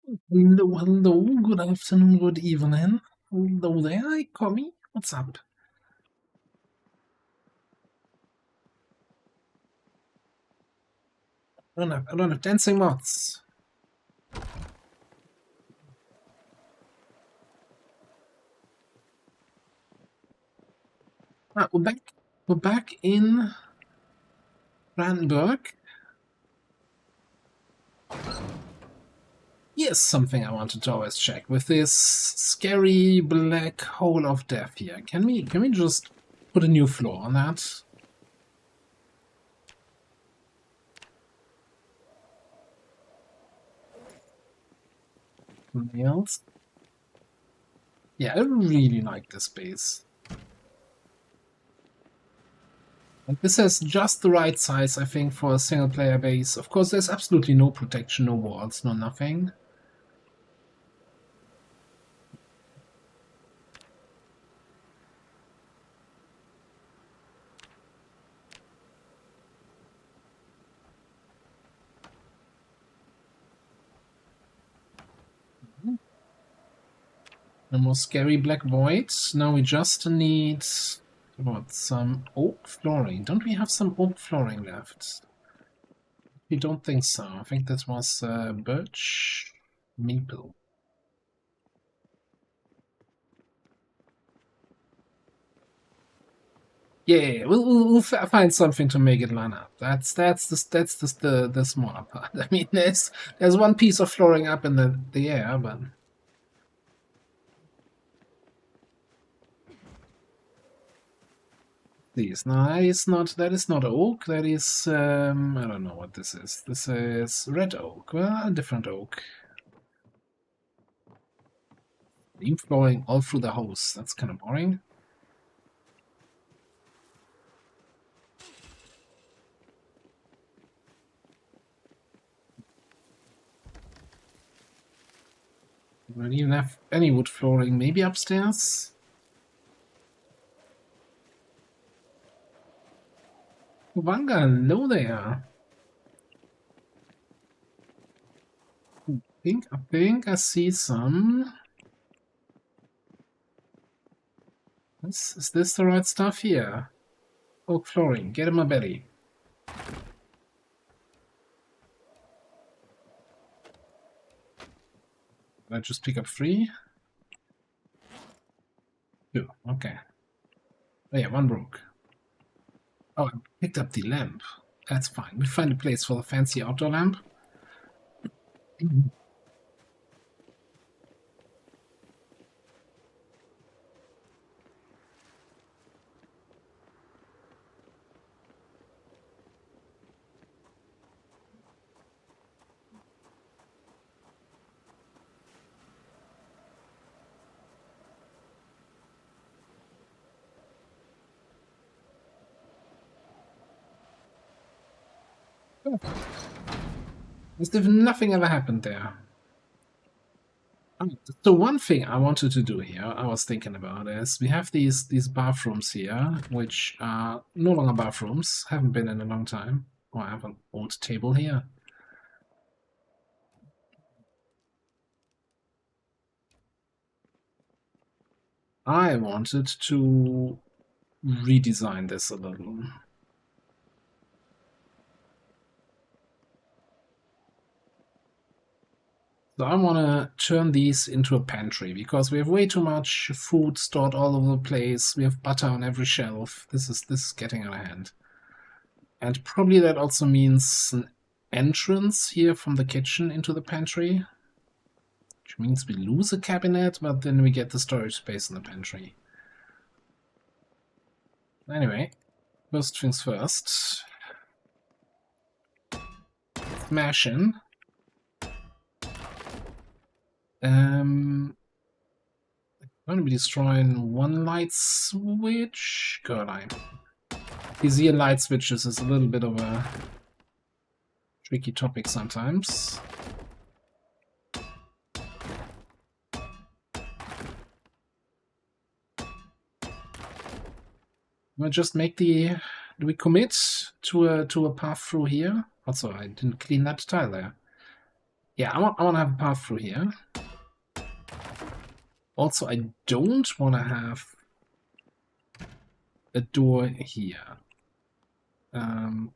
Hello, hello, good afternoon, good evening. Hello there, hi, Commie. What's up? I don't have dancing mods. Ah, we're back. We're back in Brandenburg. Here's something I wanted to always check with this scary black hole of death here. Can we just put a new floor on that? Nails. Yeah, I really like this base. And this is just the right size, I think, for a single player base. Of course, there's absolutely no protection, no walls, no nothing. No more scary black voids. Now we just need what, some oak flooring. Don't we have some oak flooring left? We don't think so. I think that was birch maple. Yeah, we'll find something to make it line up. That's the smaller part. I mean, there's one piece of flooring up in the air, but these. No, that is not oak. That is I don't know what this is. This is red oak. Well, a different oak. Beam flooring all through the house. That's kind of boring. We don't even have any wood flooring. Maybe upstairs. Wanga, hello there. I think I see some. Is this the right stuff here? Oak flooring. Get in my belly. Did I just pick up 3? 2. Okay. Oh yeah, 1 broke. Oh, I picked up the lamp. That's fine. We find a place for the fancy outdoor lamp. As if nothing ever happened there. So one thing I wanted to do here, I was thinking about, is we have these bathrooms here, which are no longer bathrooms, haven't been in a long time. Oh, I have an old table here. I wanted to redesign this a little. So I want to turn these into a pantry, because we have way too much food stored all over the place. We have butter on every shelf. This is getting out of hand. And probably that also means an entrance here from the kitchen into the pantry. Which means we lose a cabinet, but then we get the storage space in the pantry. Anyway, first things first. Smash in. I'm going to be destroying 1 light switch. God, these light switches is a little bit of a tricky topic sometimes. We'll just make do we commit to a path through here? Also, I didn't clean that tile there. Yeah, I want to have a path through here. Also, I don't want to have a door here. So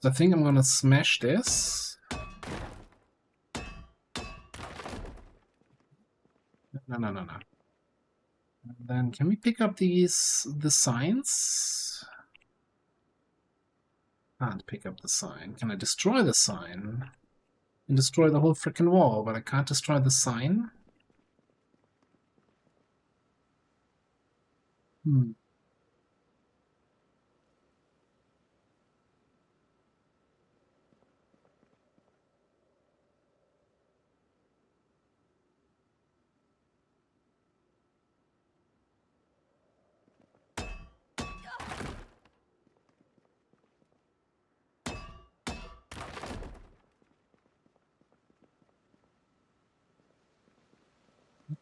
I think I'm gonna smash this. No. And then can we pick up the signs? Can't pick up the sign. Can I destroy the sign? And destroy the whole freaking wall, but I can't destroy the sign? Hmm.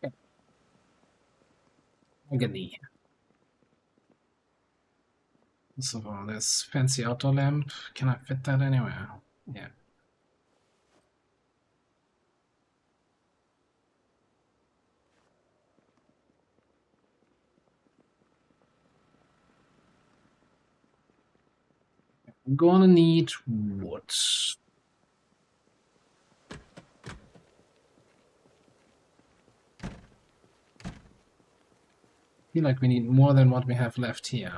Okay. Agony. So this fancy outdoor lamp, can I fit that anywhere? Yeah. I'm gonna need wood. I feel like we need more than what we have left here.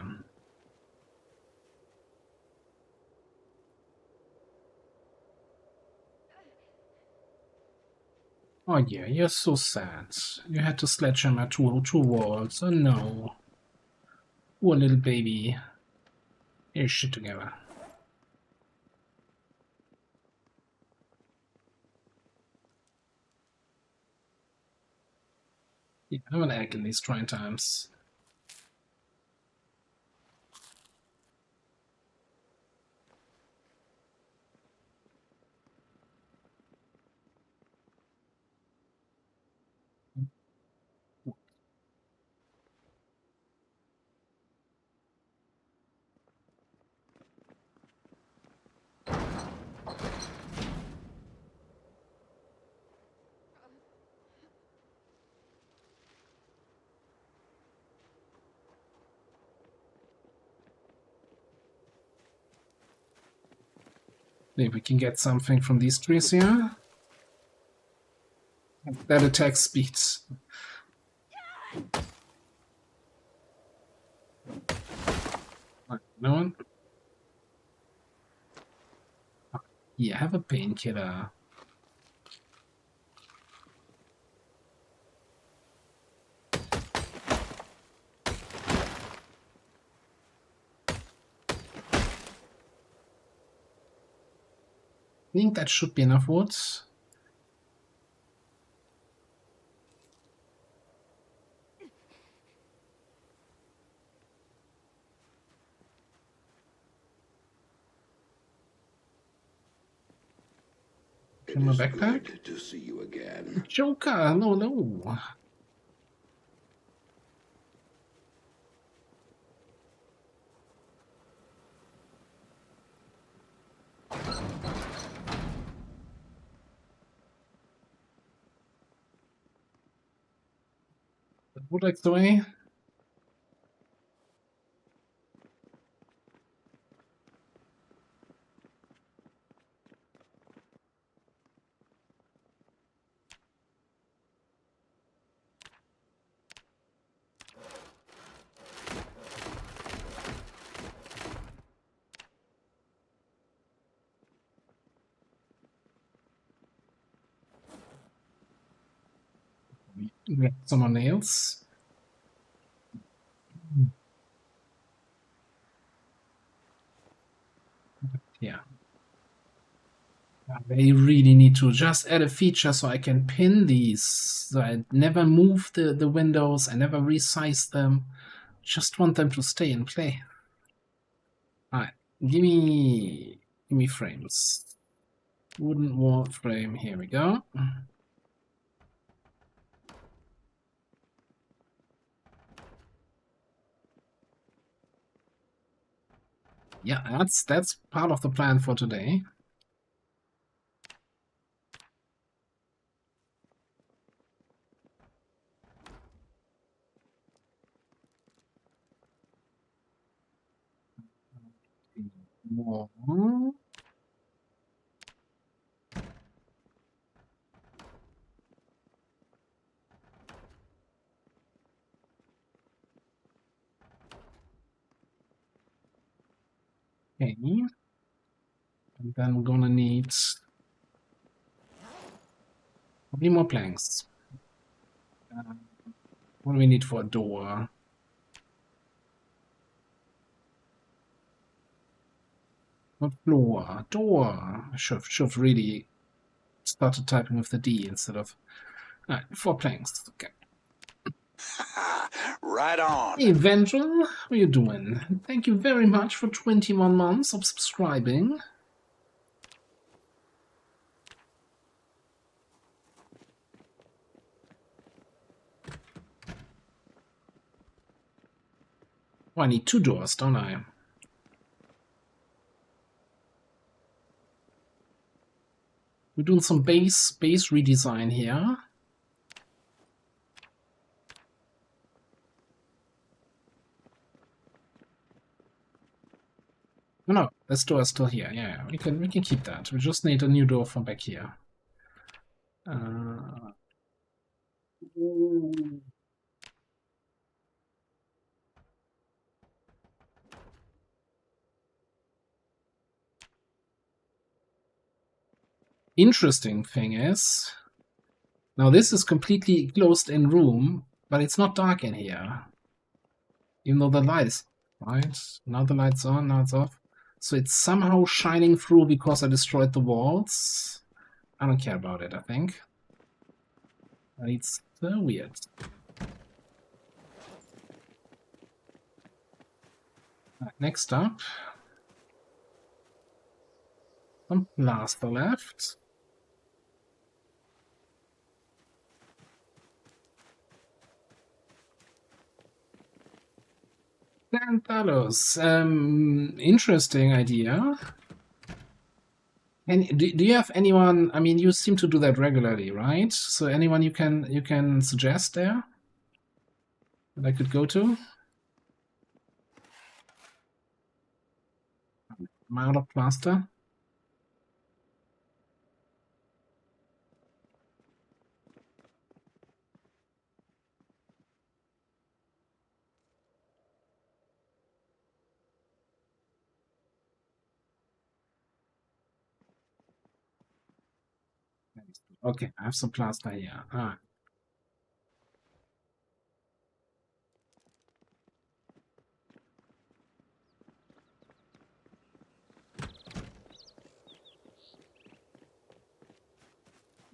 Oh yeah, you're so sad. You had to sledgehammer two walls. Oh no. Poor little baby. Get your shit together. Yeah, I have an egg in these trying times. Maybe we can get something from these trees here. That attack speed. No one? Yeah, have a painkiller. I think that should be enough wood. In my backpack? Good to see you again. Joker! No. Wood like the way. We have some more nails. Yeah. They really need to just add a feature so I can pin these. So I never move the windows, I never resize them. Just want them to stay in play. Alright, give me frames. Wooden wall frame, here we go. Yeah, that's part of the plan for today. more. Okay. And then we're gonna need probably more planks. What do we need for a door? Not floor, door. I should really started typing with the D instead of. Alright, 4 planks. Okay. Right on. Hey, Vengel, how you doing? Thank you very much for 21 months of subscribing. Oh, I need 2 doors, don't I? We're doing some base redesign here. No, no, this door is still here. Yeah, we can keep that. We just need a new door from back here. Interesting thing is, now this is completely closed in room, but it's not dark in here. Even though the light is right. Now the light's on, now it's off. So it's somehow shining through because I destroyed the walls. I don't care about it, I think. But it's so weird. Next up, some plaster left. Xanthalos, interesting idea. And do you have anyone? I mean, you seem to do that regularly, right? So anyone you can suggest there that I could go to? Am I out of plaster? Okay, I have some plaster here. Ah.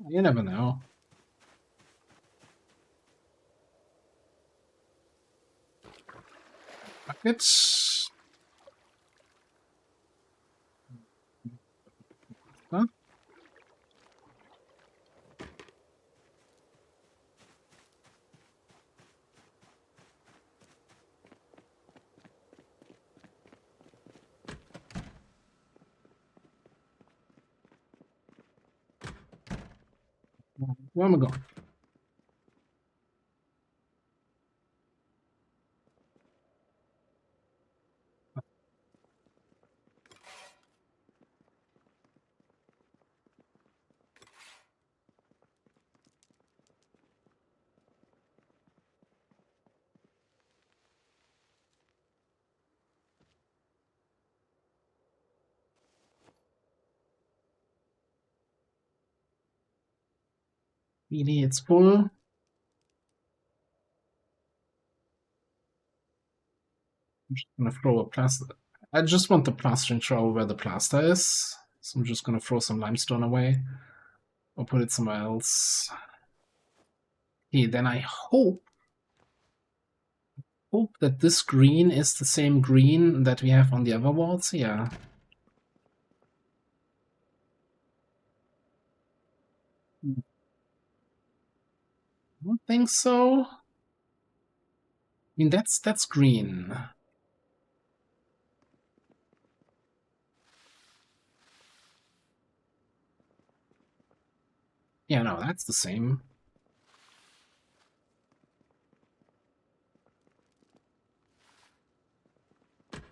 You never know. Buckets. Huh? Where am I going? Really, it's full. I'm just gonna throw a plaster. I just want the plastering trowel where the plaster is. So I'm just gonna throw some limestone away. Or put it somewhere else. Okay, then I hope that this green is the same green that we have on the other walls. Yeah. I don't think so. I mean, that's green. Yeah, no, that's the same.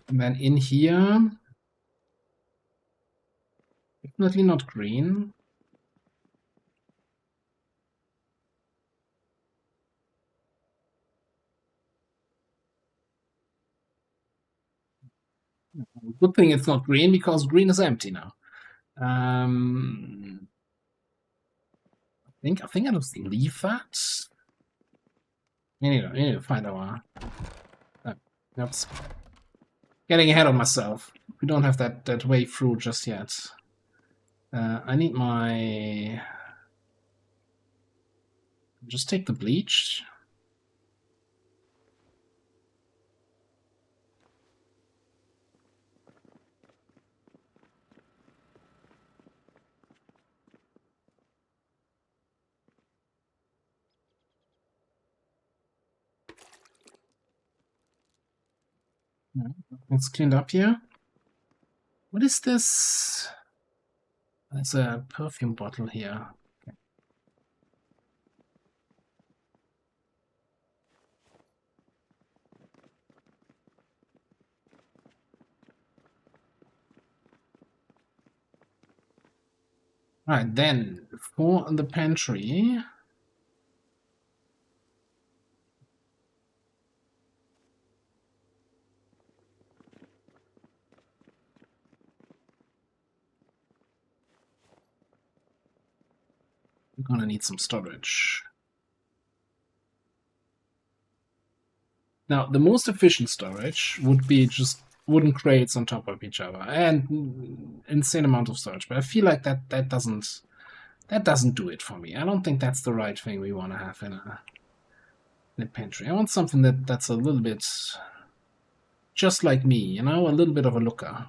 And then in here, Definitely not green. Good thing it's not green, because green is empty now. I think I'll just leave that. I need to find our. Oops. Getting ahead of myself. We don't have that way through just yet. I need my. Just take the bleach. It's cleaned up here. What is this? There's a perfume bottle here. Okay. Alright, then for the pantry. We're gonna need some storage. Now, the most efficient storage would be just wooden crates on top of each other and insane amount of storage. But I feel like that doesn't do it for me. I don't think that's the right thing we want to have in a pantry. I want something that's a little bit just like me, you know, a little bit of a looker.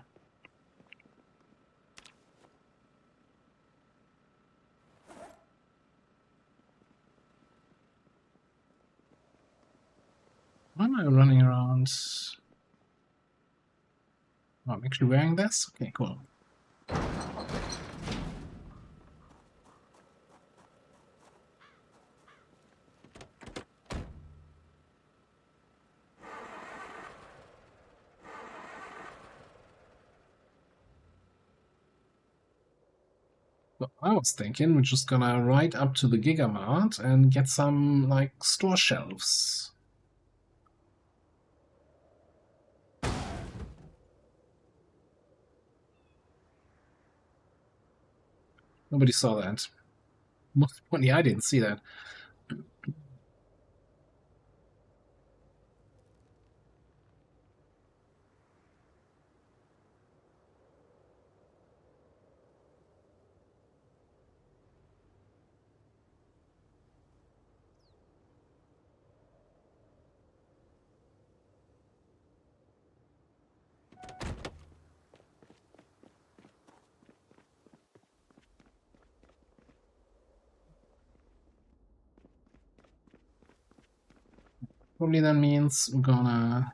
Why am I running around? Oh, I'm actually wearing this? Okay, cool. So I was thinking we're just gonna ride up to the Gigamart and get some, like, store shelves. Nobody saw that. Most importantly, I didn't see that. Probably that means we're gonna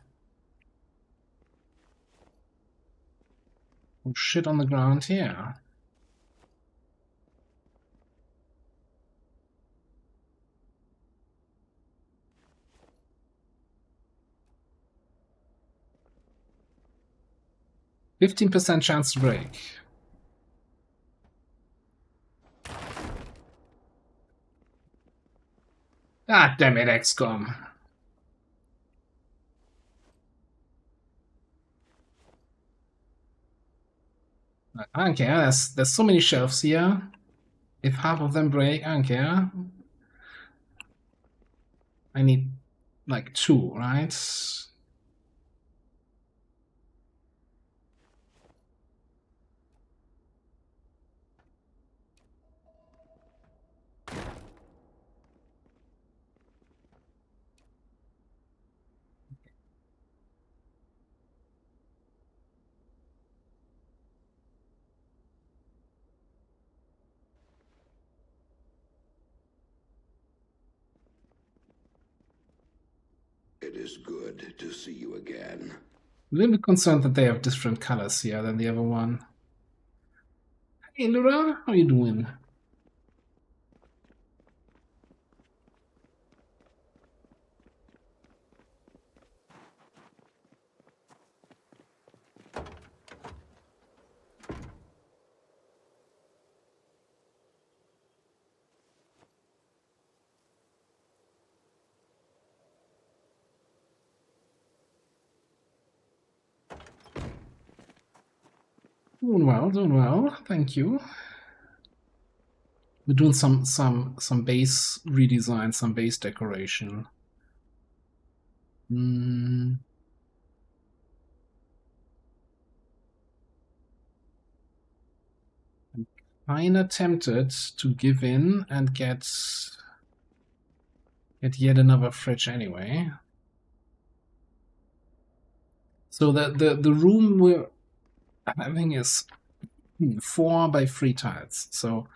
put shit on the ground here. %15 chance to break. Ah, damn it, XCOM. I don't care. There's so many shelves here. If half of them break, I don't care. I need like 2, right? It is good to see you again. A little bit concerned that they have different colors here than the other one. Hey, Laura, how you doing? Doing well, thank you. We're doing some base redesign, some base decoration. I'm kinda tempted to give in and get yet another fridge anyway. So the room we're having is 4 by 3 tiles. So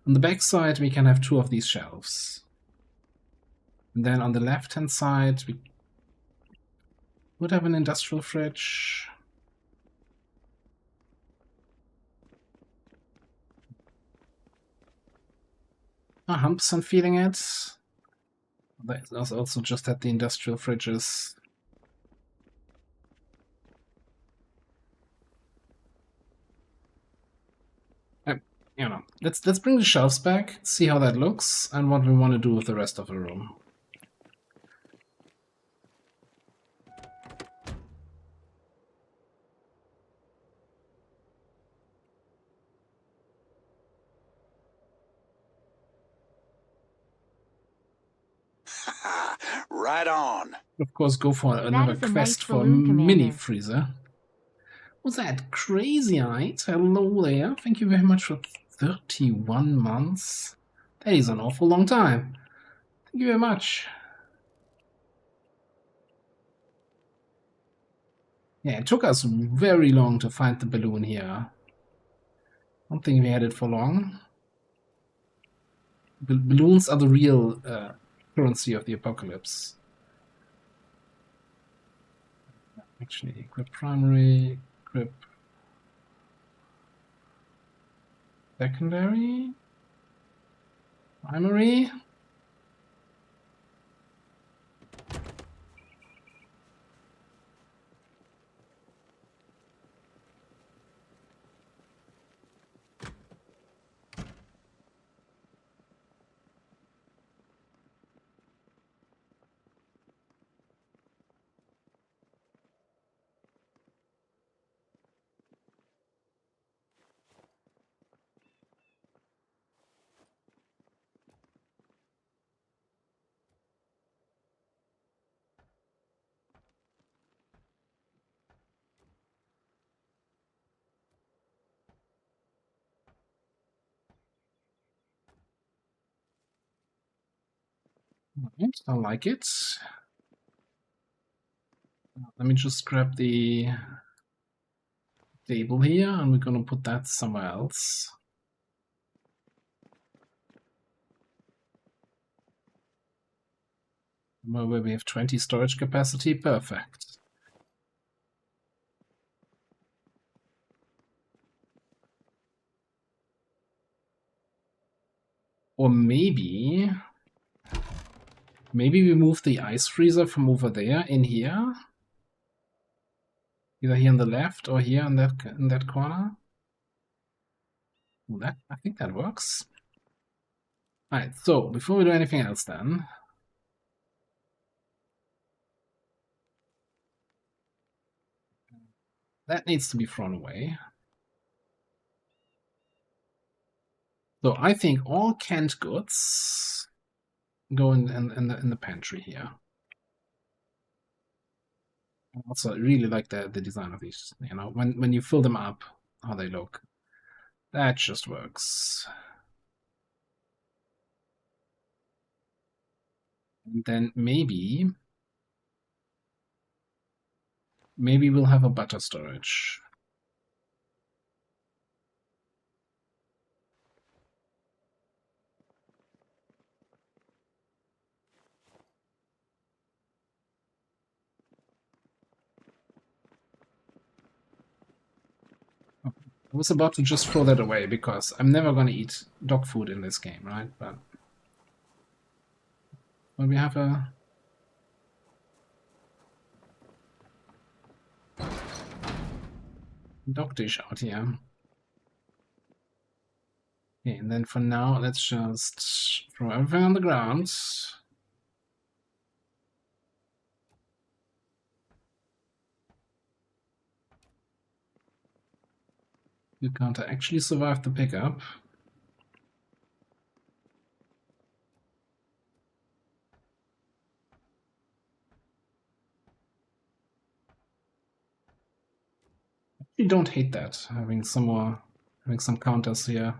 on the back side we can have 2 of these shelves. And then on the left hand side we would have an industrial fridge. Humps, I'm feeling it. There's also just at the industrial fridges. You know, let's bring the shelves back, see how that looks, and what we want to do with the rest of the room. Right on. Of course, go for another is a quest nice for balloon, mini Commander. freezer. Was that Crazy-Eyed? Hello there. Thank you very much for 31 months. That is an awful long time. Thank you very much. Yeah, it took us very long to find the balloon here. I don't think we had it for long. Balloons are the real currency of the apocalypse. Actually, equip primary, equip secondary, primary. Right, I like it. Let me just grab the table here, and we're gonna put that somewhere else. Where we have 20 storage capacity, perfect. Or maybe we move the ice freezer from over there in here. Either here on the left or here in that corner. That, I think that works. Alright, so before we do anything else then, that needs to be thrown away. So I think all canned goods go in the pantry here. I also really like the design of these. You know, when you fill them up, how they look. That just works. And then maybe we'll have a butter storage. I was about to just throw that away because I'm never going to eat dog food in this game, right? But when we have a dog dish out here. Okay, and then for now, let's just throw everything on the ground. You can't actually survive the pickup. You don't hate that, having some counters here.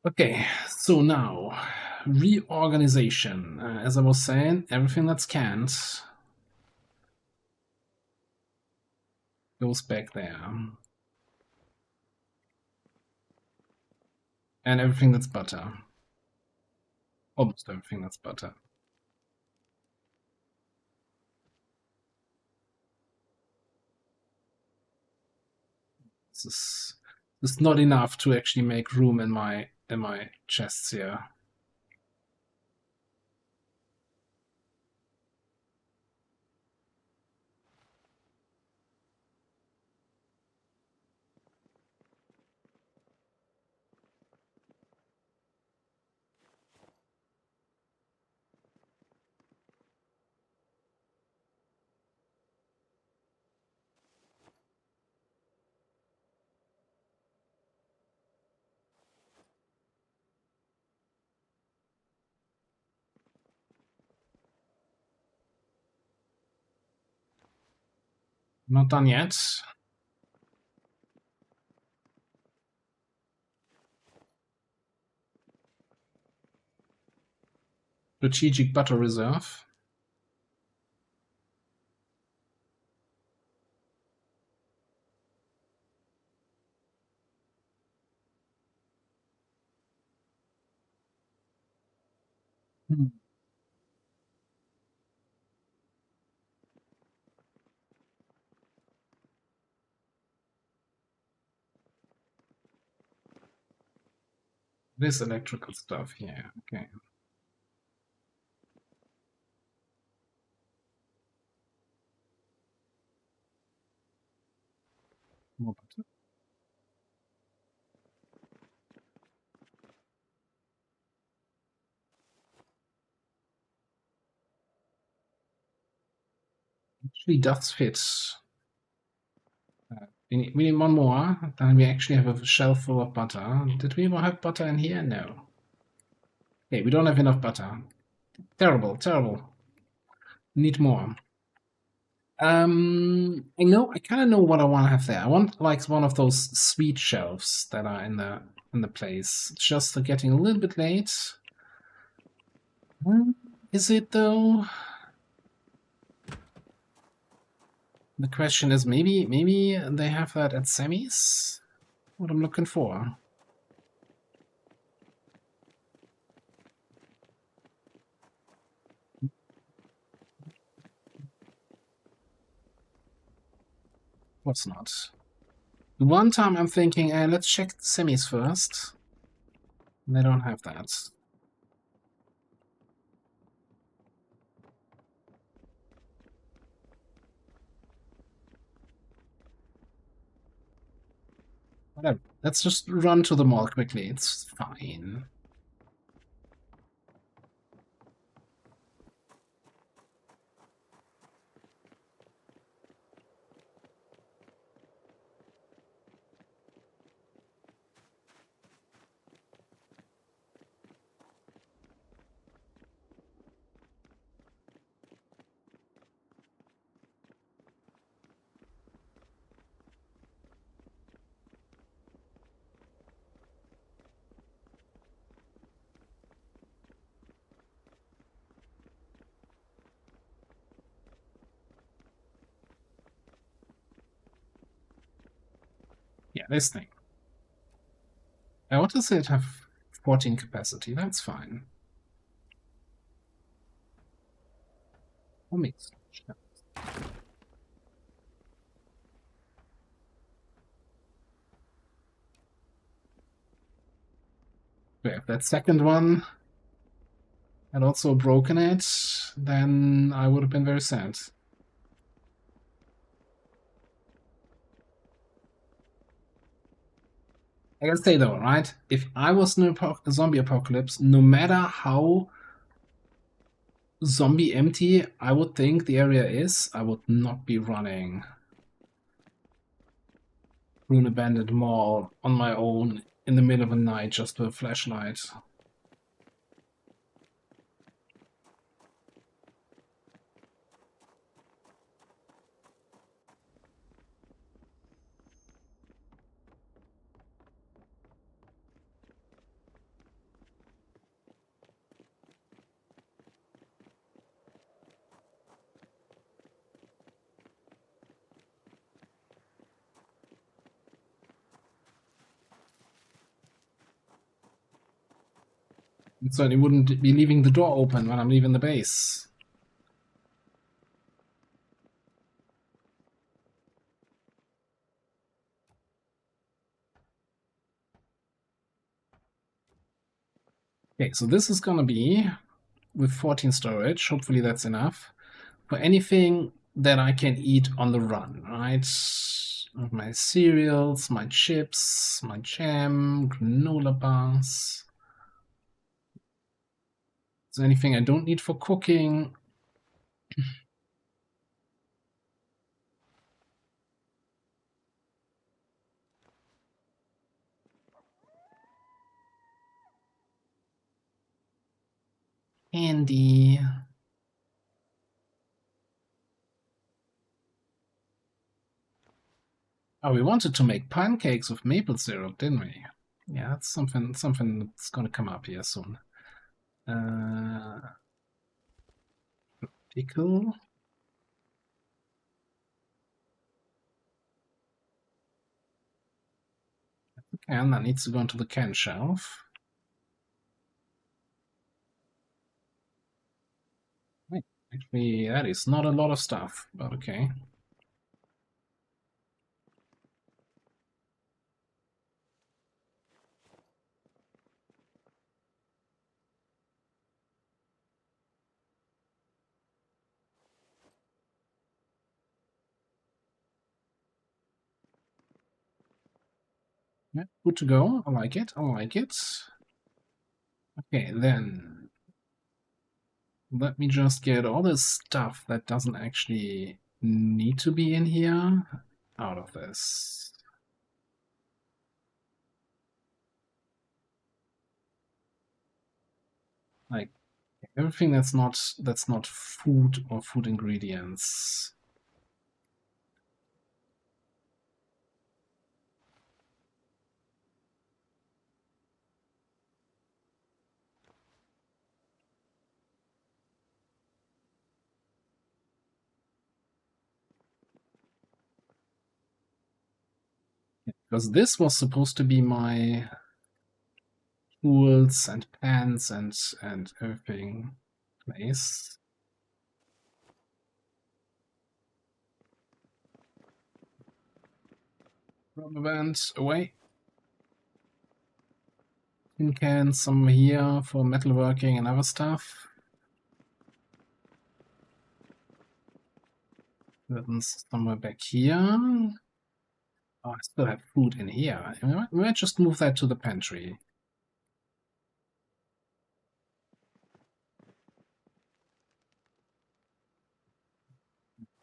Okay, so now reorganization. As I was saying, everything that's canned goes back there, and everything that's butter, almost everything that's butter. This is not enough to actually make room in my chests here. Not done yet. Strategic butter reserve. This electrical stuff here. Okay. More butter. Actually does fit. We need one more, then we actually have a shelf full of butter. Did we have butter in here? No. Okay, we don't have enough butter. Terrible, terrible. Need more. I kind of know what I want to have there. I want like one of those sweet shelves that are in the place. It's just getting a little bit late. Is it though? The question is maybe they have that at Sammy's? What I'm looking for. What's not? One time I'm thinking, let's check Sammy's first. They don't have that. Whatever. Let's just run to the mall quickly. It's fine. Yeah, this thing. What does it have? 14 capacity. That's fine. Mix. If that second one had also broken it, then I would have been very sad. I gotta say though, right? If I was in a zombie apocalypse, no matter how zombie empty I would think the area is, I would not be running. through an abandoned mall on my own in the middle of the night just with a flashlight. And certainly wouldn't be leaving the door open when I'm leaving the base. Okay, so this is gonna be with 14 storage. Hopefully that's enough for anything that I can eat on the run, right? My cereals, my chips, my jam, granola bars. Is there anything I don't need for cooking? Candy. Oh, we wanted to make pancakes with maple syrup, didn't we? Yeah, that's something that's gonna come up here soon. Pickle. Okay, and that needs to go into the can shelf. Wait, actually, that is not a lot of stuff, but okay. Yeah, good to go. I like it. I like it. Okay, then let me just get all this stuff that doesn't actually need to be in here out of this. Like everything that's not food or food ingredients. Because this was supposed to be my tools and pans and everything place. Rubber bands away. Tin cans, some here for metalworking and other stuff. Curtains somewhere back here. Oh, I still have food in here. We might just move that to the pantry.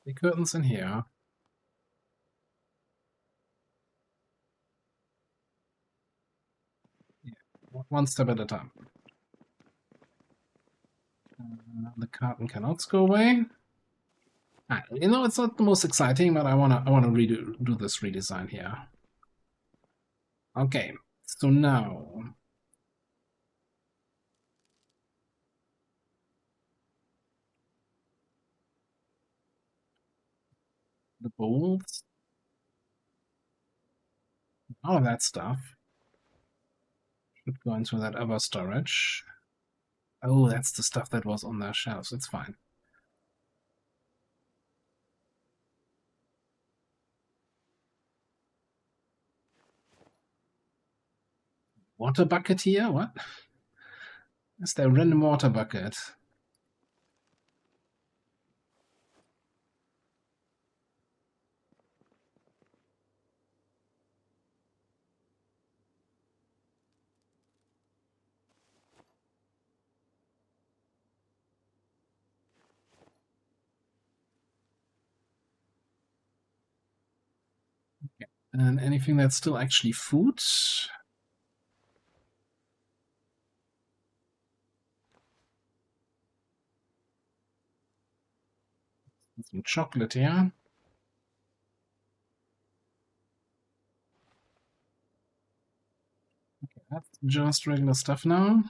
The curtains in here. Yeah, one step at a time. The carton cannot go away. You know, it's not the most exciting, but I wanna do this redesign here. Okay, so now the bowls, all of that stuff should go into that other storage. Oh, that's the stuff that was on their shelves. It's fine. Water bucket here? What? Is there a random water bucket? And anything that's still actually food. Some chocolate here. Okay, that's just regular stuff now.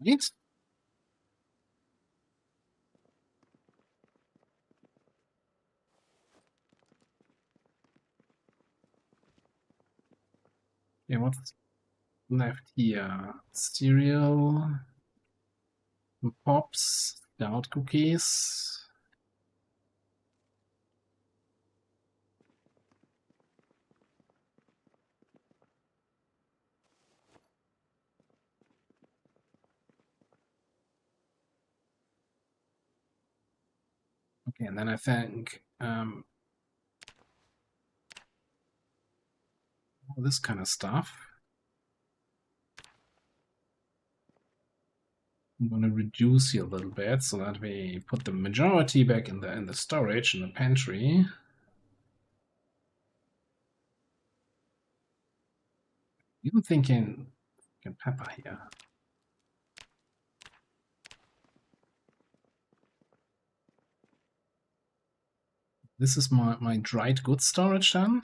Right. Yeah, what's left here? Cereal, pops, stout cookies. Okay, and then I think all this kind of stuff. I'm going to reduce here a little bit so that we put the majority back in the storage in the pantry. Even thinking pepper here. This is my dried goods storage then.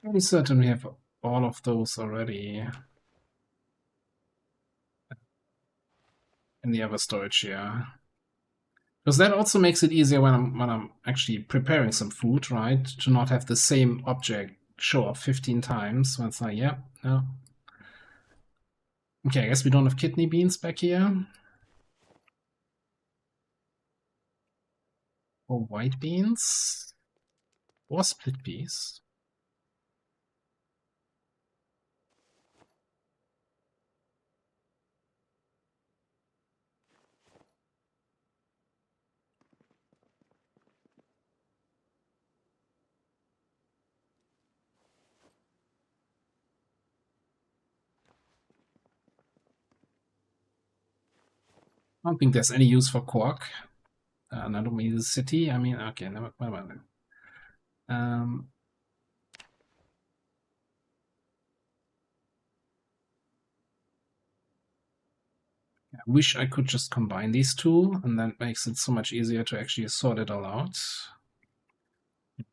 Pretty certain we have all of those already in the other storage here. Because that also makes it easier when I'm actually preparing some food, right? To not have the same object show up 15 times. So it's like, yeah, no. Okay, I guess we don't have kidney beans back here. Or white beans. Or split peas. I don't think there's any use for cork. And I don't mean the city. I mean, okay, never mind. I wish I could just combine these two, and that makes it so much easier to actually sort it all out.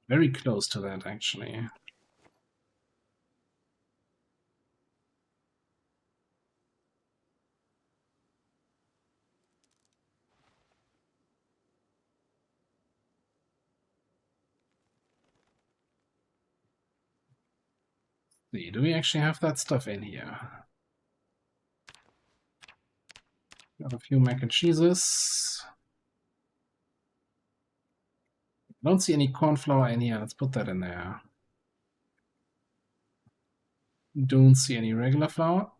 Very close to that, actually. See, do we actually have that stuff in here? Got a few mac and cheeses. Don't see any corn flour in here. Let's put that in there. Don't see any regular flour.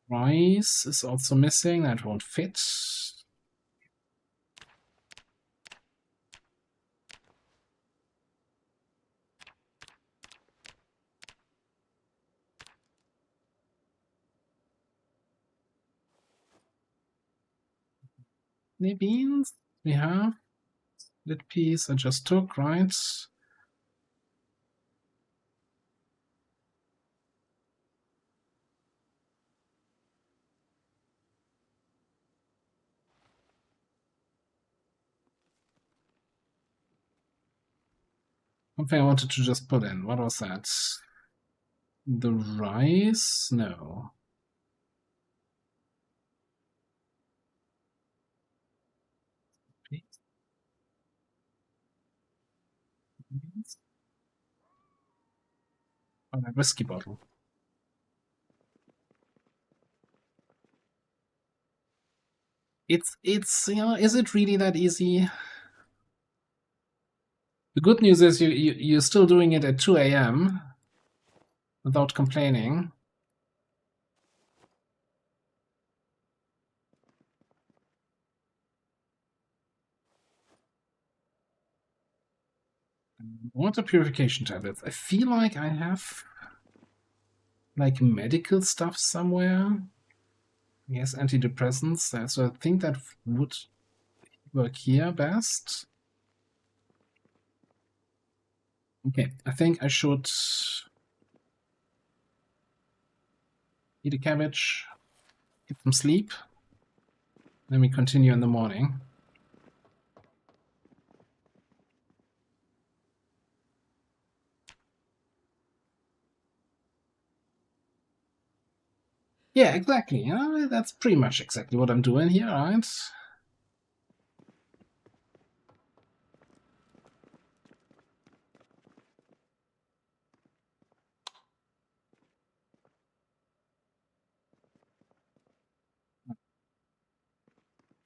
Rice is also missing. That won't fit. Any beans? We have split peas I just took, right? Something I wanted to just put in. What was that? The rice? No. a whiskey bottle. It's you know, is it really that easy? The good news is you're still doing it at 2 a.m. without complaining. Water purification tablets. I feel like I have like medical stuff somewhere. Yes, antidepressants. So I think that would work here best. Okay, I think I should eat a cabbage, get some sleep. Then we continue in the morning. Yeah, exactly. That's pretty much exactly what I'm doing here, right?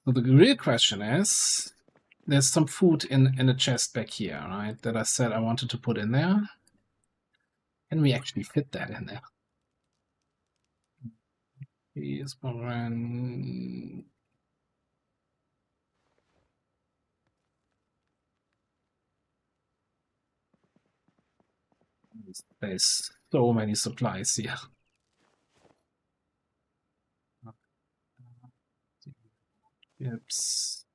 So the real question is, there's some food in a chest back here, right? That I said I wanted to put in there. Can we actually fit that in there? Here's one. There's so many supplies here. Yips.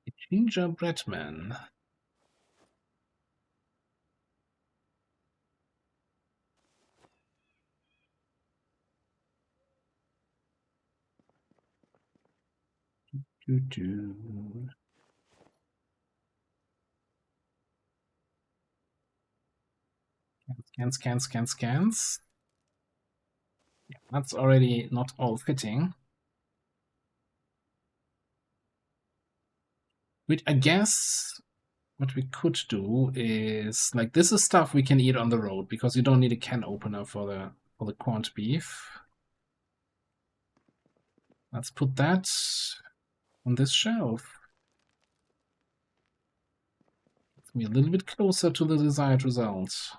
A gingerbread man. Doo-doo. Scans. Yeah, that's already not all fitting. Which I guess what we could do is like this is stuff we can eat on the road because you don't need a can opener for the corned beef. Let's put that on this shelf. Let's be a little bit closer to the desired results.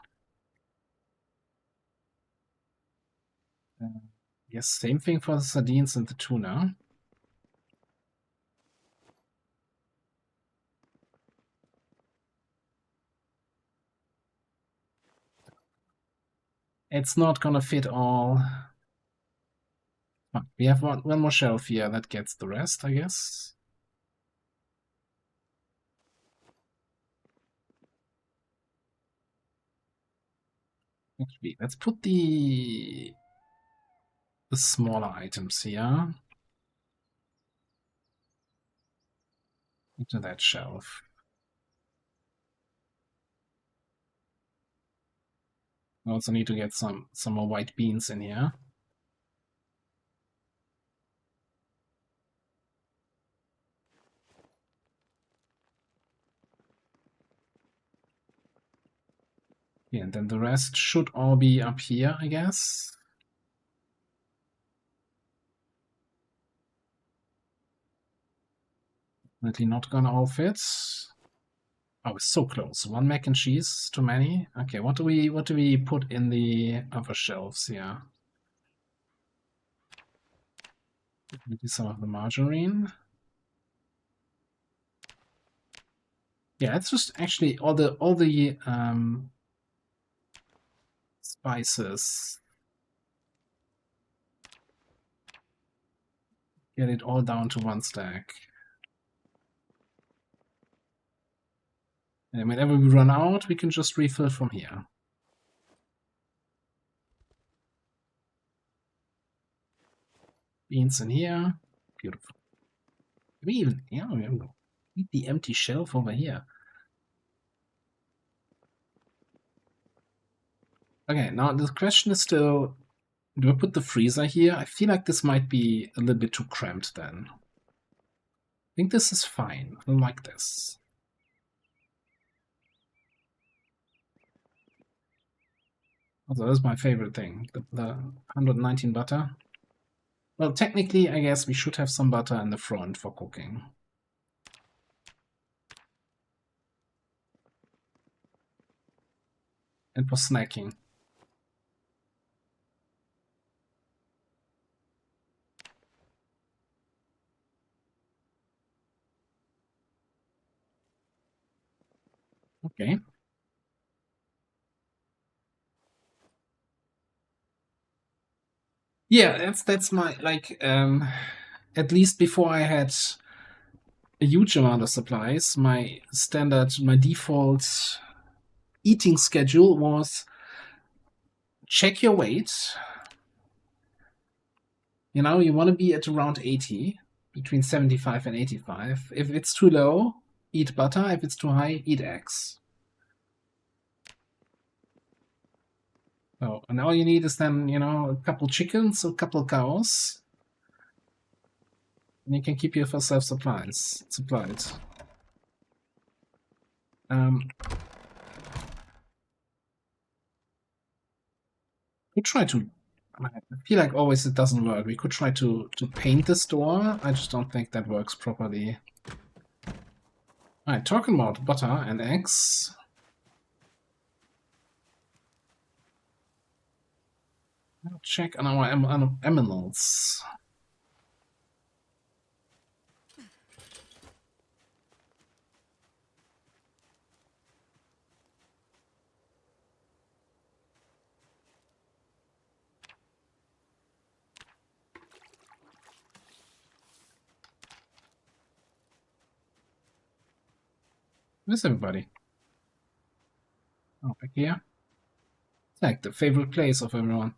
Yes, same thing for the sardines and the tuna. It's not gonna fit all. We have one more shelf here that gets the rest, I guess. Actually, let's put the smaller items here into that shelf. I also need to get some more white beans in here. Yeah, and then the rest should all be up here, I guess. Definitely not gonna all fit. Oh, it's so close. One mac and cheese, too many. Okay, what do we put in the other shelves here? Maybe some of the margarine. Yeah, it's just actually all the spices. Get it all down to one stack. And whenever we run out, we can just refill from here. Beans in here. Beautiful. We even, yeah, we need the empty shelf over here. Okay, now the question is still, do I put the freezer here? I feel like this might be a little bit too cramped then. I think this is fine. I like this. Also, that's my favorite thing, the 119 butter. Well, technically, I guess we should have some butter in the front for cooking. And for snacking. Okay. Yeah, that's my, like, at least before I had a huge amount of supplies, my default eating schedule was check your weight. You know, you want to be at around 80, between 75 and 85. If it's too low, eat butter. If it's too high, eat eggs. So, and all you need is then, you know, a couple chickens, a couple cows, and you can keep yourself supplied. We try to. I feel like always it doesn't work. We could try to paint this door. I just don't think that works properly. Alright, talking about butter and eggs. I'll check on our animals. Where's everybody? Oh, back here. It's like the favorite place of everyone.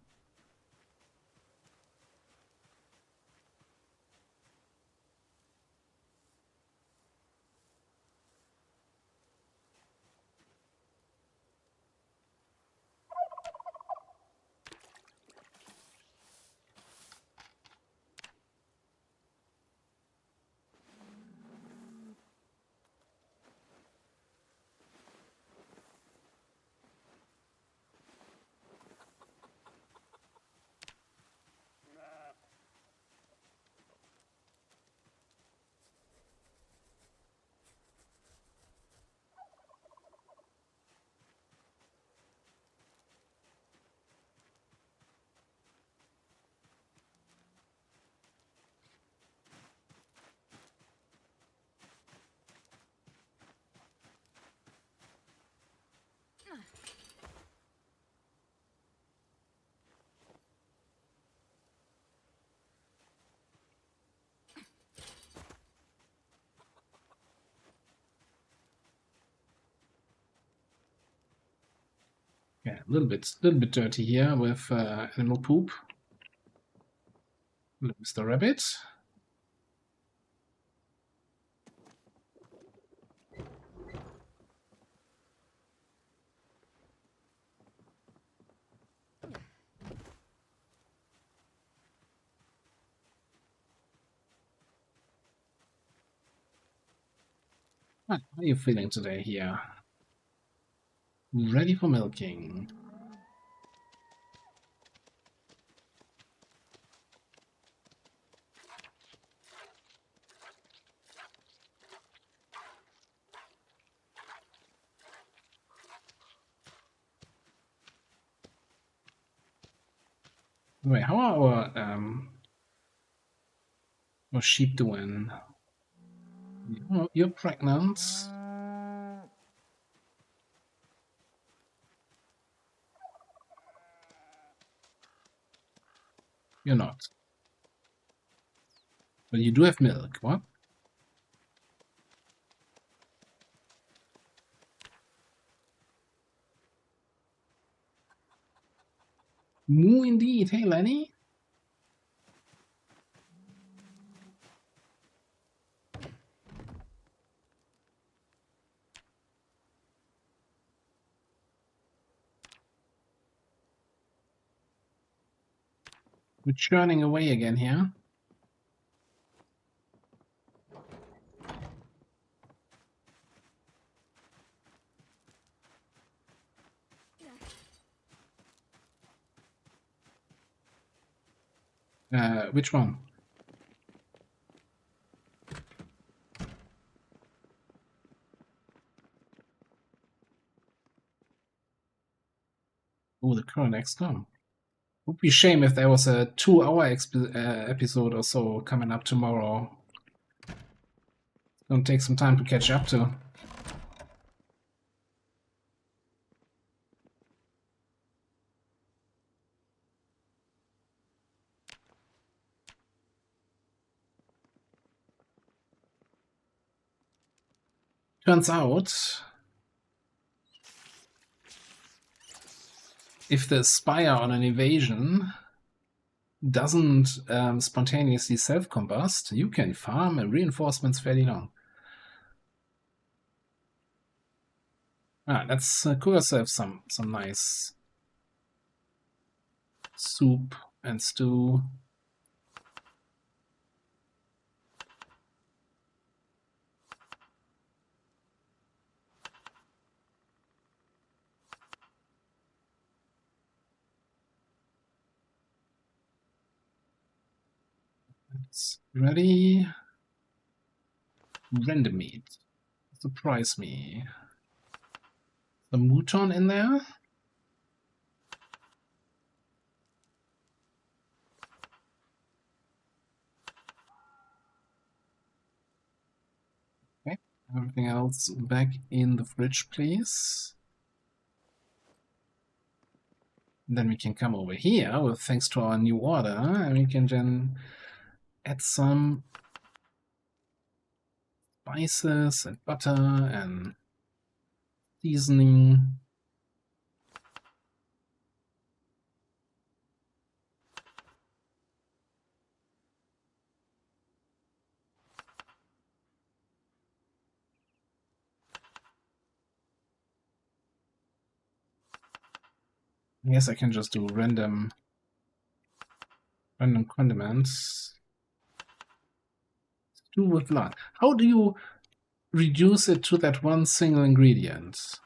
Yeah, a little bit dirty here with animal poop. Mr. Rabbit. How are you feeling today here? Ready for milking. Wait, how are our sheep doing? Oh, you're pregnant. You're not. But you do have milk. What? Moo indeed. Hey, Lenny. We're churning away again here. Which one? Oh, the current XCOM. Would be a shame if there was a 2-hour episode or so coming up tomorrow. It's gonna take some time to catch up to. Turns out, if the spire on an evasion doesn't spontaneously self-combust, you can farm reinforcements fairly long. Let's cook ourselves some nice soup and stew. It's ready. Render meat. Surprise me. The mouton in there. Okay. Everything else back in the fridge, please. And then we can come over here, with thanks to our new order, and we can then add some spices and butter and seasoning. I guess I can just do random condiments. Stew with lard. How do you reduce it to that one single ingredient?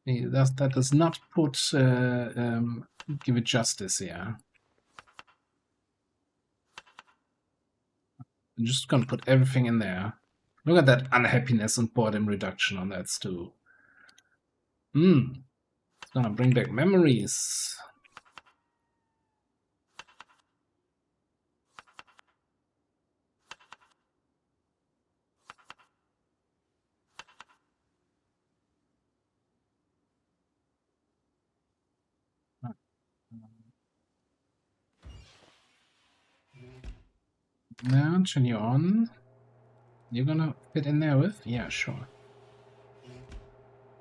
That does not put give it justice here. I'm just gonna put everything in there. Look at that unhappiness and boredom reduction on that stew. It's gonna bring back memories. Now, turn you on. You're gonna fit in there with? Yeah, sure.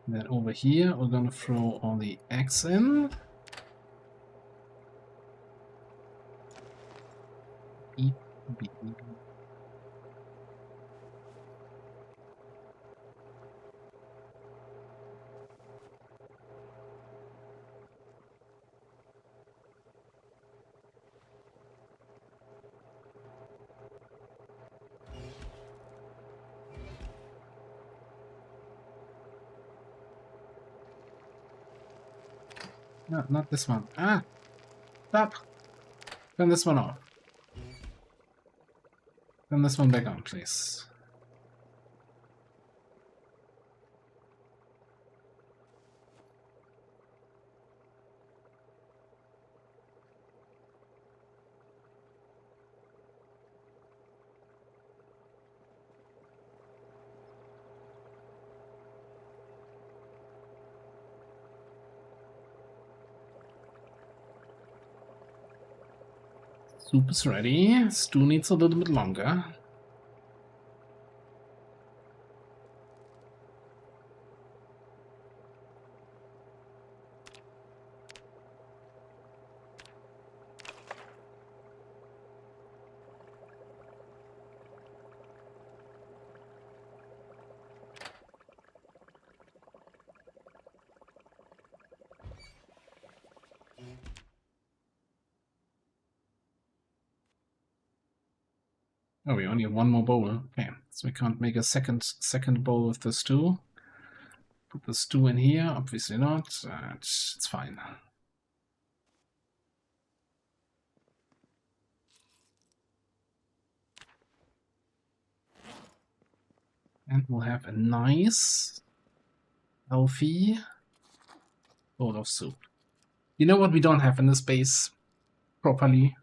And then over here, we're gonna throw all the eggs in. Beep, beep, beep. No, not this one. Ah! Stop! Turn this one off. Turn this one back on, please. Soup is ready. Stew needs a little bit longer. Oh, we only have one more bowl. Okay, so we can't make a second bowl of the stew. Put the stew in here. Obviously not. It's fine. And we'll have a nice, healthy bowl of soup. You know what we don't have in this base properly?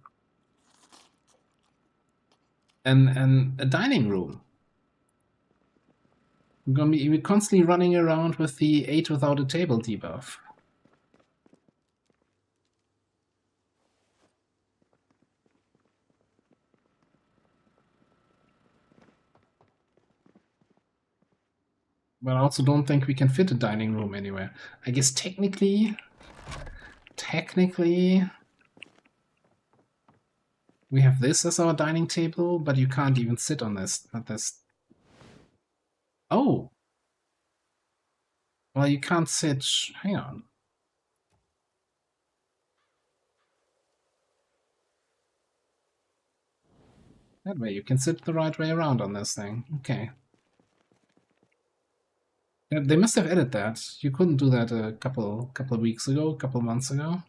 And a dining room. We're constantly running around with the 8 without a table debuff. But I also don't think we can fit a dining room anywhere. I guess technically, we have this as our dining table, but you can't even sit on this. Not this. Oh! Well, you can't sit. Hang on. That way, you can sit the right way around on this thing. Okay. Yeah, they must have added that. You couldn't do that a couple of weeks ago, a couple of months ago.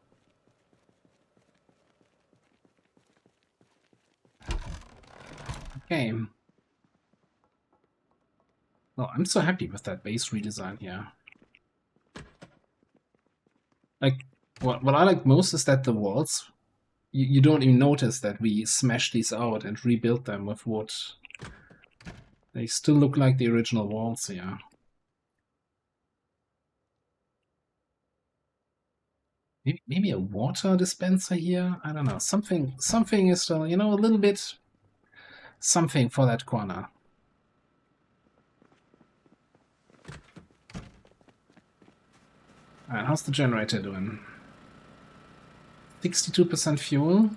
Okay. Well, I'm so happy with that base redesign here. Like, what I like most is that the walls, you don't even notice that we smashed these out and rebuilt them with wood. They still look like the original walls here. Maybe a water dispenser here? I don't know. Something is still, you know, a little bit something for that corner. Alright, how's the generator doing? 62% fuel.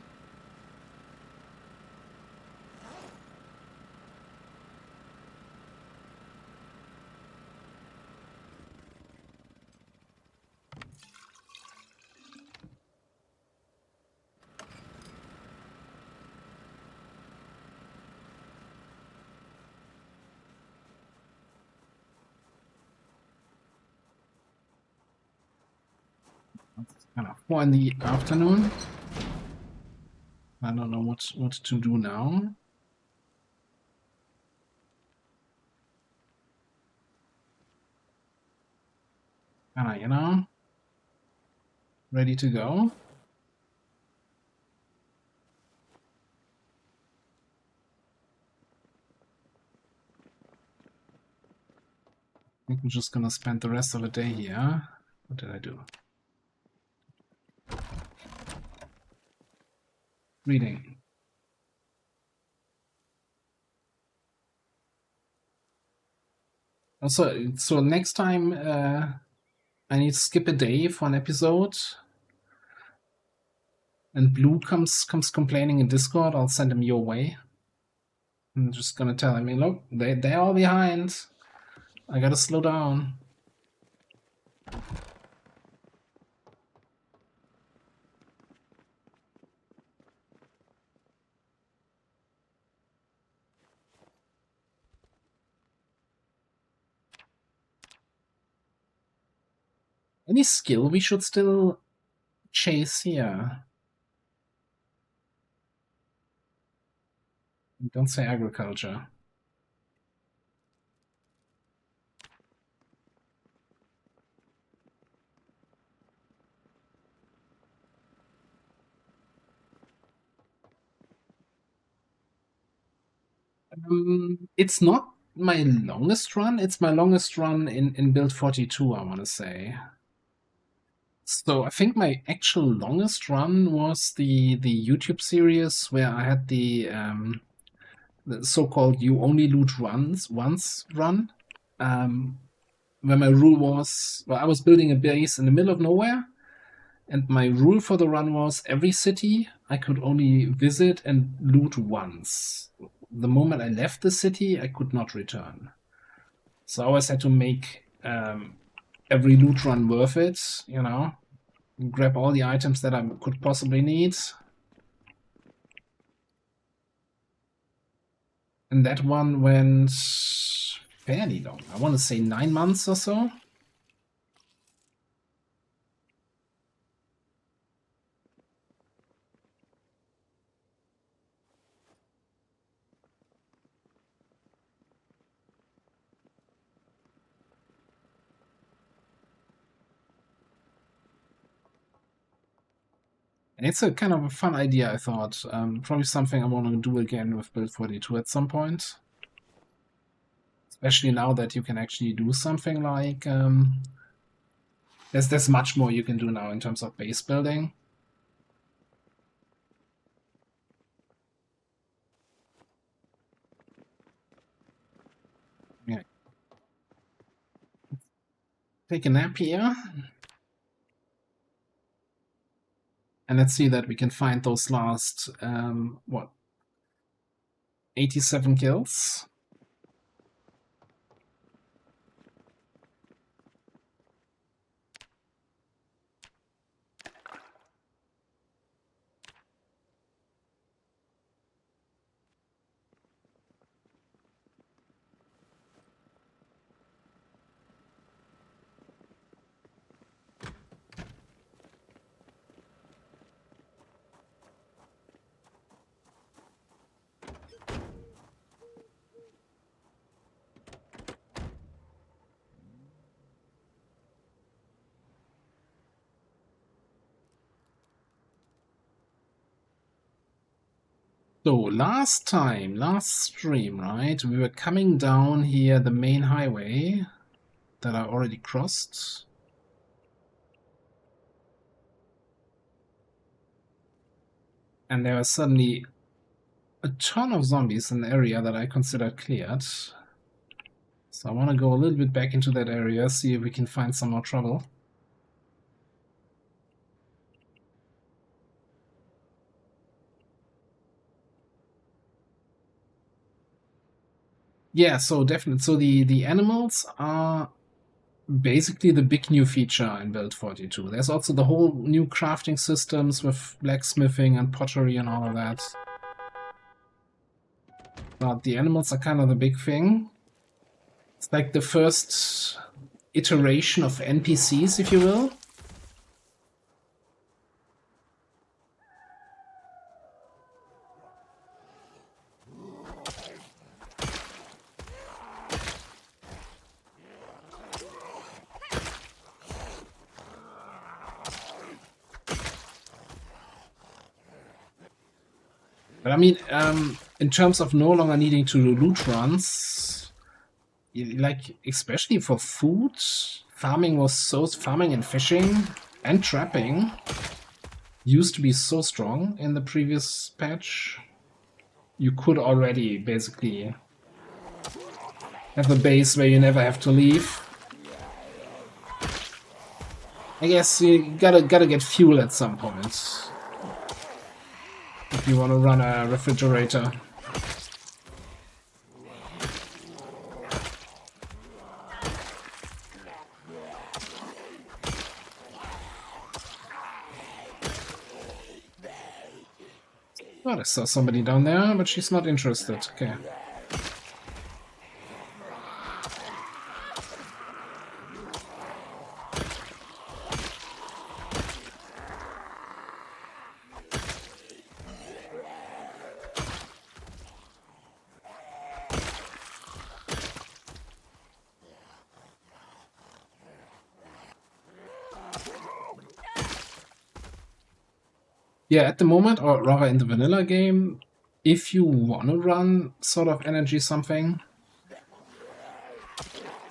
Kind of 4 in the afternoon. I don't know what to do now. You know, ready to go. I think I'm just gonna spend the rest of the day here. What did I do? Reading. Also, so next time I need to skip a day for an episode, and Blue comes complaining in Discord, I'll send him your way. I'm just gonna tell him, look, they're all behind. I gotta slow down. Any skill we should still chase here? Don't say agriculture. It's not my longest run. It's my longest run in build 42, I want to say. So I think my actual longest run was the YouTube series where I had the so-called "you only loot once" run, where my rule was, well, I was building a base in the middle of nowhere, and my rule for the run was every city I could only visit and loot once. The moment I left the city, I could not return. So I always had to make every loot run worth it, you know, grab all the items that I could possibly need. And that one went fairly long. I want to say 9 months or so. And it's a kind of a fun idea, I thought. Probably something I want to do again with Build 42 at some point. Especially now that you can actually do something like... there's much more you can do now in terms of base building. Yeah. Take a nap here. And let's see that we can find those last, 87 kills. So last stream, right, we were coming down here, the main highway that I already crossed. And there was suddenly a ton of zombies in the area that I considered cleared. So I want to go a little bit back into that area, see if we can find some more trouble. Yeah, so definitely. So the animals are basically the big new feature in Build 42. There's also the whole new crafting systems with blacksmithing and pottery and all of that. But the animals are kind of the big thing. It's like the first iteration of NPCs, if you will. But I mean, in terms of no longer needing to do loot runs, like especially for food, farming and fishing and trapping used to be so strong in the previous patch. You could already basically have a base where you never have to leave. I guess you gotta get fuel at some point if you want to run a refrigerator. Oh, I saw somebody down there, but she's not interested. Okay. Yeah, at the moment, or rather in the vanilla game, if you want to run sort of energy something,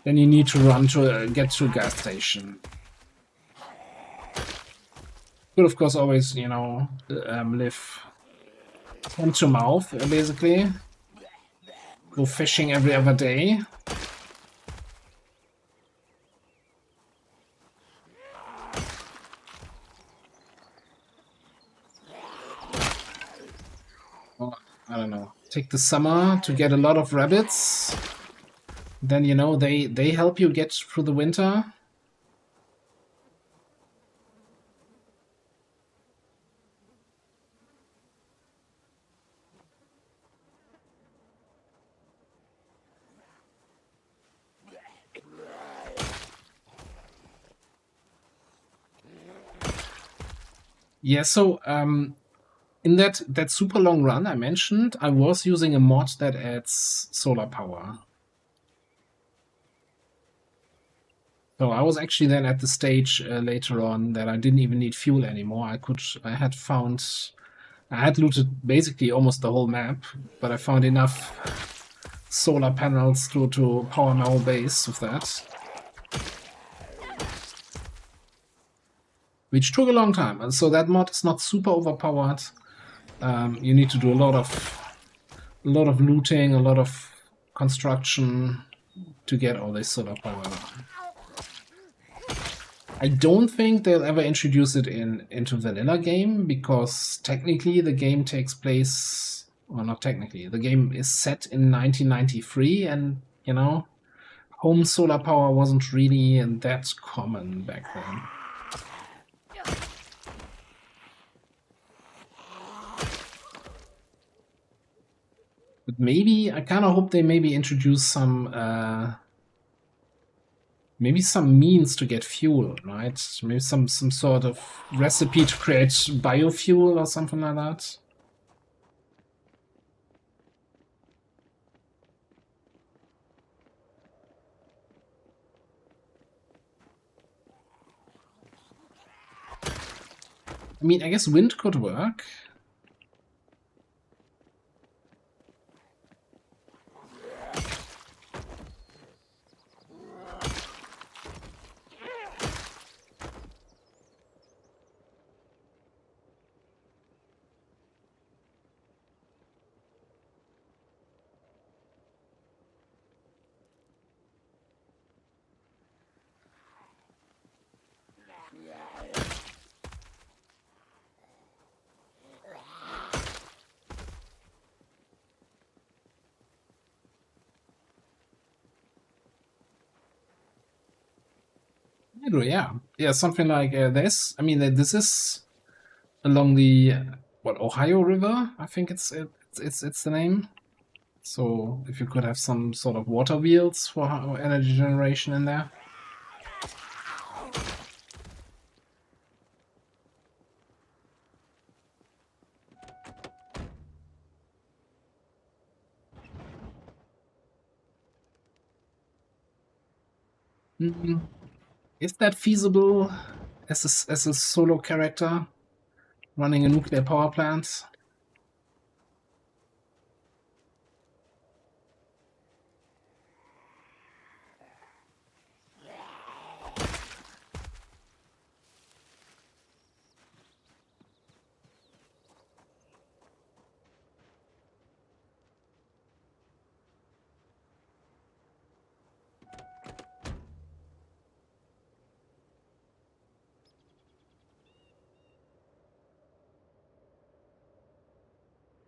then you need to run to get to a gas station. Could of course always, you know, live hand to mouth, basically. Go fishing every other day. I don't know, take the summer to get a lot of rabbits. Then, you know, they help you get through the winter. Yeah, so in that super long run I mentioned, I was using a mod that adds solar power. So I was actually then at the stage later on that I didn't even need fuel anymore. I had looted basically almost the whole map, but I found enough solar panels to power my whole base with that. Which took a long time. And so that mod is not super overpowered. You need to do a lot of looting, a lot of construction to get all this solar power. I don't think they'll ever introduce it into vanilla game, because technically the game takes place, well, not technically, the game is set in 1993, and you know, home solar power wasn't really that common back then. But maybe, I kind of hope they maybe introduce some means to get fuel, right? Maybe some sort of recipe to create biofuel or something like that. I mean, I guess wind could work. Yeah, something like this. I mean, this is along the Ohio River. I think it's the name. So if you could have some sort of water wheels for energy generation in there. Is that feasible as a solo character running a nuclear power plant?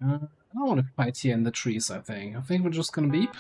I don't want to fight here in the trees, I think we're just gonna beep.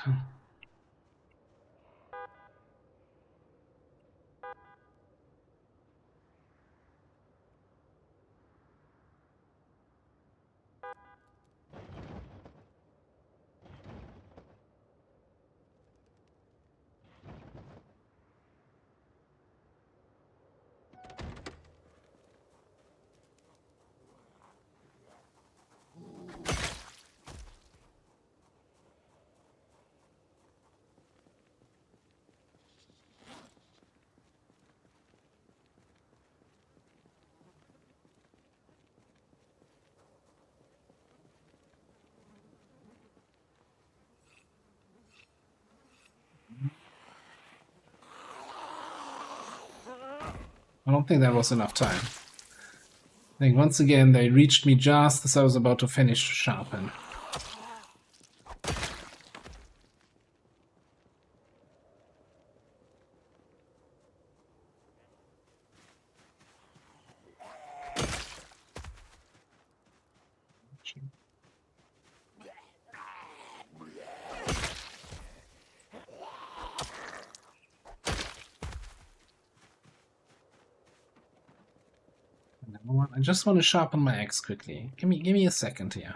I don't think that was enough time. I think once again they reached me just as I was about to finish sharpen. I just want to sharpen my axe quickly. Give me a second here.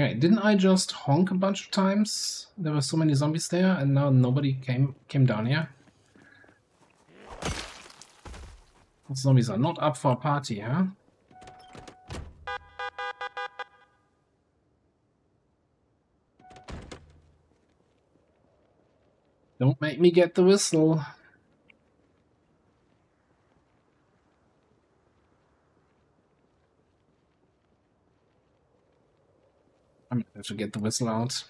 Okay, didn't I just honk a bunch of times? There were so many zombies there, and now nobody came down here. The zombies are not up for a party, huh? Don't make me get the whistle. I'm gonna have to get the whistle out.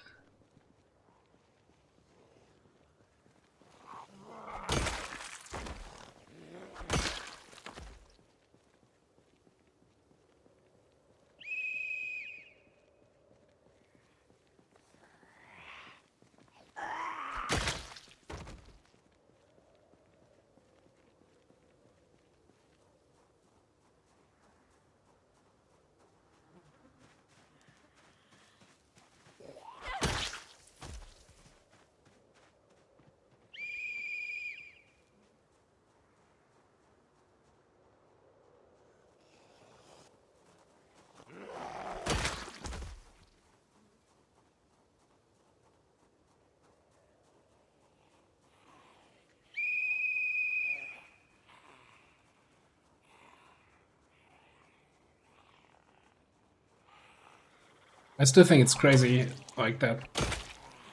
I still think it's crazy, like that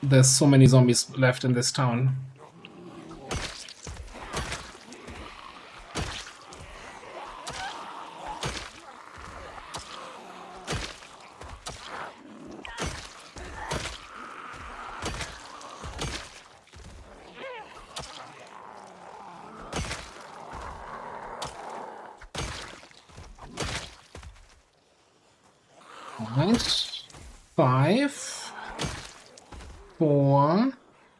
there's so many zombies left in this town. Alright. 5, 4.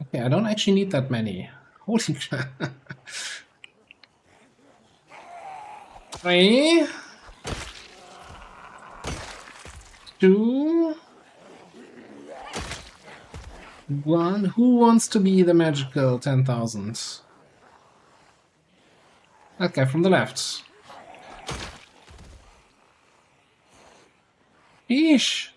Okay, I don't actually need that many. Holy crap. 3, 2, 1. Who wants to be the magical 10,000? That guy from the left. Eesh.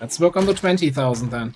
Let's work on the 20,000 then.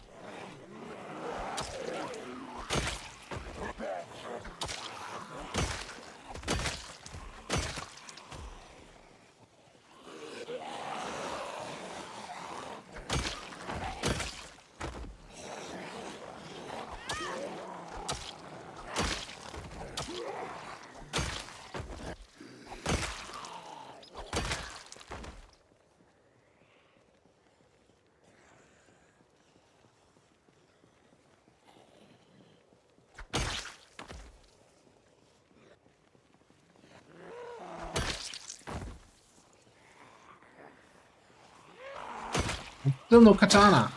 Still no katana.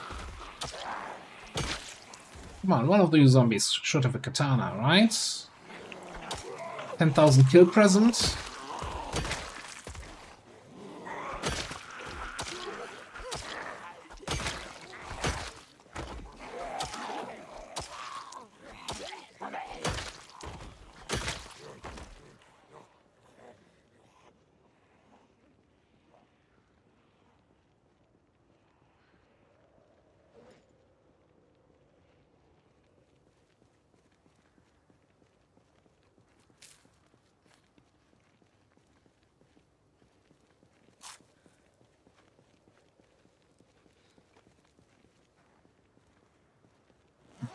Come on, one of you zombies should have a katana, right? 10,000 kill present.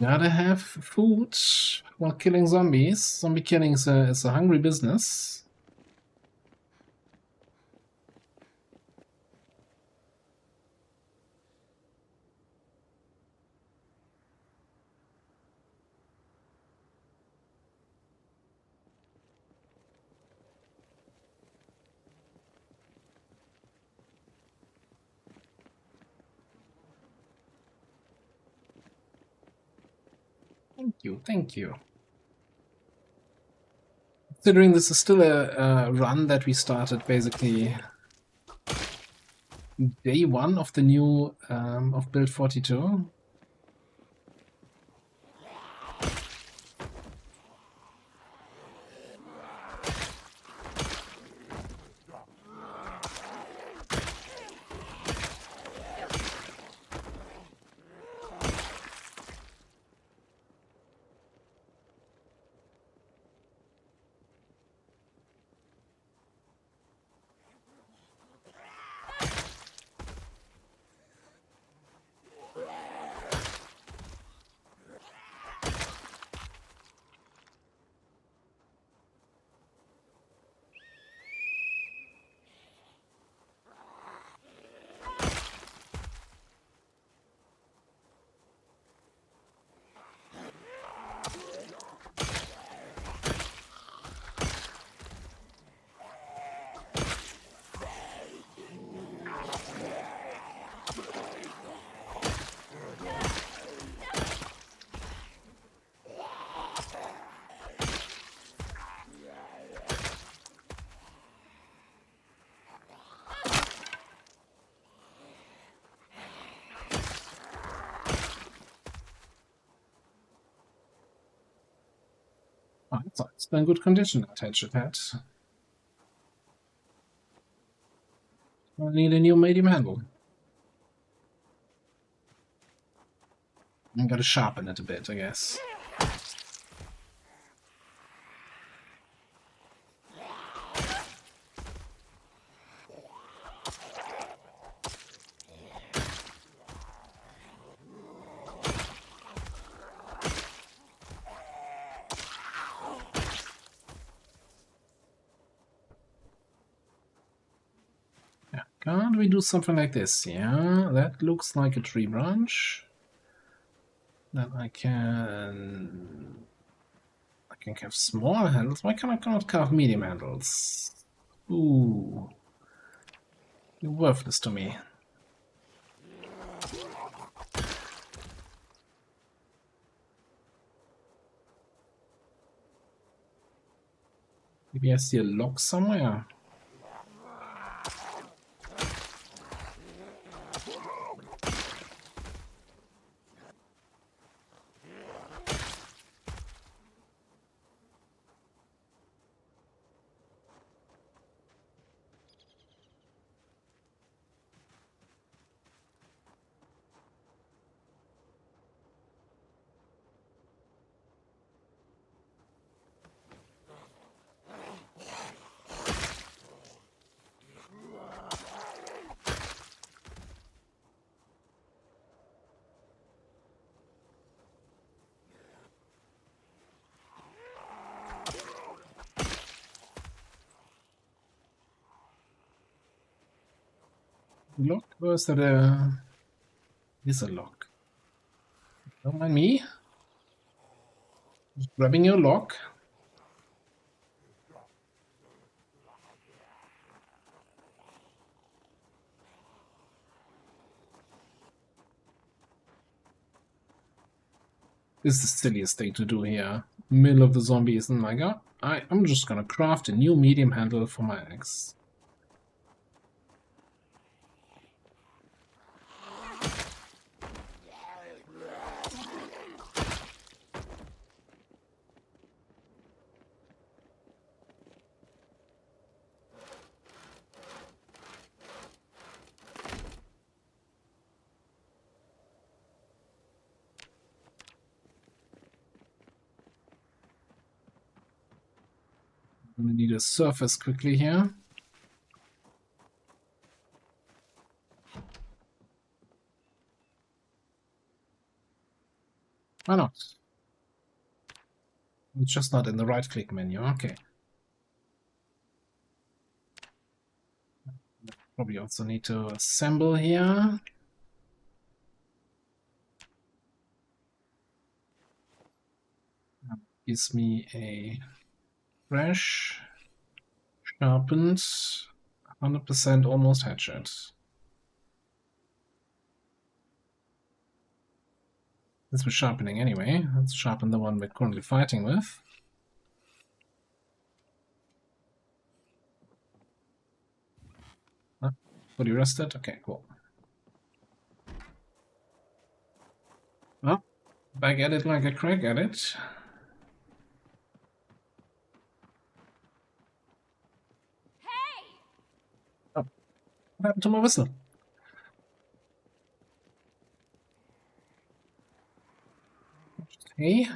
Gotta have food while killing zombies. Zombie killing is a hungry business. Thank you, thank you. Considering this is still a run that we started basically day 1 of the new of build 42. Oh, it's still in good condition, that hatchet head. I need a new medium handle. I'm gonna sharpen it a bit, I guess. Yeah, can't we do something like this? Yeah, that looks like a tree branch. Then I can carve small handles. Why can I cannot carve medium handles? Ooh, you're worthless to me. Maybe I see a lock somewhere. Lock? Or is that a... Is a lock. Don't mind me. Just grabbing your lock. This is the silliest thing to do here. Middle of the zombies, and my god, I'm just gonna craft a new medium handle for my axe. I'm gonna need a surface quickly here. Why not? It's just not in the right-click menu. Okay. Probably also need to assemble here. Gives me a fresh, sharpened, 100% almost hatchet. This was sharpening anyway. Let's sharpen the one we're currently fighting with. Fully rested? Okay, cool. Well, back at it like a crack at it. Hey! Oh, what happened to my whistle? Hey.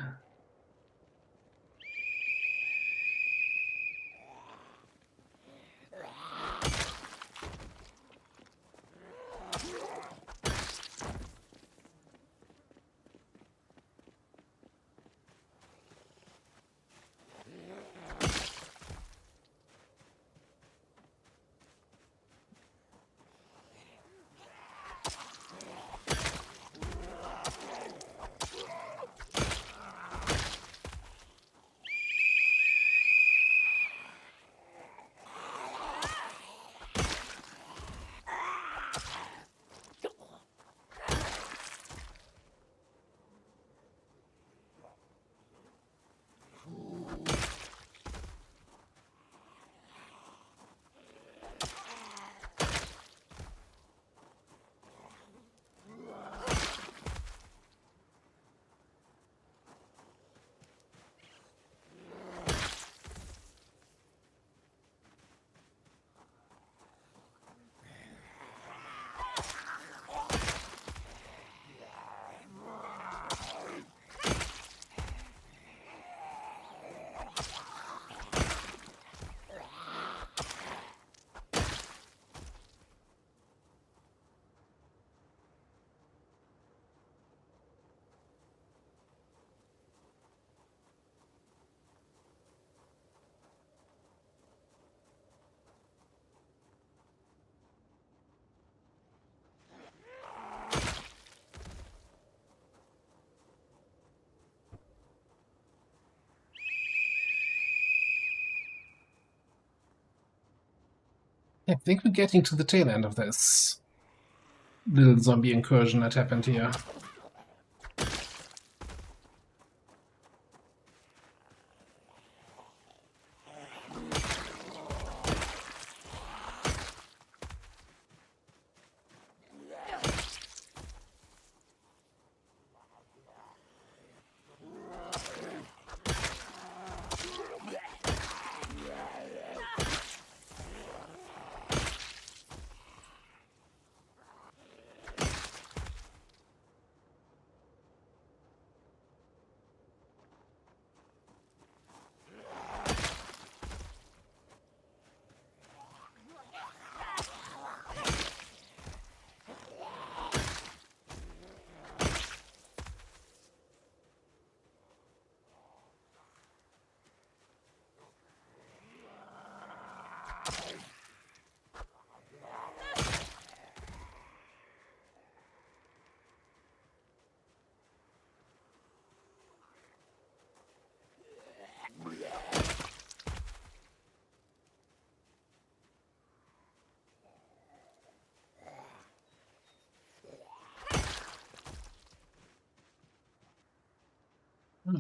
I think we're getting to the tail end of this little zombie incursion that happened here.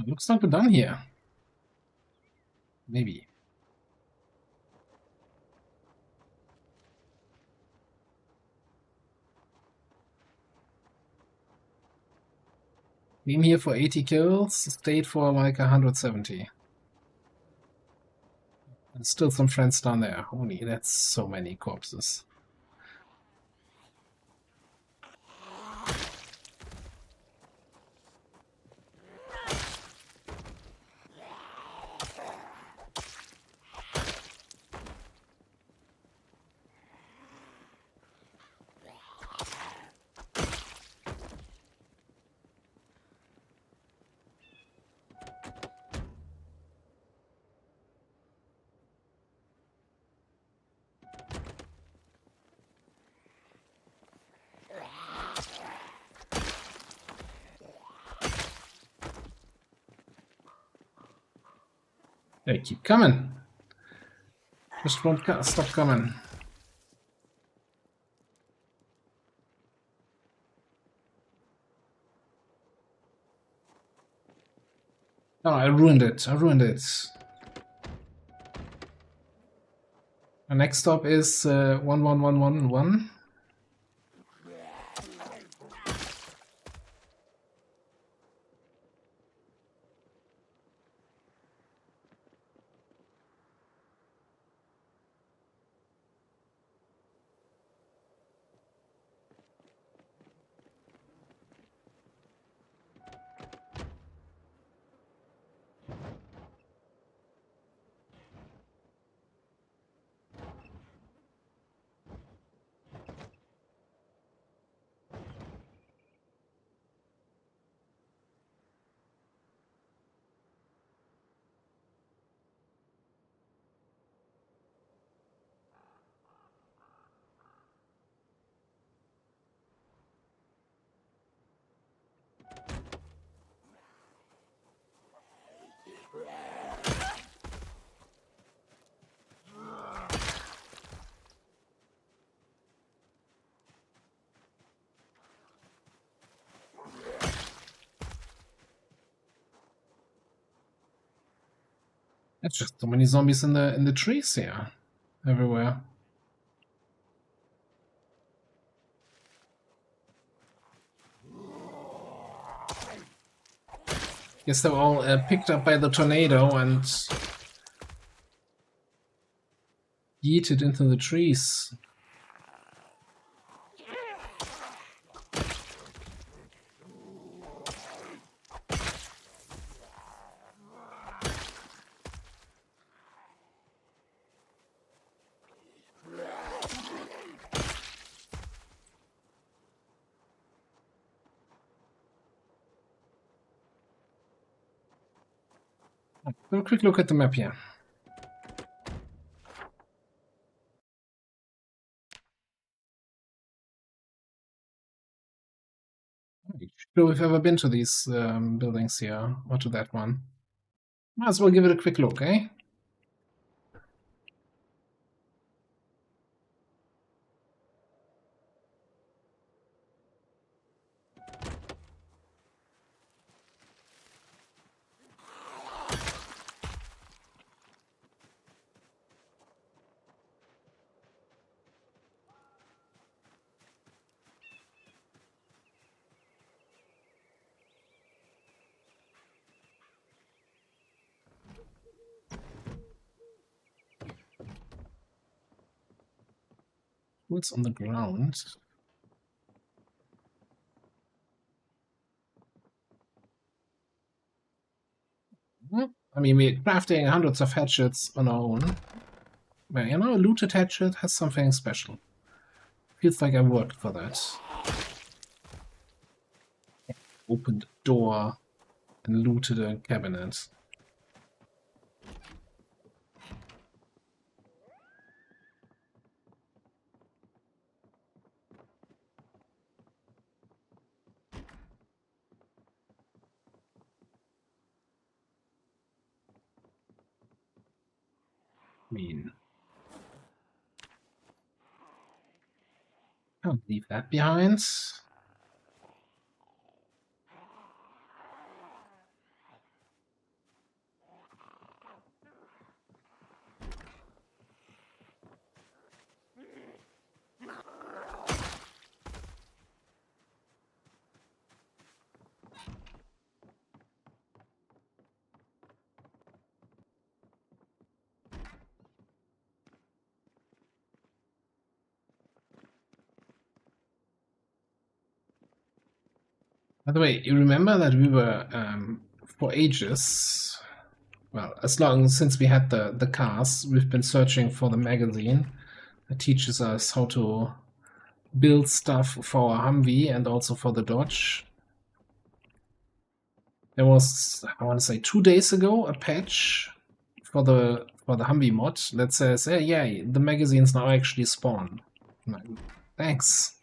Looks like we're done here. Maybe. Came here for 80 kills, stayed for like 170. And still some friends down there. Holy, that's so many corpses. They keep coming. Just won't stop coming. Oh, I ruined it. I ruined it. Our next stop is 11111. There's just so many zombies in the trees here, everywhere. Guess they were all picked up by the tornado and yeeted into the trees. Have a quick look at the map here. Sure, we've ever been to these buildings here, or to that one. Might as well give it a quick look, eh? What's on the ground? I mean, we're crafting hundreds of hatchets on our own. But, you know, a looted hatchet has something special. Feels like I worked for that. Opened a door and looted a cabinet. Mean. Can't leave that behind. By the way, you remember that we were, for ages, well, as long since we had the cars, we've been searching for the magazine that teaches us how to build stuff for our Humvee and also for the Dodge. There was, I want to say 2 days ago, a patch for the Humvee mod that says, hey, yeah, the magazines now actually spawn. Like, thanks.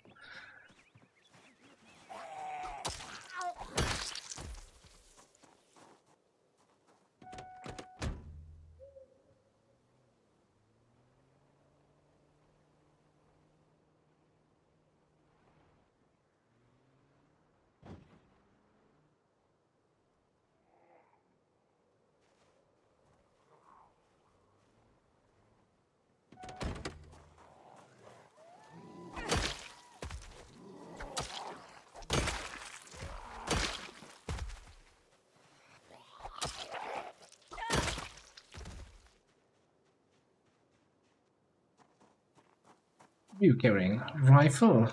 What are you carrying? Rifle? I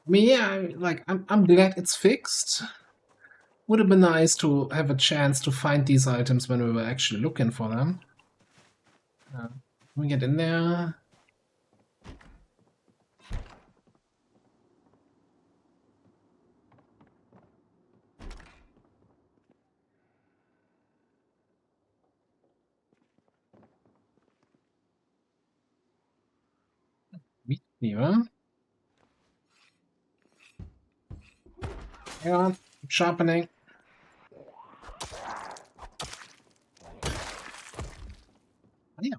mean, yeah, like, I'm glad it's fixed. Would have been nice to have a chance to find these items when we were actually looking for them. Can we get in there? Meat cleaver. Hang on, I'm sharpening. Oh, yeah.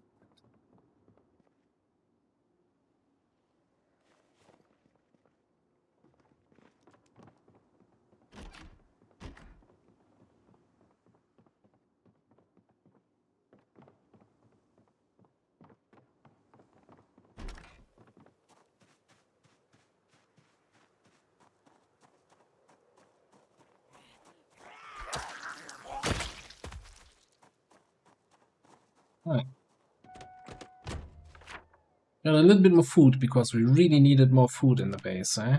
Right. Got a little bit more food because we really needed more food in the base, eh?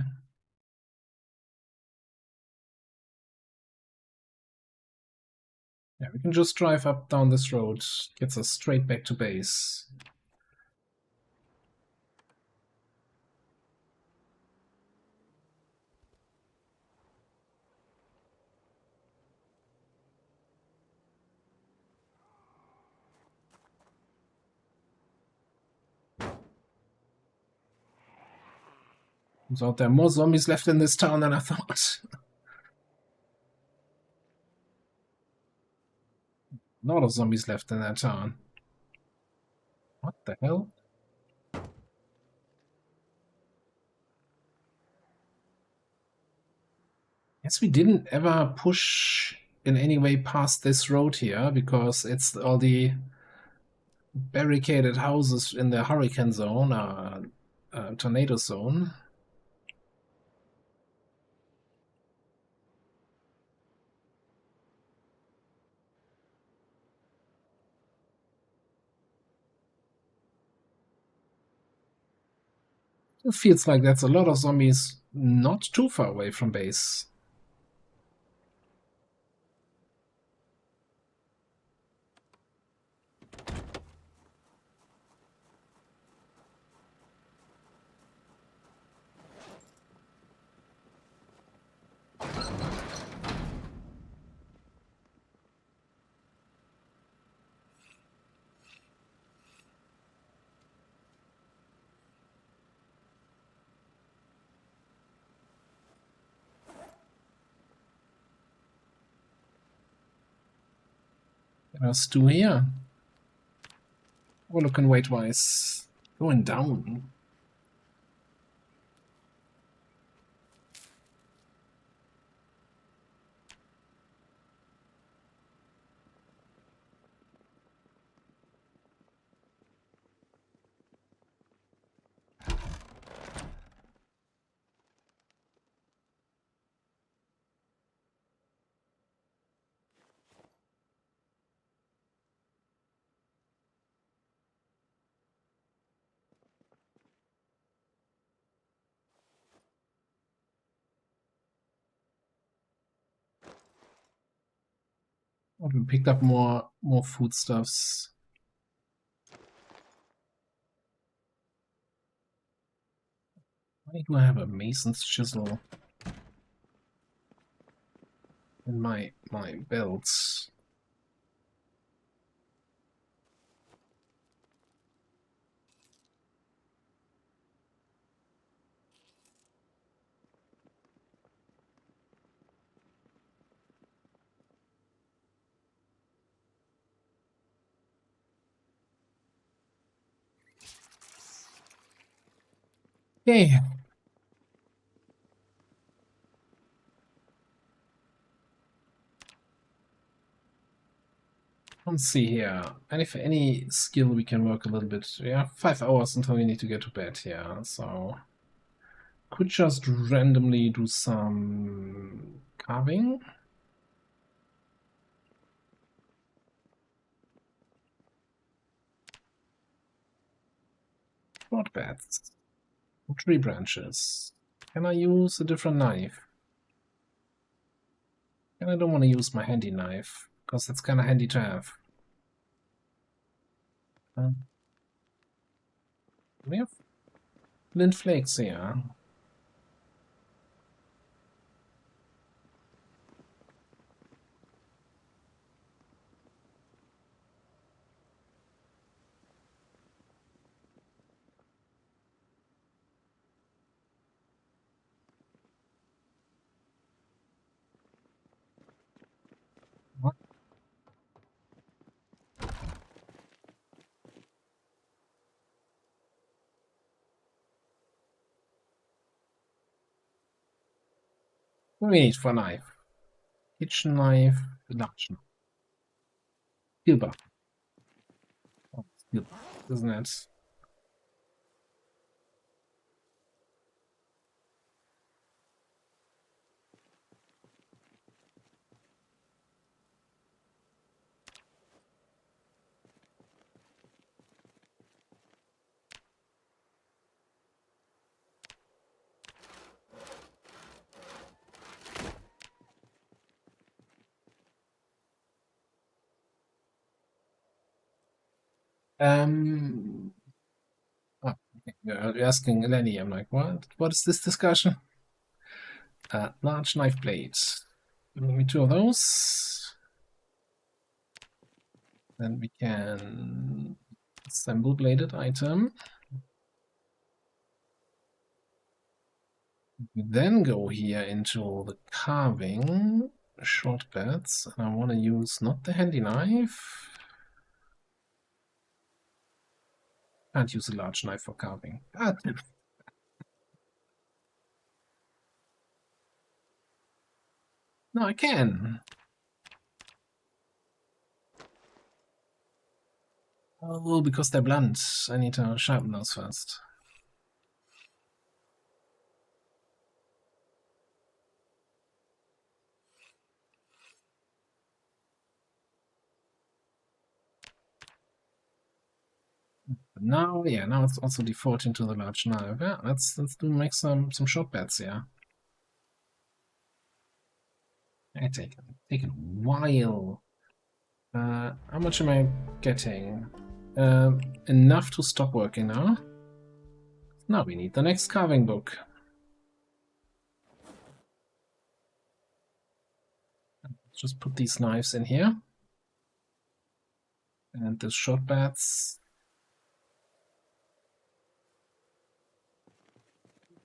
Yeah, we can just drive up down this road. Gets us straight back to base. Turns out there are more zombies left in this town than I thought. A lot of zombies left in that town. What the hell? Guess we didn't ever push in any way past this road here because it's all the barricaded houses in the hurricane zone are tornado zone. It feels like that's a lot of zombies not too far away from base. Stu here. Oh, look and weight wise. Going down. Oh, we picked up more foodstuffs. Why do I have a mason's chisel in my belts? Okay. Let's see here. And if any skill we can work a little bit. Yeah, 5 hours until we need to get to bed. Yeah, so could just randomly do some carving. Short beds. Tree branches. Can I use a different knife? And I don't want to use my handy knife, because that's kind of handy to have. We have flint flakes here. What? What do we need for a knife? Kitchen knife, large knife. Steel bar. Oh, steel bar, isn't it? Oh, okay. You're asking Lenny. I'm like, what? What is this discussion? Large knife blades. Give me 2 of those. Then we can assemble bladed item. We then go here into the carving short beds, and I want to use not the handy knife. Can't use a large knife for carving. No, I can. Oh, because they're blunt. I need to sharpen those first. Now, yeah, now it's also defaulting to the large knife. Yeah, let's make some short bets, yeah. I take a while. How much am I getting? Enough to stop working now. Now we need the next carving book. Just put these knives in here. And the short bats.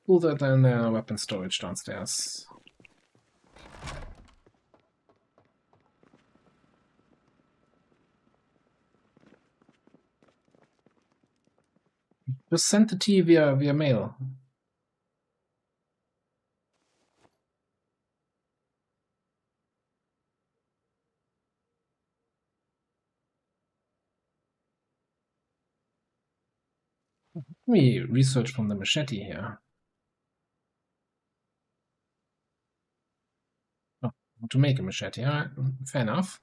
Pull that in the weapon storage downstairs. Just send the tea via mail. Let me research from the machete here. Oh, to make a machete, alright, fair enough.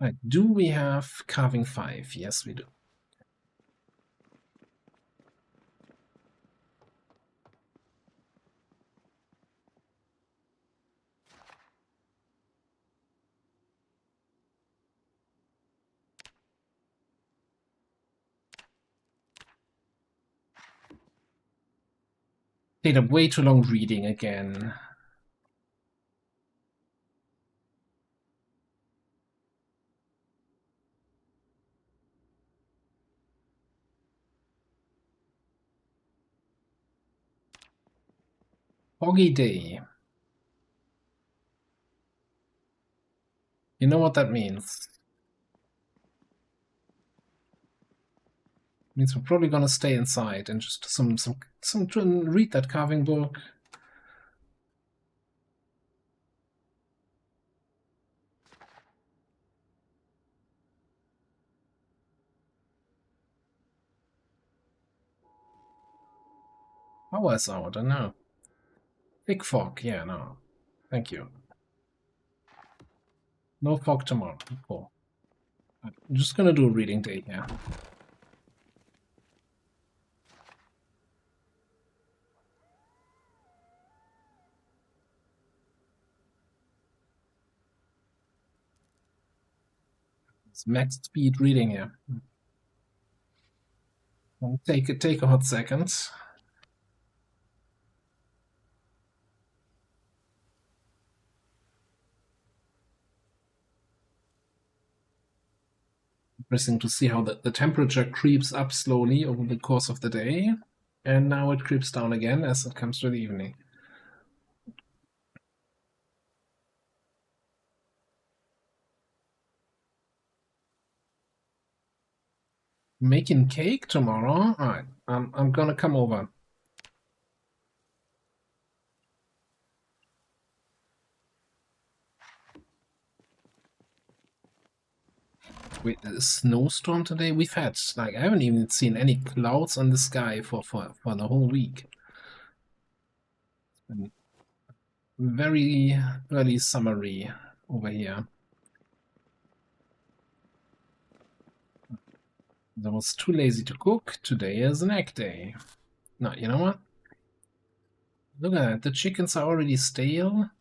Right, do we have carving 5? Yes, we do. Stayed up way too long reading again. Foggy day. You know what that means? It means we're probably gonna stay inside and just read that carving book. Power's out, I know. Big fog, yeah, no. Thank you. No fog tomorrow. Cool. I'm just gonna do a reading day here. It's max speed reading here. Take a hot second. Interesting to see how the temperature creeps up slowly over the course of the day, and now it creeps down again as it comes to the evening. Making cake tomorrow? Alright, I'm gonna come over. Wait, a snowstorm today? We've had, like, I haven't even seen any clouds on the sky for the whole week. It's been very early summery over here. I was too lazy to cook. Today is an egg day. No, you know what? Look at that. The chickens are already stale.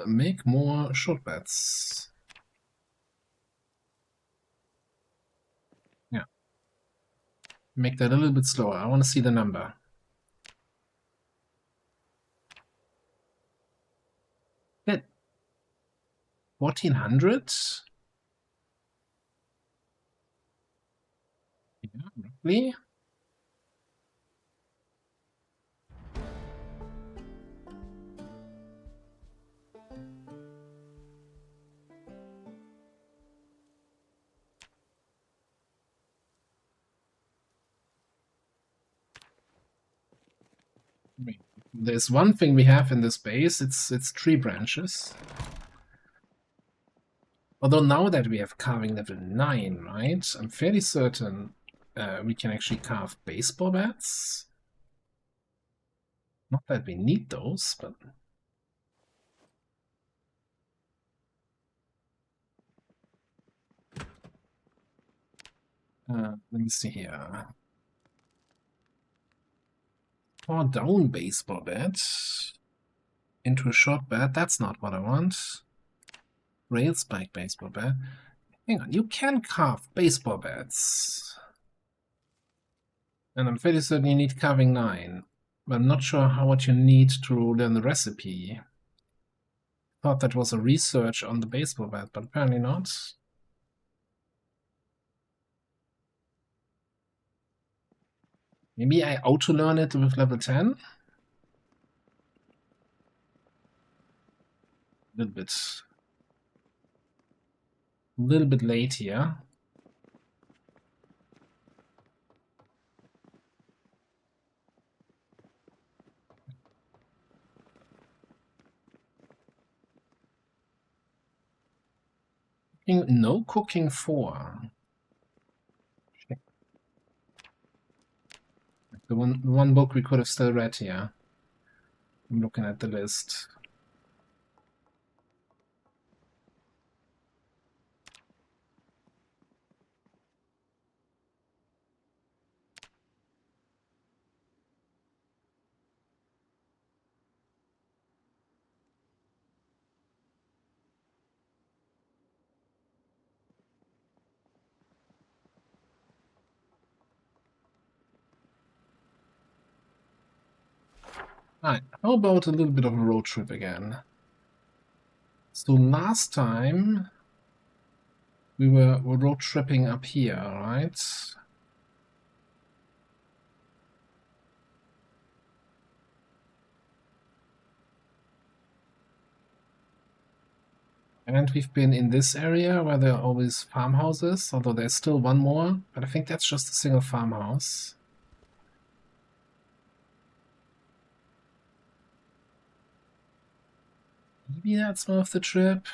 Make more short bets. Yeah. Make that a little bit slower. I want to see the number. That 1400? Yeah, roughly. I mean, there's one thing we have in this base, it's tree branches. Although now that we have carving level 9, right? I'm fairly certain we can actually carve baseball bats. Not that we need those, but... let me see here. Pour down baseball bat into a short bat. That's not what I want. Rail spike baseball bat. Hang on, you can carve baseball bats. And I'm fairly certain you need carving 9. But I'm not sure how what you need to learn the recipe. Thought that was a research on the baseball bat, but apparently not. Maybe I auto-learn it with level 10? A little bit late here. No cooking 4. The one book we could have still read here. I'm looking at the list. Alright, how about a little bit of a road trip again? So last time we were road tripping up here, right? And we've been in this area where there are always farmhouses, although there's still one more, but I think that's just a single farmhouse. Maybe that's worth the trip.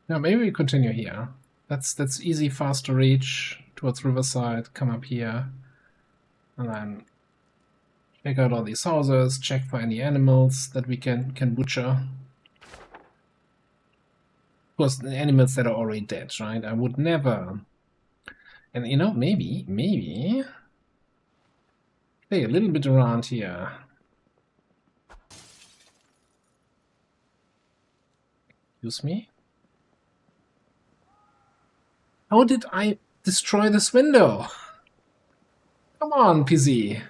Yeah, maybe we continue here. That's easy, fast to reach towards Riverside. Come up here, and then check out all these houses. Check for any animals that we can butcher. Of course, the animals that are already dead, right? I would never. And you know, maybe play a little bit around here. Excuse me. How did I destroy this window? Come on, PZ.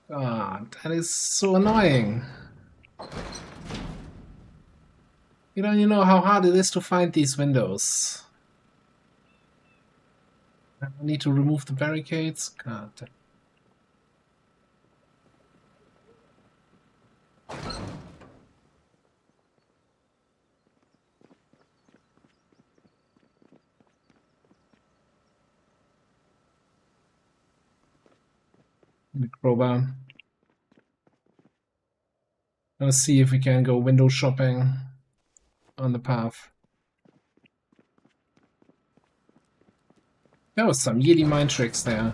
God, that is so annoying. You don't even know how hard it is to find these windows. I need to remove the barricades. God. The crowbar. Let's see if we can go window shopping on the path. There was some Yeti mind tricks there.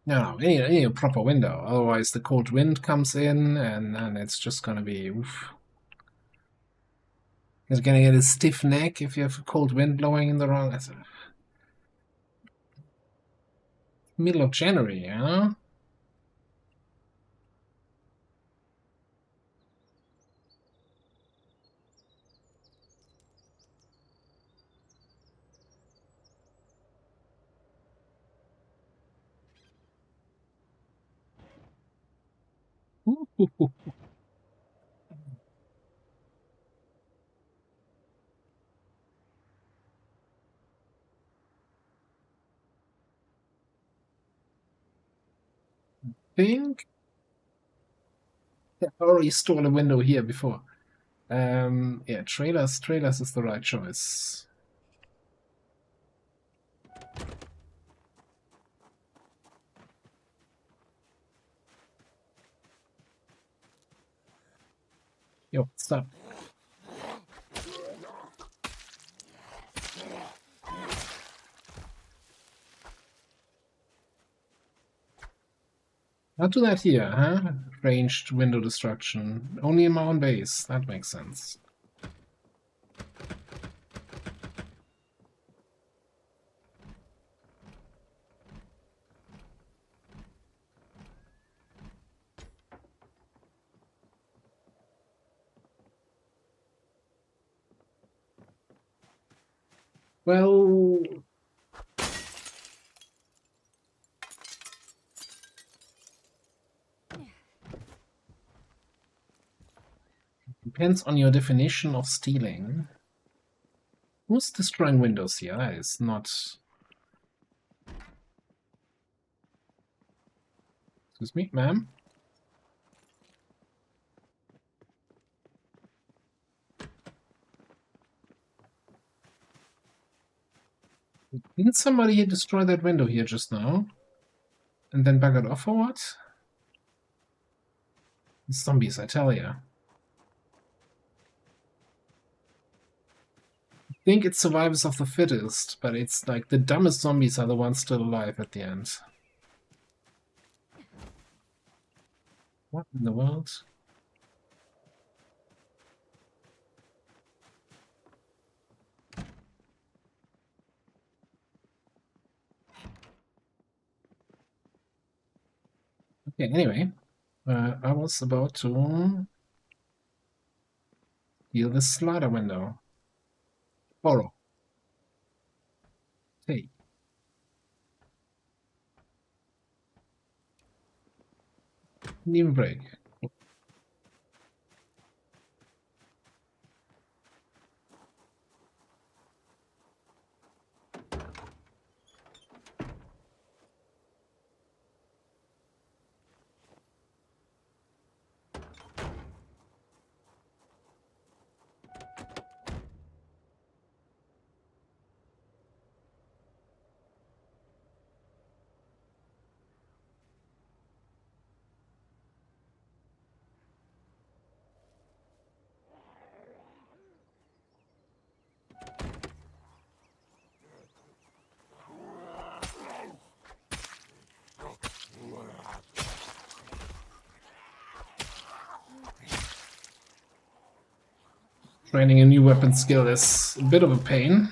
No, we need a proper window. Otherwise, the cold wind comes in, and it's just gonna be. Oof. You're gonna get a stiff neck if you have a cold wind blowing in the wrong. Middle of January, yeah. think I already stole a window here before. Yeah, trailers is the right choice. Yo, stop. Not do that here, huh? Ranged window destruction. Only in my own base. That makes sense. Well, depends on your definition of stealing. Who's destroying windows here? That is not... Excuse me, ma'am? Didn't somebody here destroy that window here just now? And then buggered off or what? It's zombies, I tell ya. I think it's survivors of the fittest, but it's like the dumbest zombies are the ones still alive at the end. What in the world? Okay, anyway, I was about to heal this slider window. Borrow. Hey. Didn't even break. Training a new weapon skill is a bit of a pain.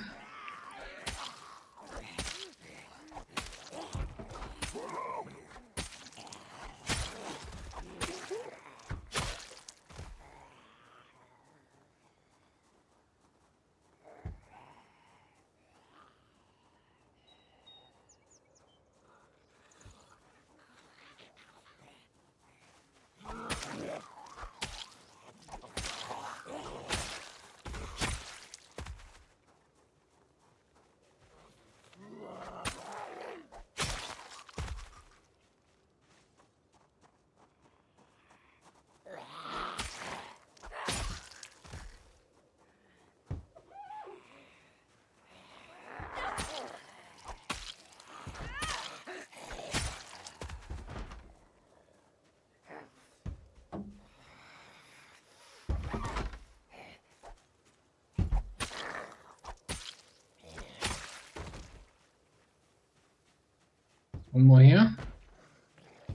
One more here.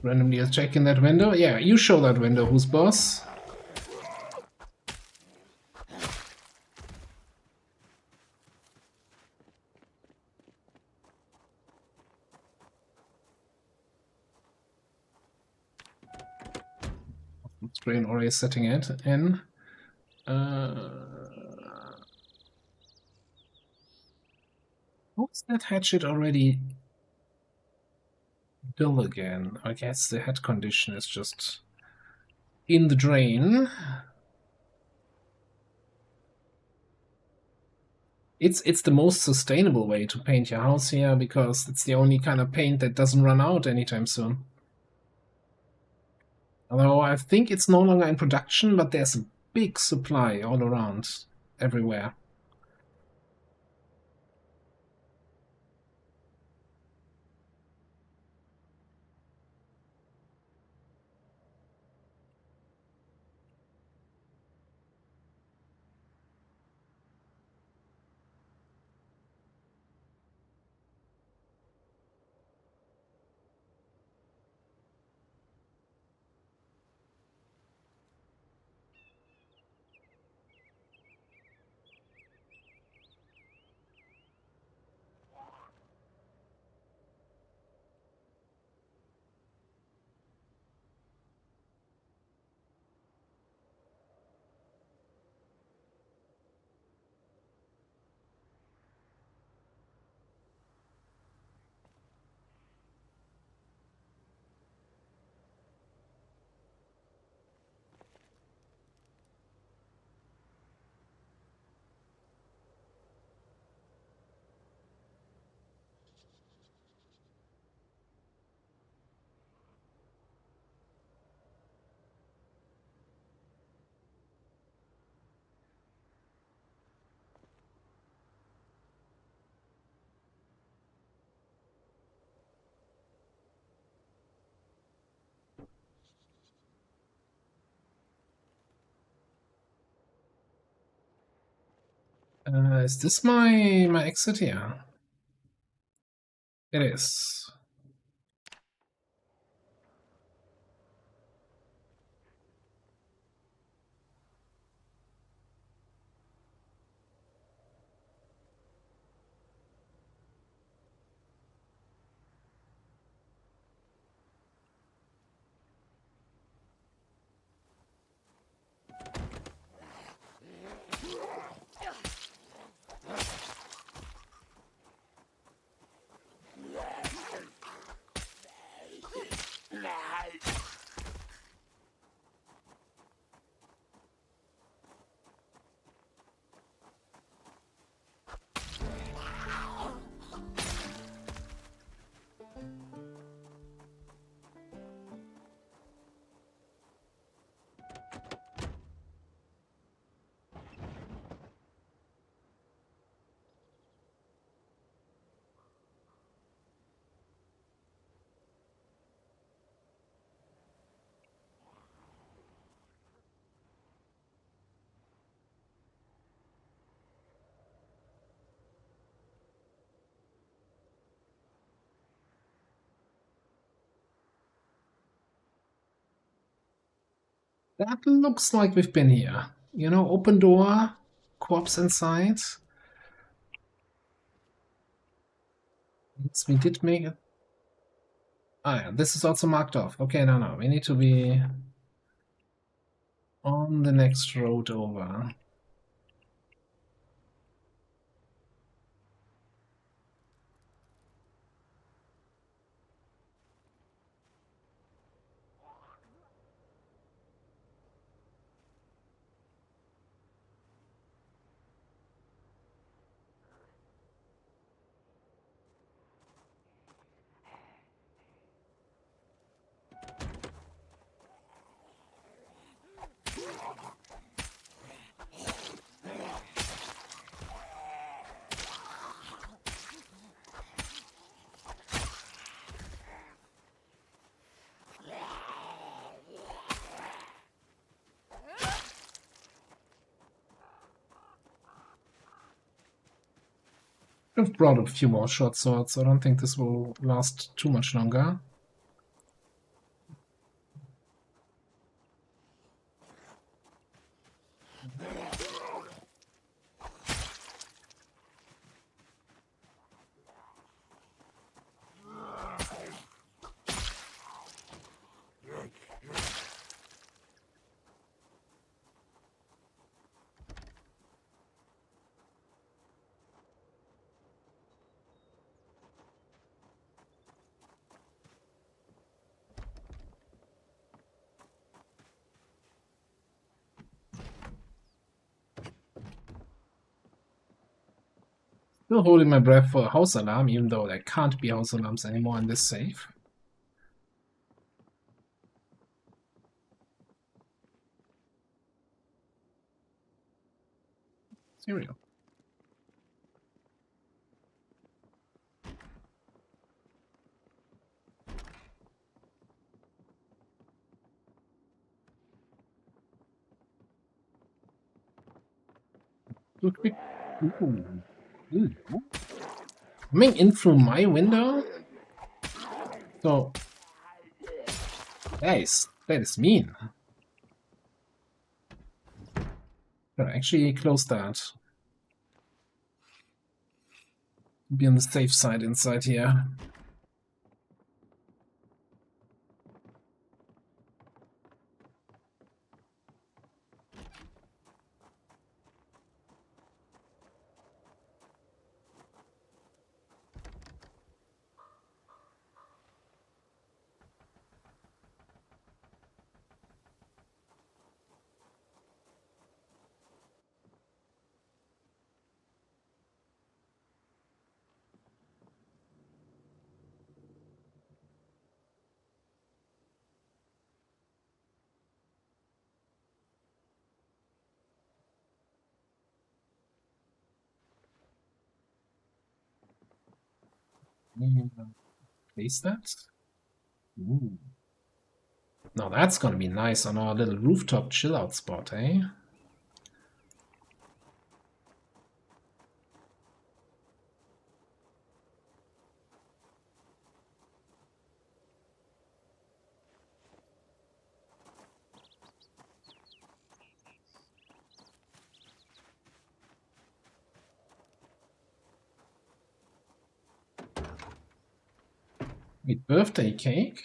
Randomly checking that window. Yeah, you show that window, who's boss. Strain already setting it in. What's that hatchet already dull again? I guess the head condition is just in the drain. It's the most sustainable way to paint your house here, because it's the only kind of paint that doesn't run out anytime soon. Although I think it's no longer in production, but there's a big supply all around, everywhere. Is this my exit here? It is. That looks like we've been here. You know, open door, corpse inside. Yes, we did make it. Ah, yeah, this is also marked off. Okay, no, we need to be on the next road over. I've brought a few more short swords, so I don't think this will last too much longer. Still holding my breath for a house alarm, even though there can't be house alarms anymore in this safe. Cereal. Ooh. Ooh. Coming in through my window? So that is mean. Gotta actually close that. Be on the safe side inside here. Place that. Ooh. Now that's gonna be nice on our little rooftop chill out spot, eh? Wait, birthday cake?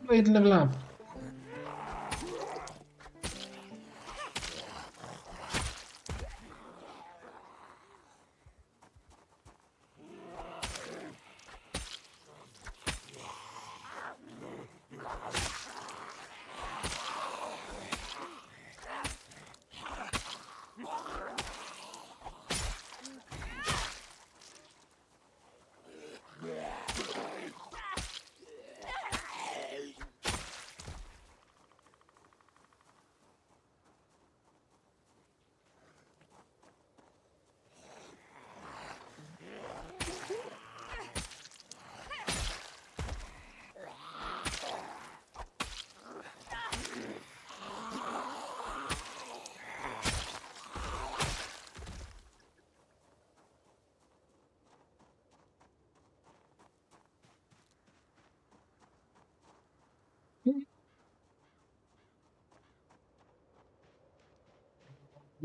Wait, level up.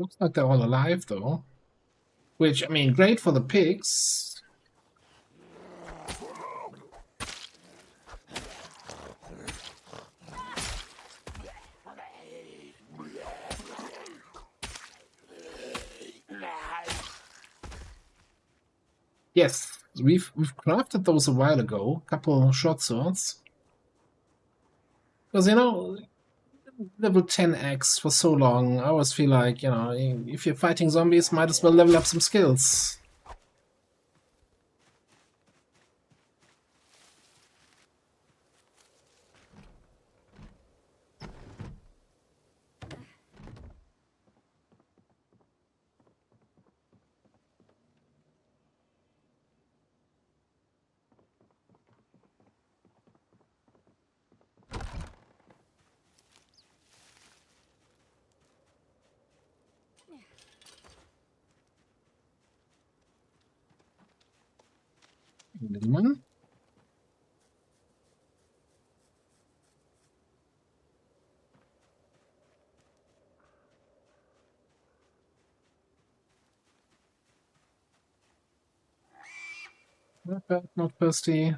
Looks like they're all alive though. Which, I mean, great for the pigs. Yes, we've crafted those a while ago, couple short swords. Because you know, level 10x for so long, I always feel like, you know, if you're fighting zombies, might as well level up some skills. Little one. Not bad, not thirsty.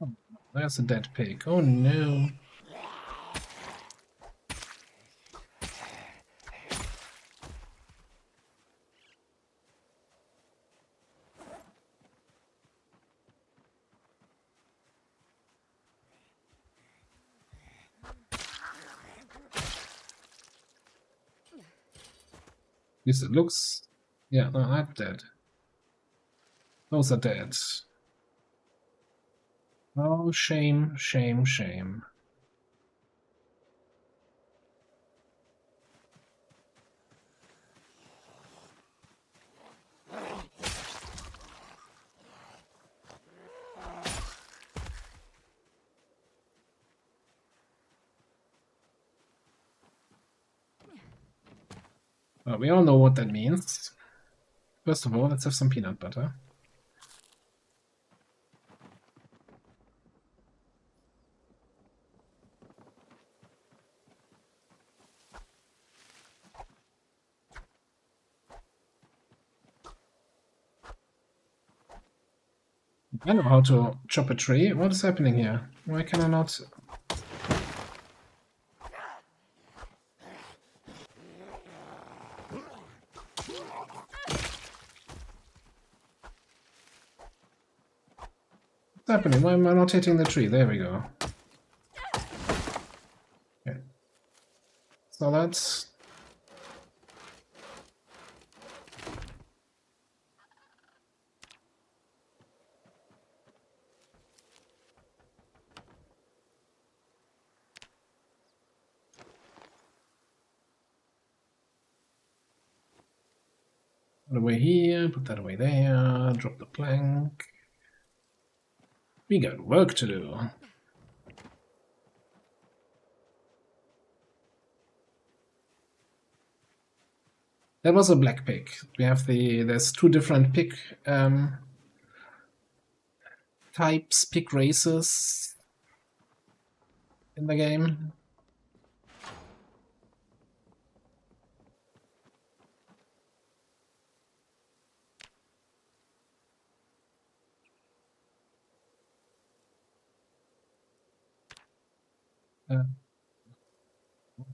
Oh, there's a dead pig. Oh no. At least it looks. Yeah, no, I'm dead. Those are dead. Oh, shame, shame, shame. Well, we all know what that means. First of all, let's have some peanut butter. I know how to chop a tree. What is happening here? Why can I not? What's happening? Why am I not hitting the tree? There we go. Okay. So that's... Put it away here, put that away there, drop the plank. We got work to do. That was a black pig. We have there's two different pig types, pig races in the game.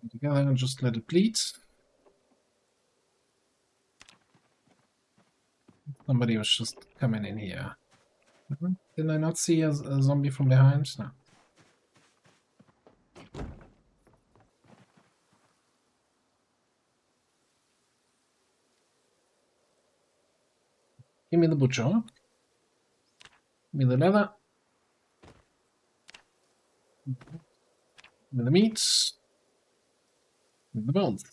Together and just let it bleed. Somebody was just coming in here. Did I not see a zombie from behind? No. Give me the butcher. Give me the leather. Give me the meat. Give me the bones.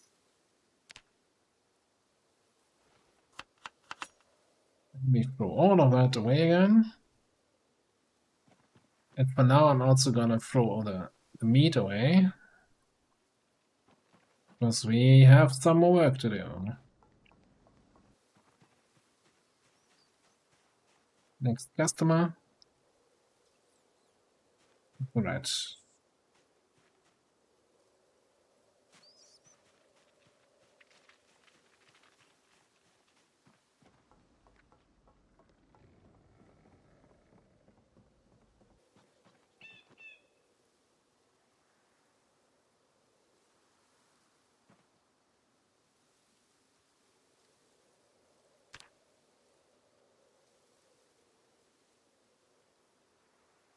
Let me throw all of that away again. And for now, I'm also gonna throw all the meat away. Because we have some more work to do. Next customer. Alright.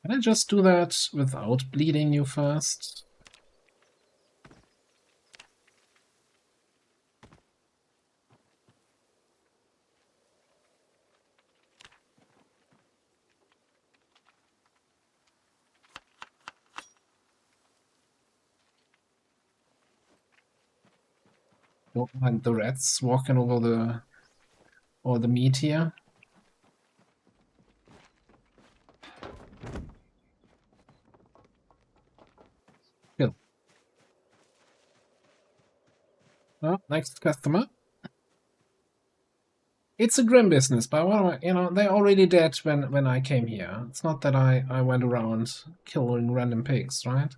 Can I just do that without bleeding you first? Don't mind the rats walking over all the meat here. Good. Oh, next customer. It's a grim business, but what am I, you know, they're already dead when I came here. It's not that I went around killing random pigs, right?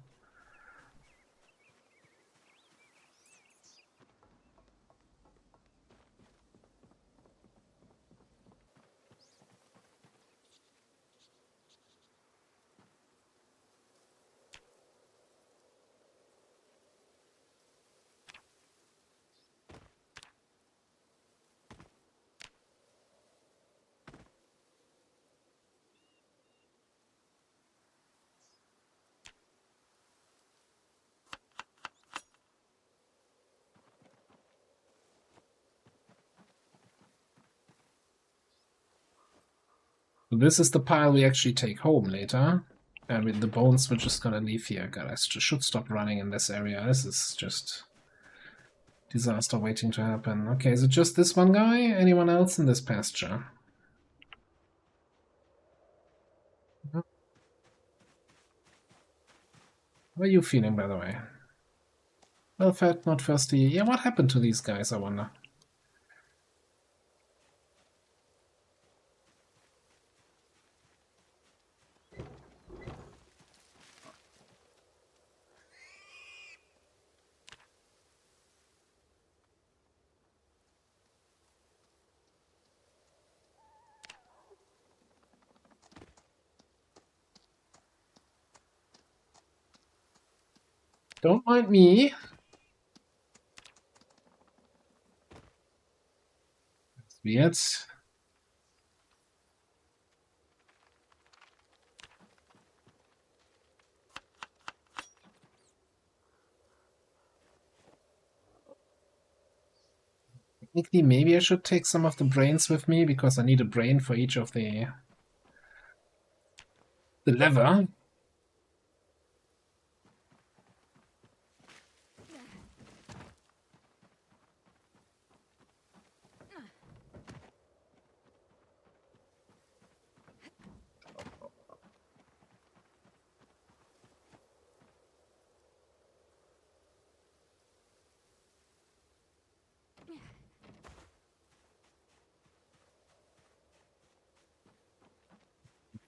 So this is the pile we actually take home later. And with the bones, we're just gonna leave here. God, I should stop running in this area. This is just disaster waiting to happen. Okay, is it just this one guy? Anyone else in this pasture? How are you feeling, by the way? Well fed, not thirsty. Yeah, what happened to these guys, I wonder? Don't mind me. It's weird. Technically, maybe I should take some of the brains with me because I need a brain for each of the lever.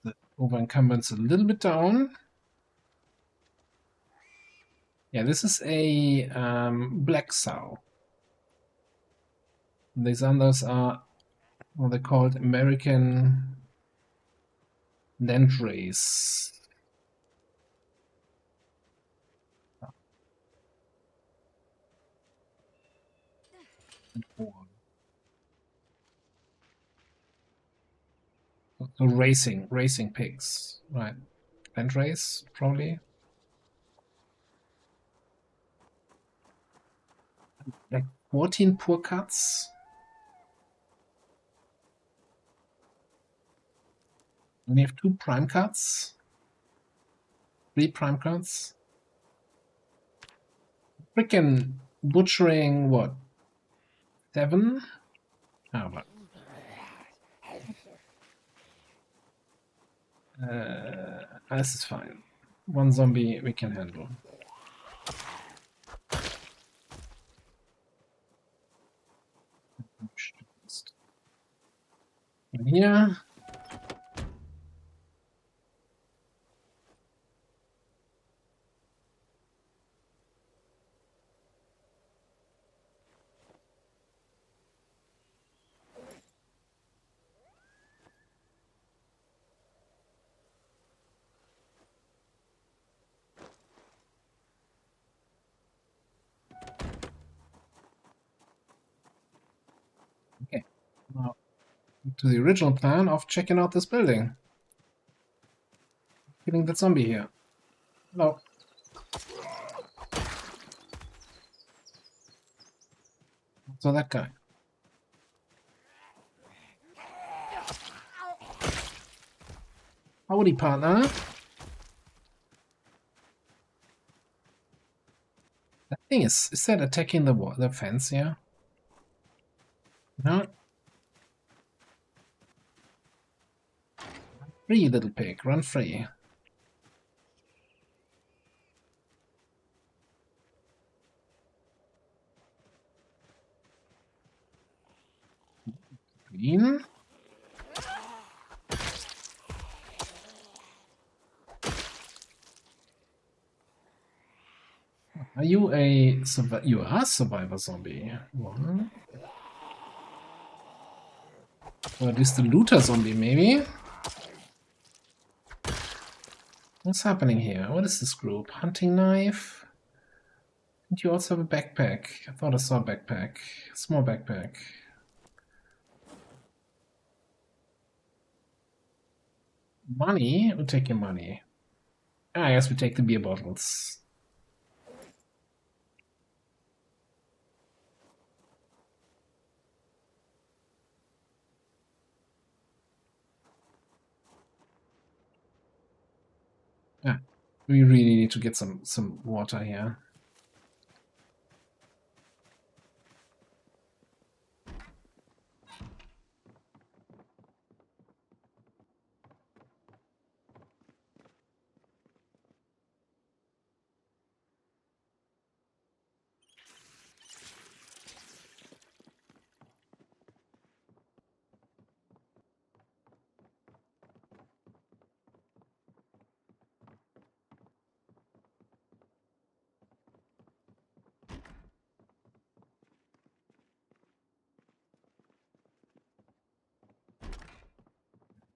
The over-encumbrance a little bit down. Yeah, this is a black sow. These others are what they called American landrace. So racing pigs, right? Landrace, probably. Like 14 poor cuts. And we have 2 prime cuts. 3 prime cuts. Freaking butchering what? 7? How about? This is fine. 1 zombie we can handle. And here. Okay. Now to the original plan of checking out this building. Killing that zombie here. Hello. So that guy. Howdy, partner. That thing is that attacking the fence here? No. Free, little pig, run free. Green. Are you a you are a survivor zombie? One. Or at least a looter zombie, maybe? What's happening here? What is this group? Hunting knife? And you also have a backpack. I thought I saw a backpack. Small backpack. Money? We'll take your money. I guess we take the beer bottles. Yeah, we really need to get some water here.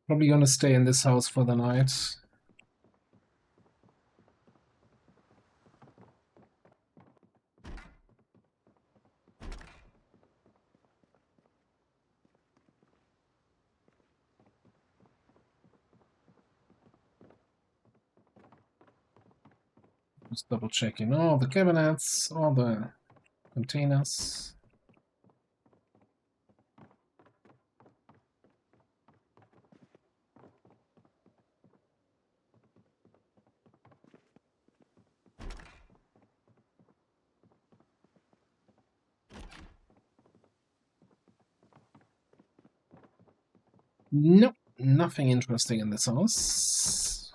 Probably gonna stay in this house for the night. Just double checking all the cabinets, all the containers. Nope, nothing interesting in this house.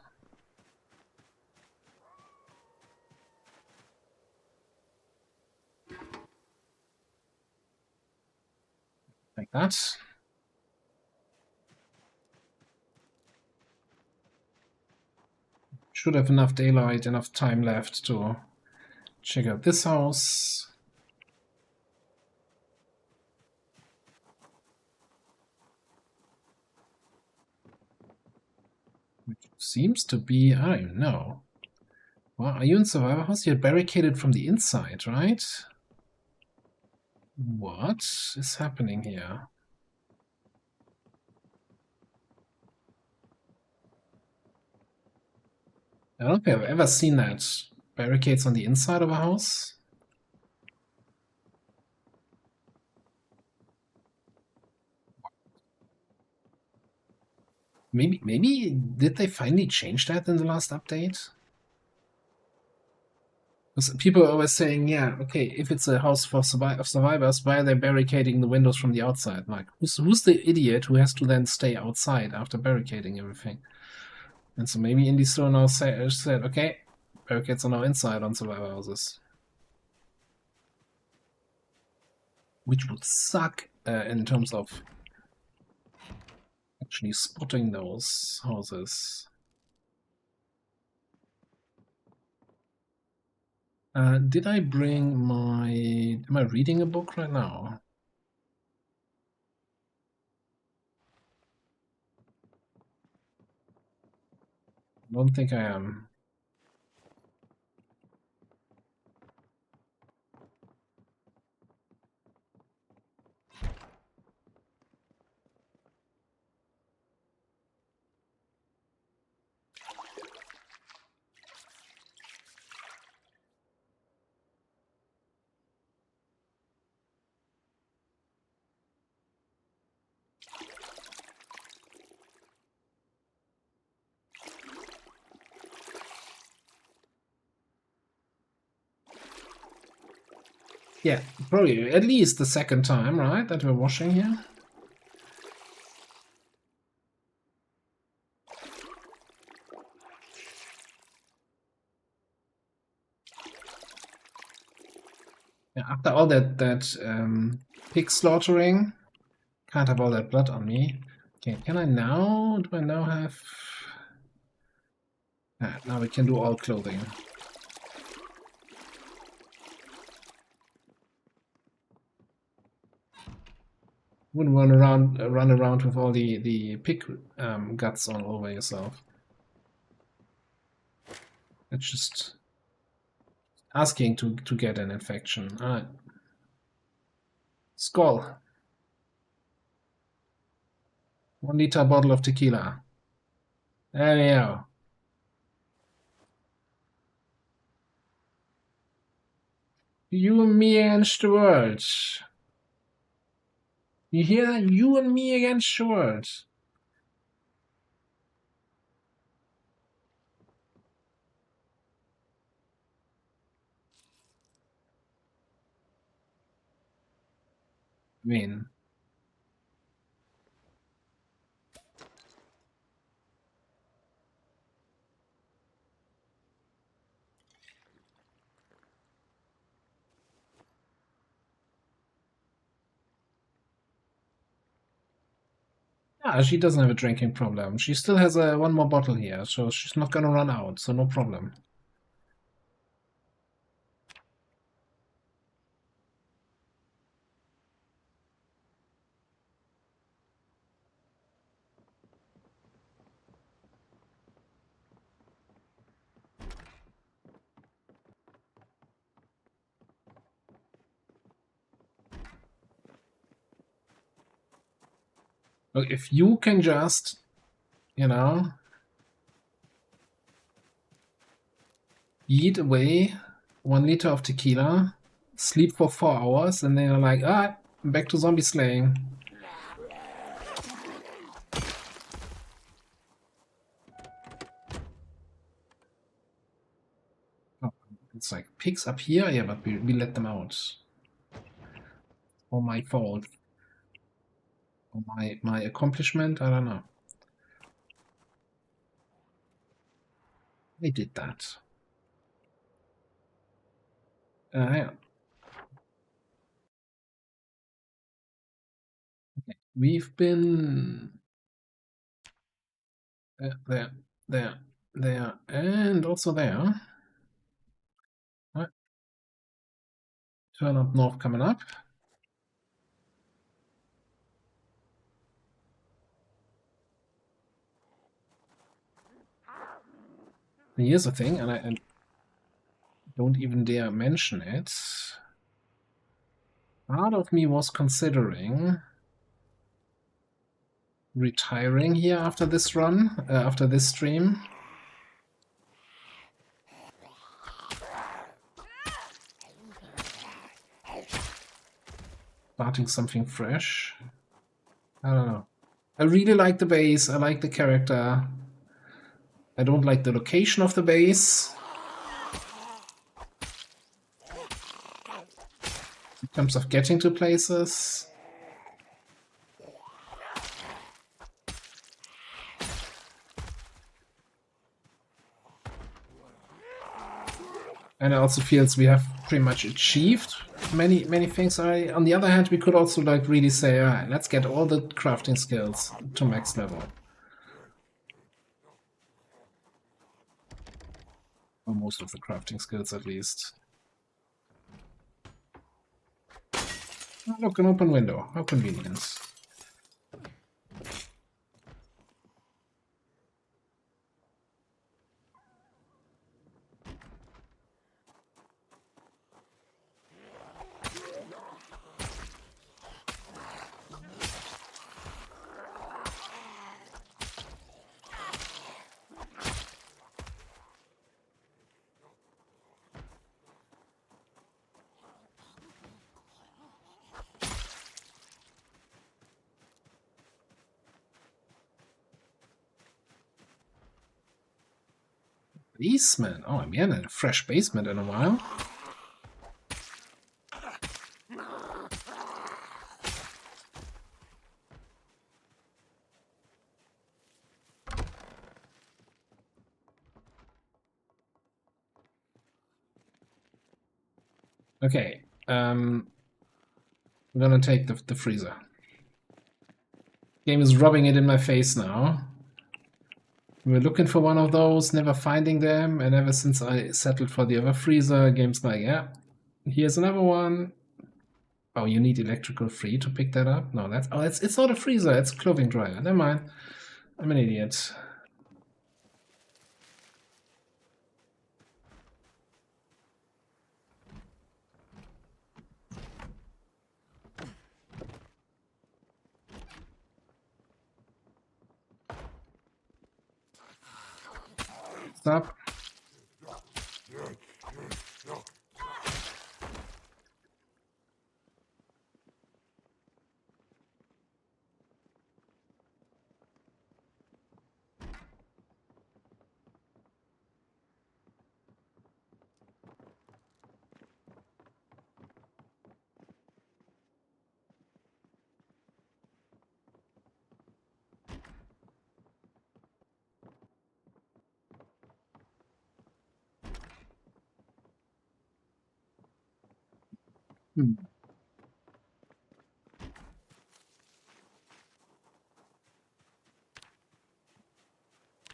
Like that. Should have enough daylight, enough time left to check out this house. Which seems to be, I don't know. Well, are you in Survivor House? You're barricaded from the inside, right? What is happening here? I don't think I've ever seen that. Barricades on the inside of a house? Maybe did they finally change that in the last update? Because people are always saying, yeah, okay, if it's a house for survivors, why are they barricading the windows from the outside? Like, who's the idiot who has to then stay outside after barricading everything? And so maybe Indie Store now said, okay, barricades are now inside on survivor houses. Which would suck in terms of actually spotting those houses. Did I bring my... Am I reading a book right now? I don't think I am. Yeah, probably at least the second time, right, that we're washing here. Yeah, after all that pig slaughtering, Can't have all that blood on me. Okay, can I now? Do I now have... Ah, now we can do all clothing. Wouldn't run around with all the pig guts all over yourself. It's just asking to get an infection. Alright. Skull. 1 liter bottle of tequila. There we go. You and me against the world. You hear that? You and me against the world. I mean, yeah, she doesn't have a drinking problem. She still has one more bottle here, so she's not gonna run out, so no problem. Look, if you can just, you know, eat away 1 liter of tequila, sleep for 4 hours, and then you're like, ah, back to zombie slaying. Oh, it's like pigs up here, yeah, but we let them out. Or my fault. Or my accomplishment, I don't know. I did that. Yeah. Okay. We've been there, and also there. Right. Turn up north coming up. And here's the thing, and I don't even dare mention it. Part of me was considering retiring here after this run, after this stream. Starting something fresh. I don't know. I really like the base, I like the character. I don't like the location of the base. In terms of getting to places. And it also feels we have pretty much achieved many things. On the other hand, we could also like really say, alright, let's get all the crafting skills to max level. Or most of the crafting skills at least. Oh, look, an open window. How convenient. Basement. Oh, we haven't had a fresh basement in a while. Okay, we're gonna take the freezer. Game is rubbing it in my face now. We were looking for one of those, never finding them, and ever since I settled for the other freezer, game's like, yeah, here's another one. Oh, you need electrical free to pick that up? No, that's it's not a freezer, it's a clothing dryer. Never mind. I'm an idiot. Stop.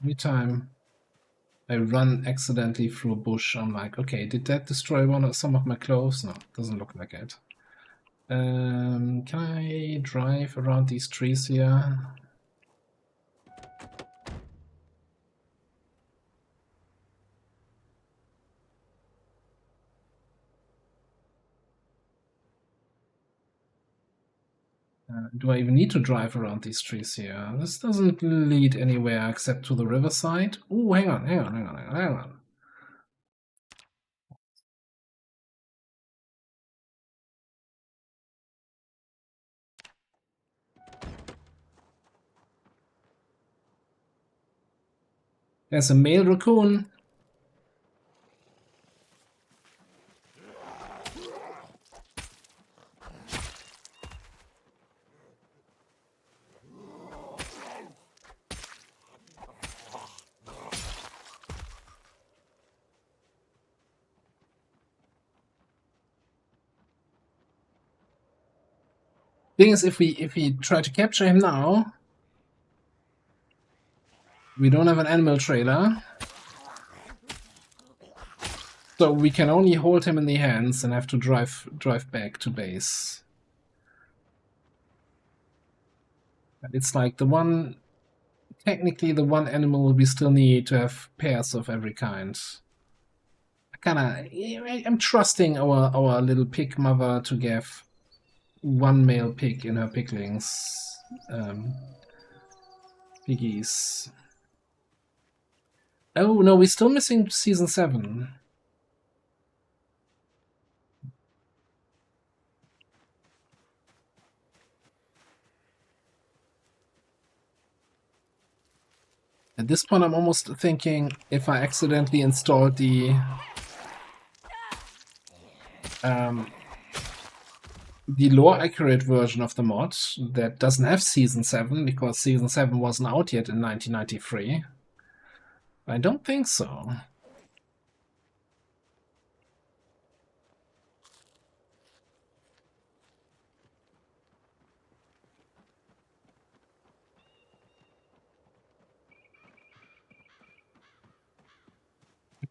Every time I run accidentally through a bush, I'm like, okay, did that destroy some of my clothes? No, doesn't look like it. Can I drive around these trees here? Do I even need to drive around these trees here? This doesn't lead anywhere except to the riverside. Oh, hang on. There's a male raccoon. Thing is, if we try to capture him now, we don't have an animal trailer, so we can only hold him in the hands and have to drive back to base. And it's like technically the one animal we still need to have pairs of every kind. I'm trusting our little pig mother to give one male pig in her piglings. Piggies. Oh no, we're still missing season 7. At this point, I'm almost thinking if I accidentally installed the lore accurate version of the mod that doesn't have season 7 because season 7 wasn't out yet in 1993. I don't think so.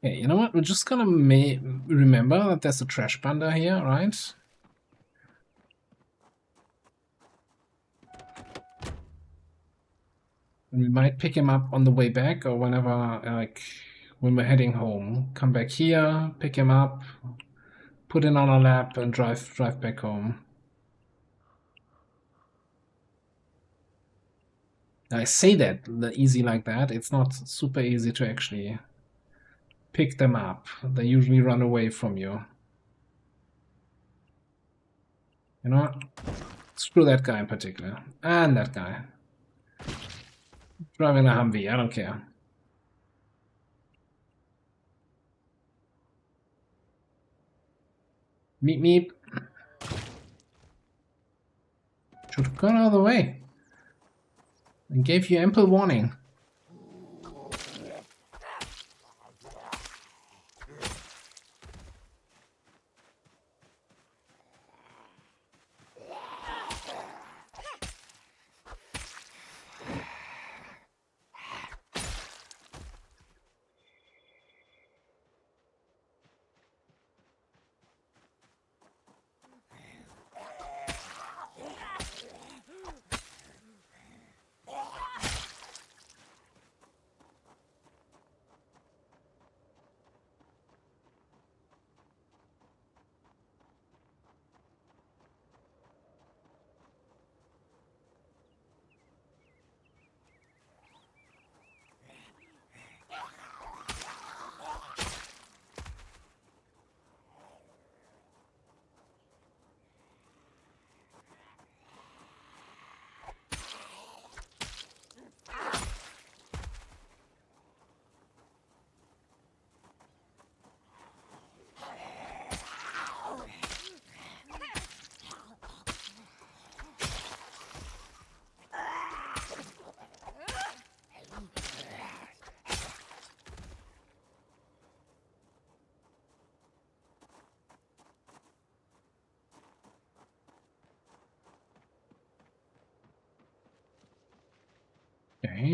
Okay, you know what? We're just gonna remember that there's a trash panda here, right? And we might pick him up on the way back or whenever, like, when we're heading home. Come back here, pick him up, put it on our lap, and drive back home. I say that easy like that. It's not super easy to actually pick them up. They usually run away from you. You know what? Screw that guy in particular. And that guy. Driving a Humvee, I don't care. Meep meep. Should have gone out of the way. And gave you ample warning.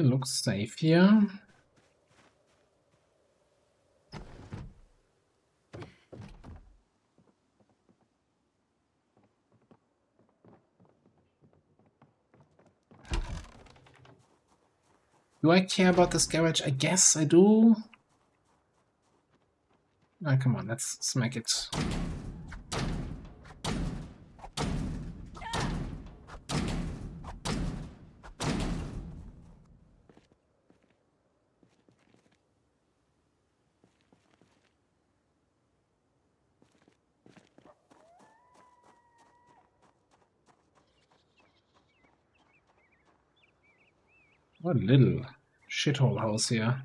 Okay, looks safe here. Do I care about this garage? I guess I do. Ah, come on, let's smack it. What a little shithole house here.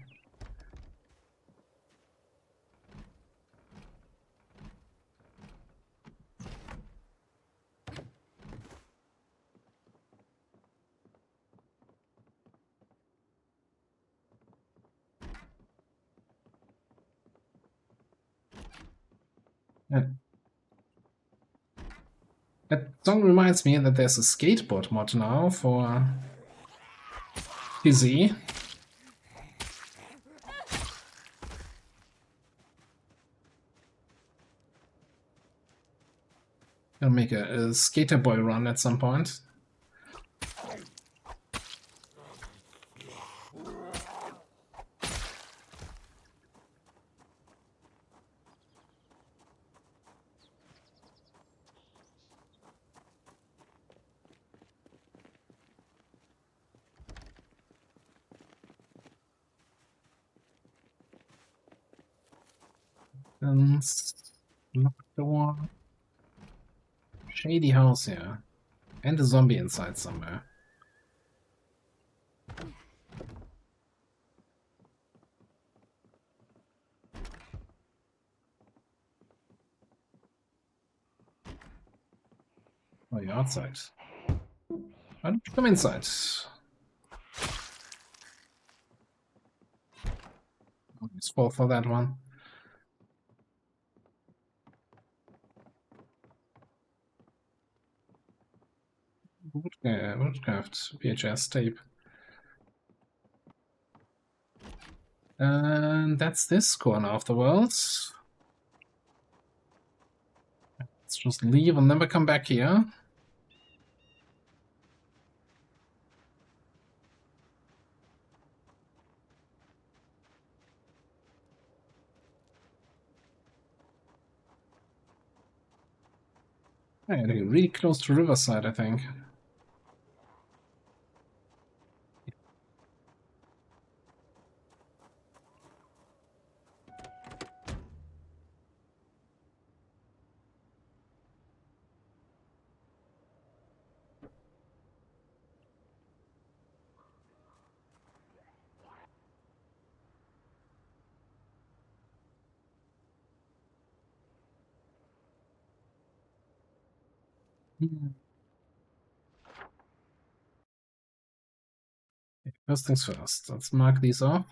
Yeah. That song reminds me that there's a skateboard mod now for PC. I'll make a skater boy run at some point. And locked door. Shady house here. And a zombie inside somewhere. Oh, you're outside. Why don't you come inside? Oh, let's fall for that one. Woodcraft VHS tape. And that's this corner of the world. Let's just leave and never come back here. Yeah, they're really close to Riverside, I think. First things first, let's mark these off.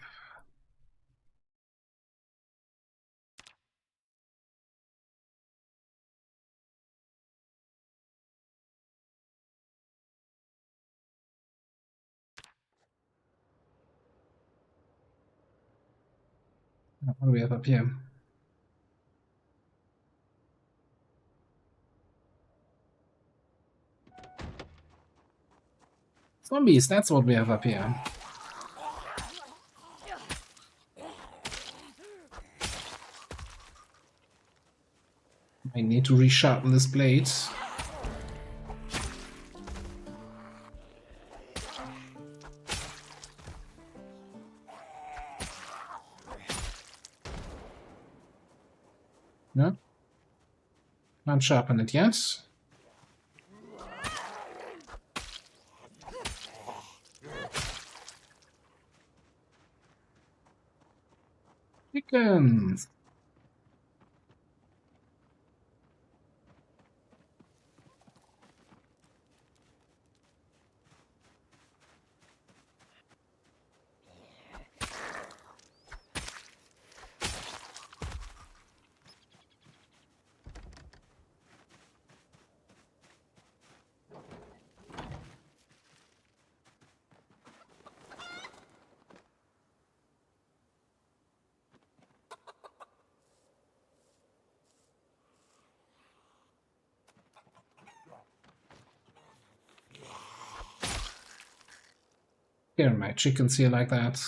What do we have up here? Zombies, that's what we have up here. I need to resharpen this blade. No? Can't sharpen it yet. Chickens! Here, my chickens here like that.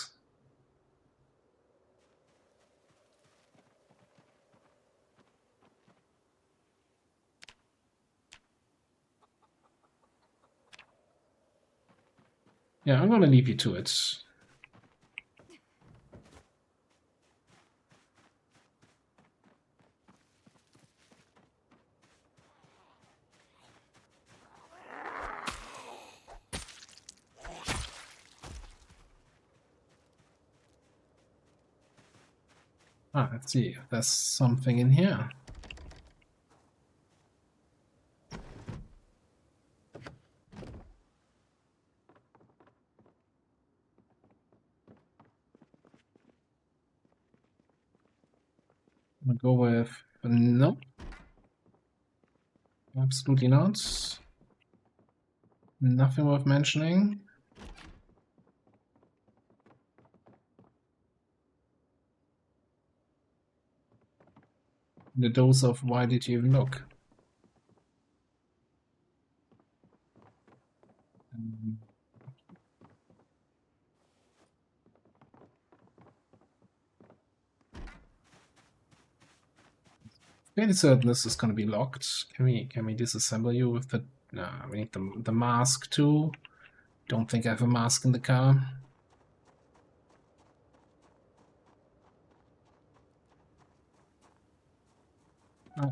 Yeah, I'm gonna leave you to it. Ah, let's see if there's something in here. I'm gonna go with no. Absolutely not. Nothing worth mentioning. The dose of why did you even look? Fairly certain this is gonna be locked. Can we disassemble you with the? No, we need the mask too. Don't think I have a mask in the car. No.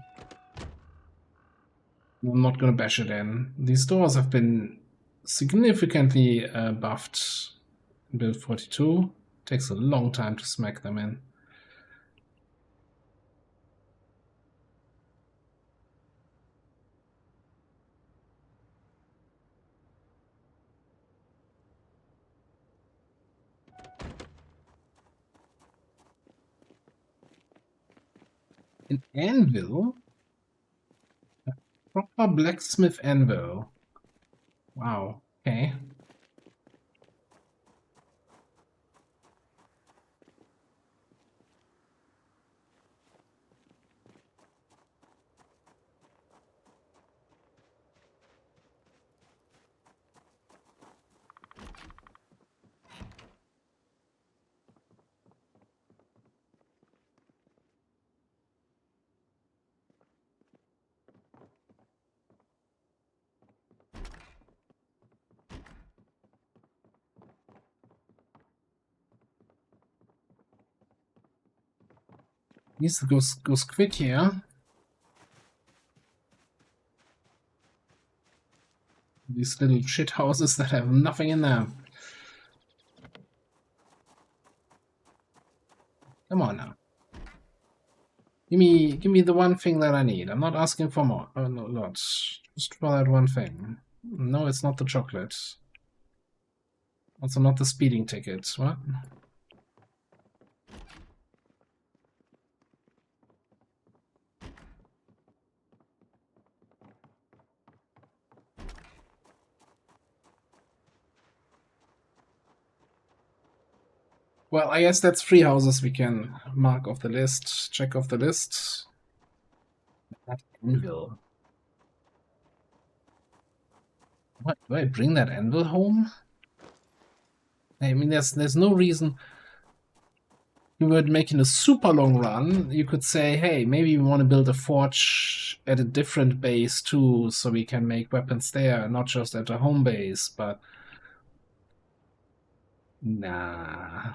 I'm not gonna bash it in. These doors have been significantly buffed in build 42. Takes a long time to smack them in. An anvil? A proper blacksmith anvil. Wow. Okay. Needs to goes quick here. These little shit houses that have nothing in them. Come on now. Give me the one thing that I need. I'm not asking for more. Oh no, not just for that one thing. No, it's not the chocolate. Also not the speeding ticket. What? Well, I guess that's 3 houses we can mark off the list, check off the list. That anvil. What, do I bring that anvil home? I mean, there's no reason. You were making a super long run. You could say, hey, maybe we want to build a forge at a different base too, so we can make weapons there, not just at a home base. But nah.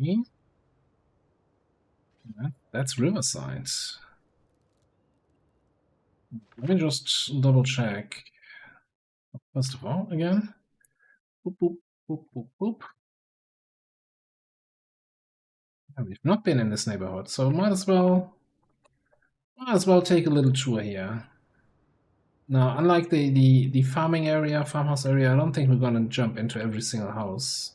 Okay. That's Riverside. Let me just double check. First of all, again. Boop, boop, boop, boop, boop. Yeah, we've not been in this neighborhood, so might as well take a little tour here. Now, unlike the farming area, farmhouse area, I don't think we're gonna jump into every single house.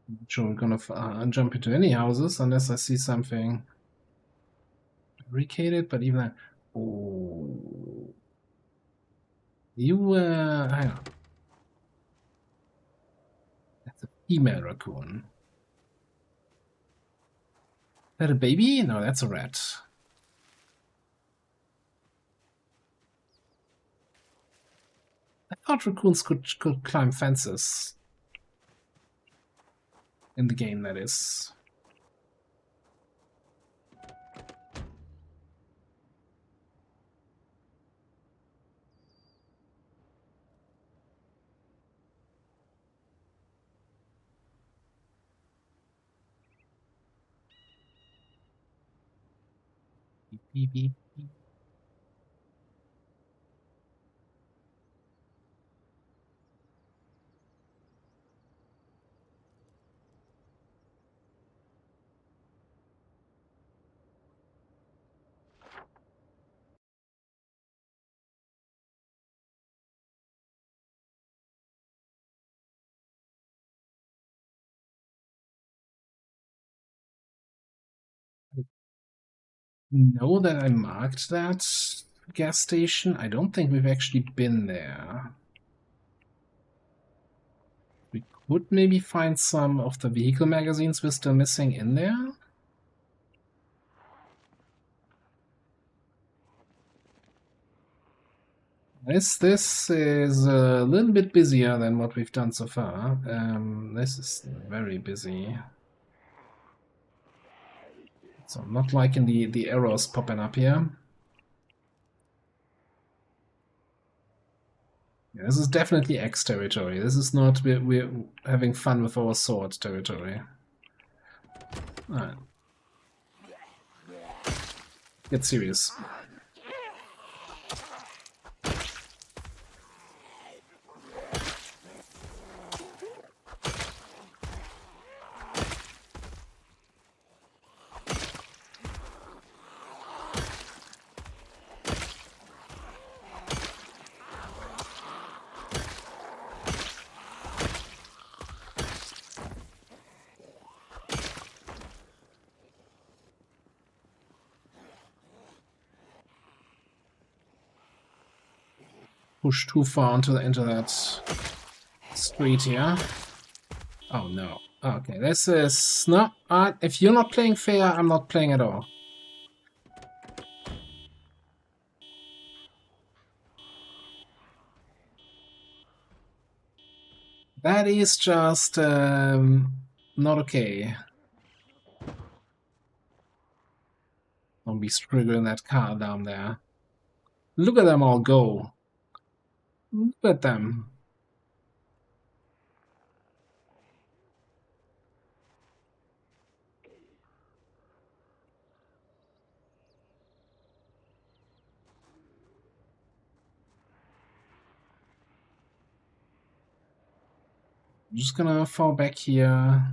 I'm sure we're gonna jump into any houses unless I see something barricaded, but even that. Oh. You, hang on. That's a female raccoon. Is that a baby? No, that's a rat. I thought raccoons could climb fences. In the game, that is. Beep, beep, beep, beep. Know that I marked that gas station. I don't think we've actually been there. We could maybe find some of the vehicle magazines we're still missing in there. This is a little bit busier than what we've done so far. This is very busy. So not liking the arrows popping up here. Yeah, this is definitely X territory. This is not we're having fun with our sword territory. Alright. Get serious. Push too far into that street here. Oh no. Okay, this is no. If you're not playing fair, I'm not playing at all. That is just not okay. Don't be struggling that car down there. Look at them all go. Look at them. I'm just gonna fall back here.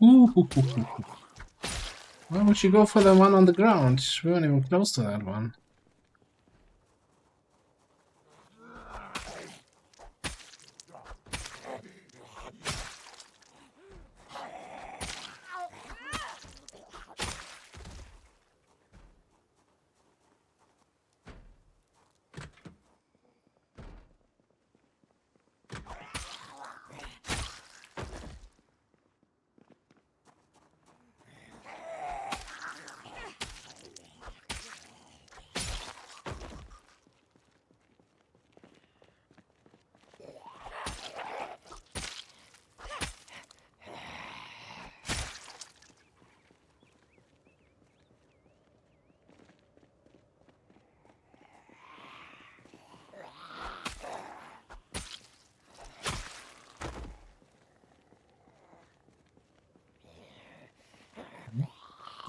Ooh. Why would you go for the one on the ground? We weren't even close to that one.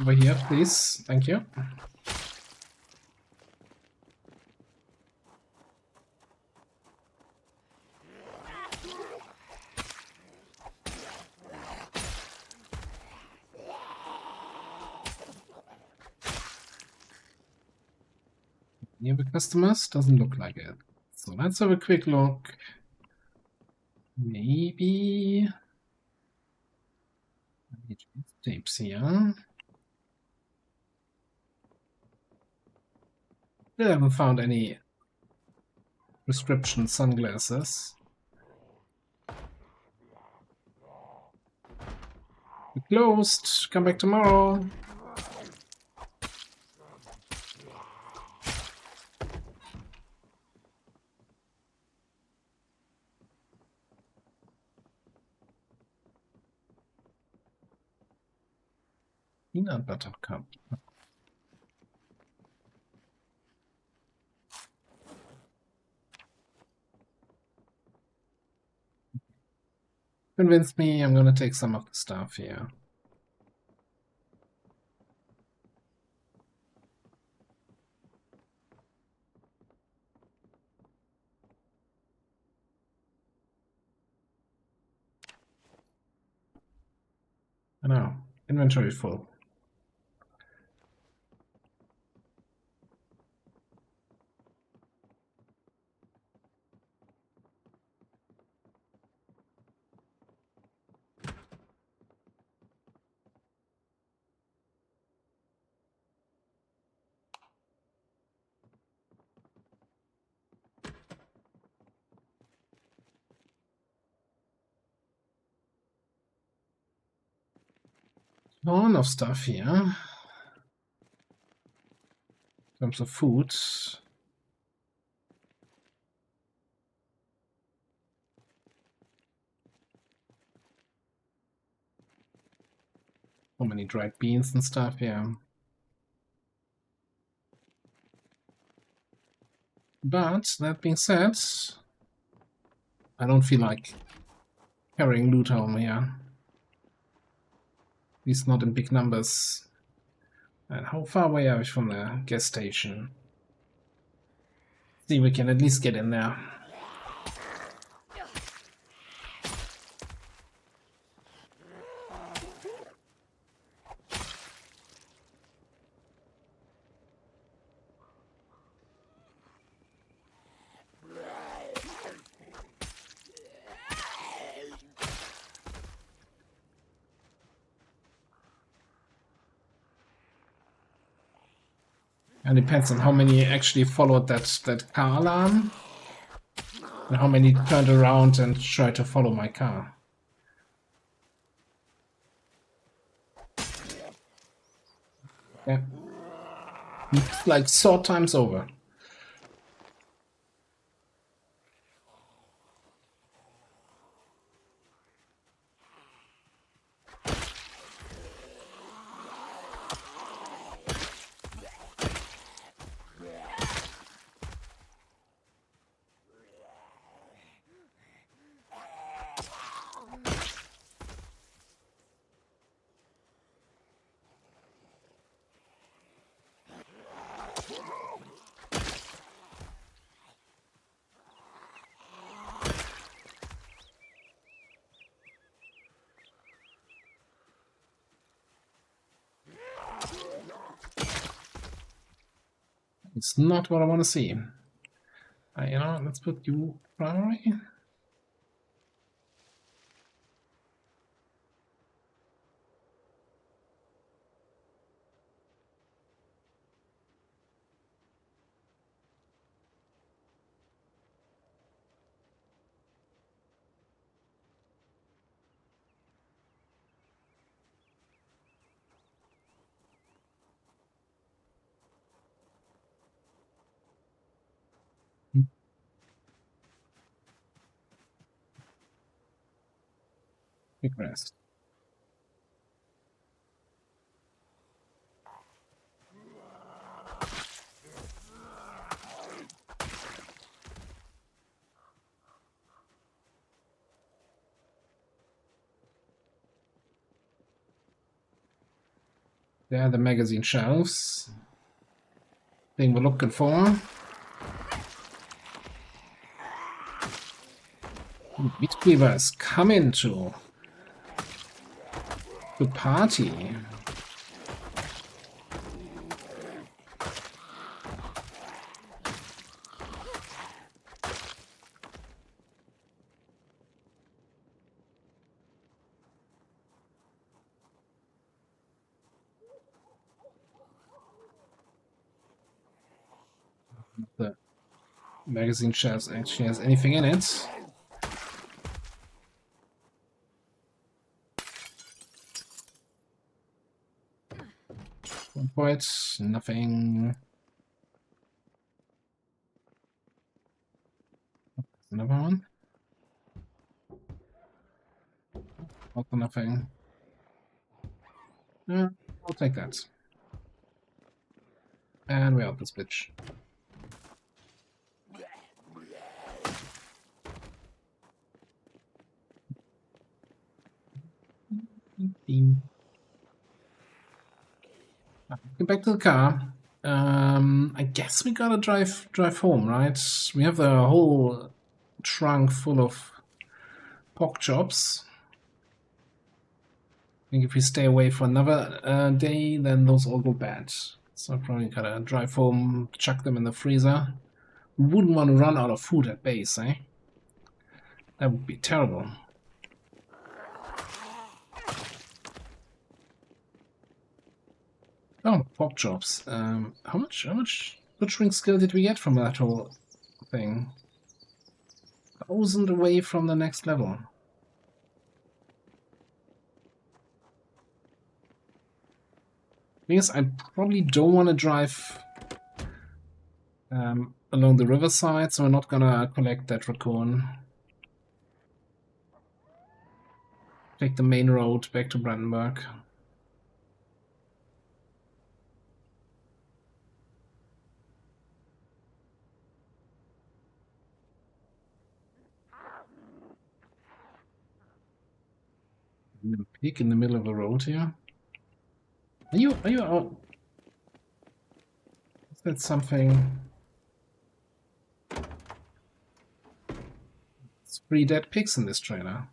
Over here, please. Thank you. Near the customers? Doesn't look like it. So let's have a quick look. Maybe tapes here. Still haven't found any prescription sunglasses. We're closed. Come back tomorrow. Peanut butter cup. Convinced me. I'm gonna take some of the stuff here. I know. Inventory full. Ton of stuff here. In terms of food. So many dried beans and stuff, yeah. But that being said, I don't feel like carrying loot home here. At least not in big numbers. And how far away are we from the gas station? See, we can at least get in there. And depends on how many actually followed that car alarm. And how many turned around and tried to follow my car. Yeah. It's like sword times over. It's not what I want to see. You know, let's put you primary. Big rest. There are the magazine shelves. Thing we're looking for. Meat Cleavers, come into the party. The magazine shelves actually has anything in it. One point, nothing. Another one. Also nothing. I'll take that. And we're out this bitch. Get back to the car. I guess we gotta drive home, right? We have the whole trunk full of pork chops. I think if we stay away for another day, then those all go bad. So I probably gotta drive home, chuck them in the freezer. We wouldn't want to run out of food at base, eh? That would be terrible. Oh, pork chops. How much butchering skill did we get from that whole thing? 1,000 away from the next level. Thing is, I probably don't want to drive along the riverside, so we're not gonna collect that raccoon. Take the main road back to Brandenburg. Pig in the middle of the road here. Are you out? Is that something? It's 3 dead pigs in this trailer.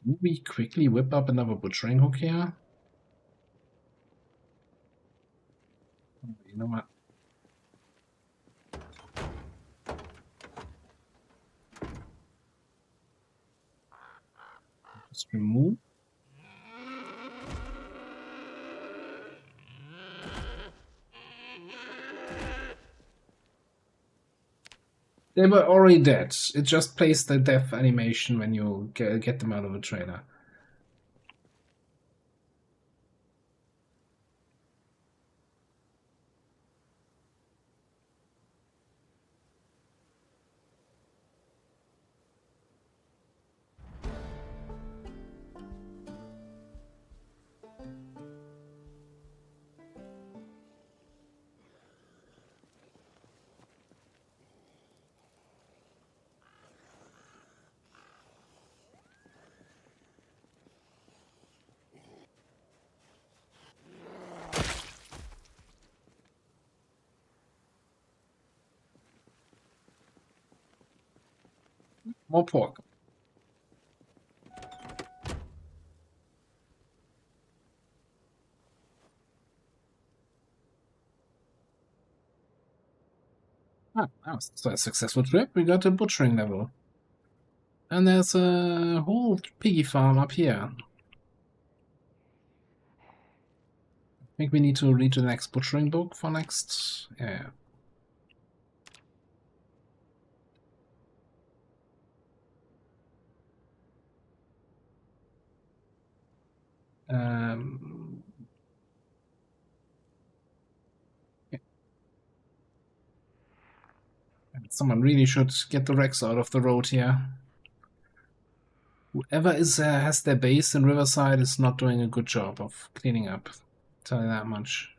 Do we quickly whip up another butchering hook here? You know what? Just remove. They were already dead. It just plays the death animation when you get them out of the trailer. More pork. Ah, that was a successful trip. We got a butchering level. And there's a whole piggy farm up here. I think we need to read the next butchering book for next. Yeah. Yeah. Someone really should get the Rex out of the road here. Whoever has their base in Riverside is not doing a good job of cleaning up. I'll tell you that much.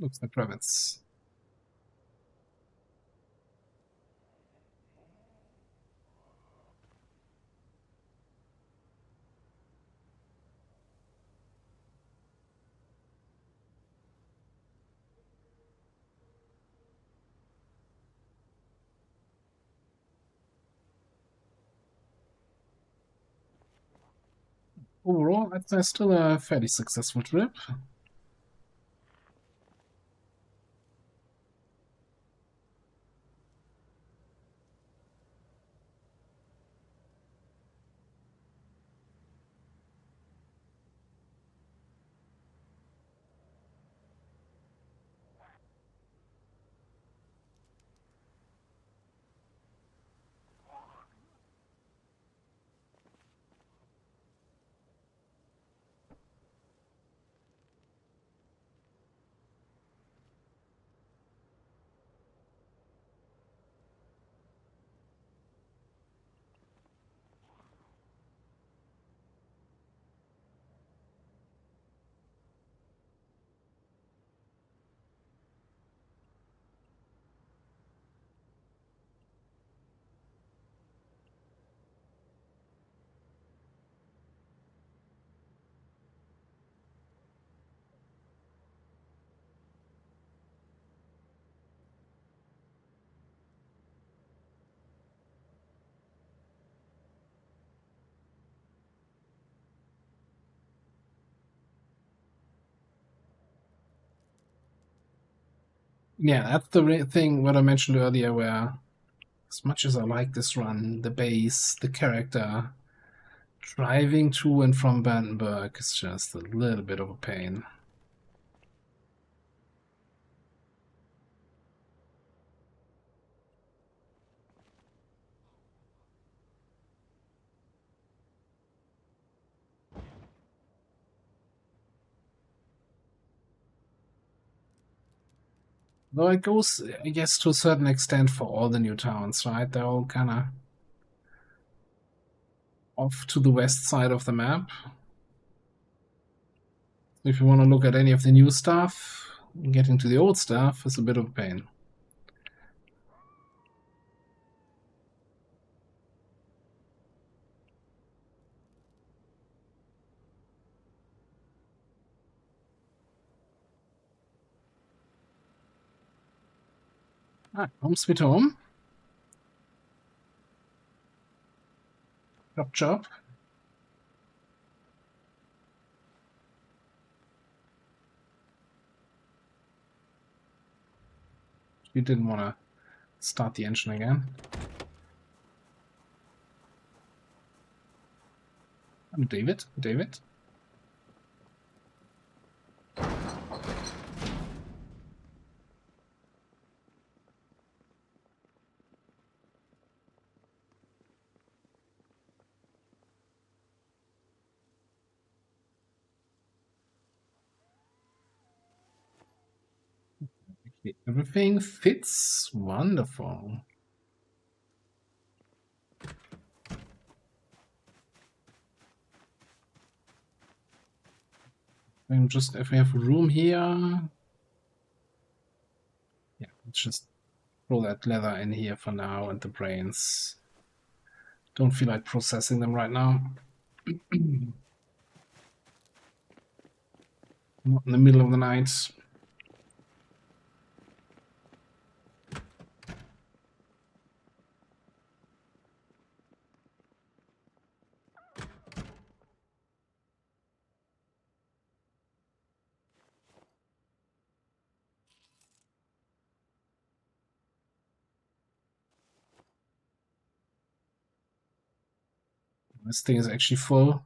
Oops, the Kravitz. Overall, I'd say still a fairly successful trip. Yeah, that's the thing what I mentioned earlier, where as much as I like this run, the base, the character, driving to and from Vandenberg is just a little bit of a pain. Though it goes, I guess, to a certain extent for all the new towns, right? They're all kind of off to the west side of the map. If you want to look at any of the new stuff, getting to the old stuff is a bit of a pain. Ah, home sweet home. Chop chop. You didn't want to start the engine again. David? David? Okay, everything fits wonderful. And just if we have room here, yeah, let's just throw that leather in here for now, and the brains. Don't feel like processing them right now. Not in the middle of the night. This thing is actually full.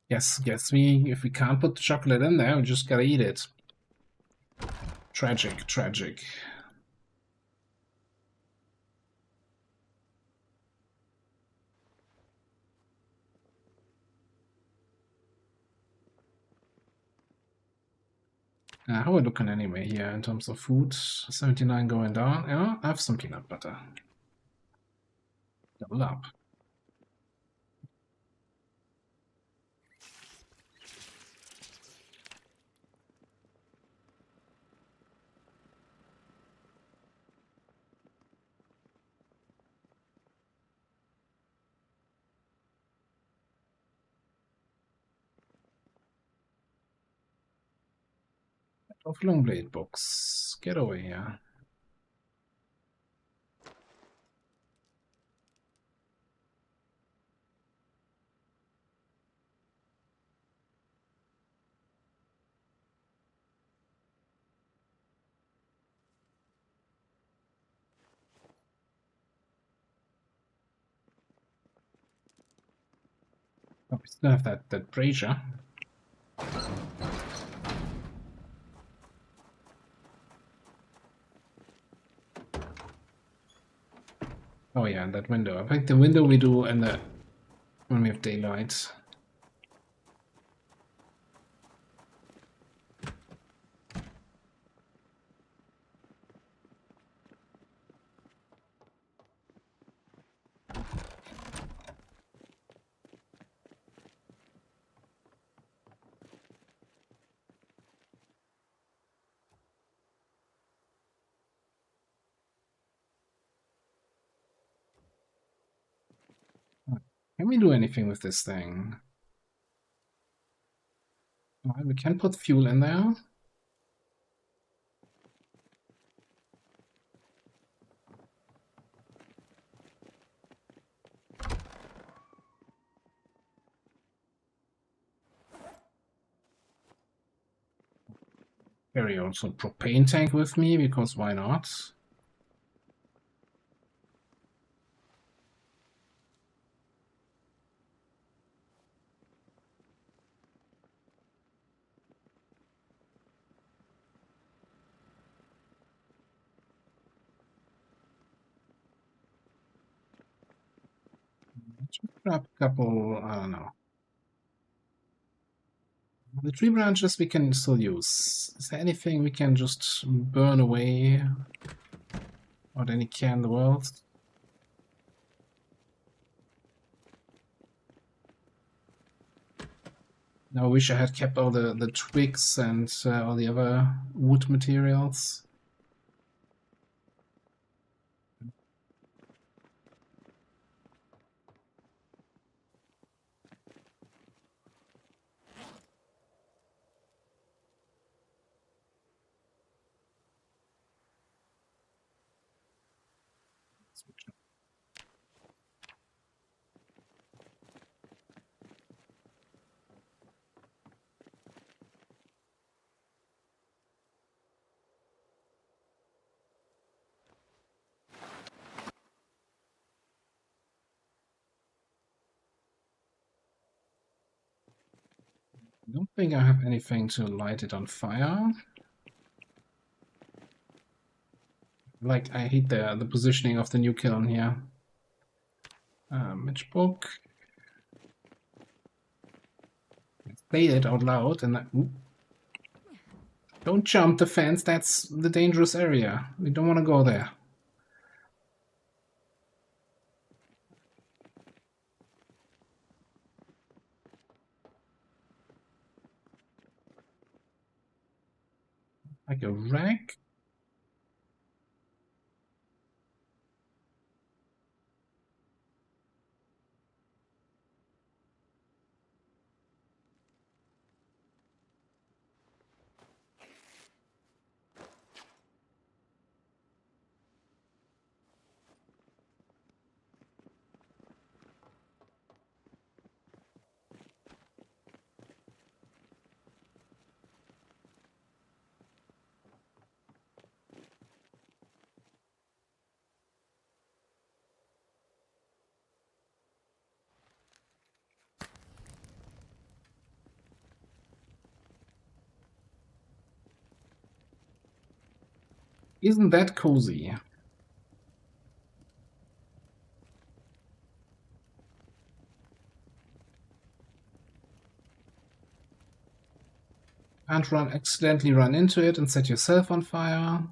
Yes, if we can't put the chocolate in there, we just gotta eat it. Tragic, tragic. How are we looking anyway here in terms of food? 79 going down. Yeah, I have some peanut butter. Double up. Of Longblade books. Get over here. Oh, we still have that brazier. Oh yeah, and that window. I think the window we do in the when we have daylight. Can we do anything with this thing? Well, we can put fuel in there. Carry also propane tank with me, because why not? Just grab a couple, I don't know. The tree branches we can still use. Is there anything we can just burn away? Or any care in the world? Now I wish I had kept all the twigs and all the other wood materials. I don't think I have anything to light it on fire. Like, I hate the positioning of the new kiln here. Mitch book. Say it out loud and ooh. Don't jump the fence, that's the dangerous area. We don't want to go there. Like a rack? Isn't that cozy? Can't accidentally run into it and set yourself on fire.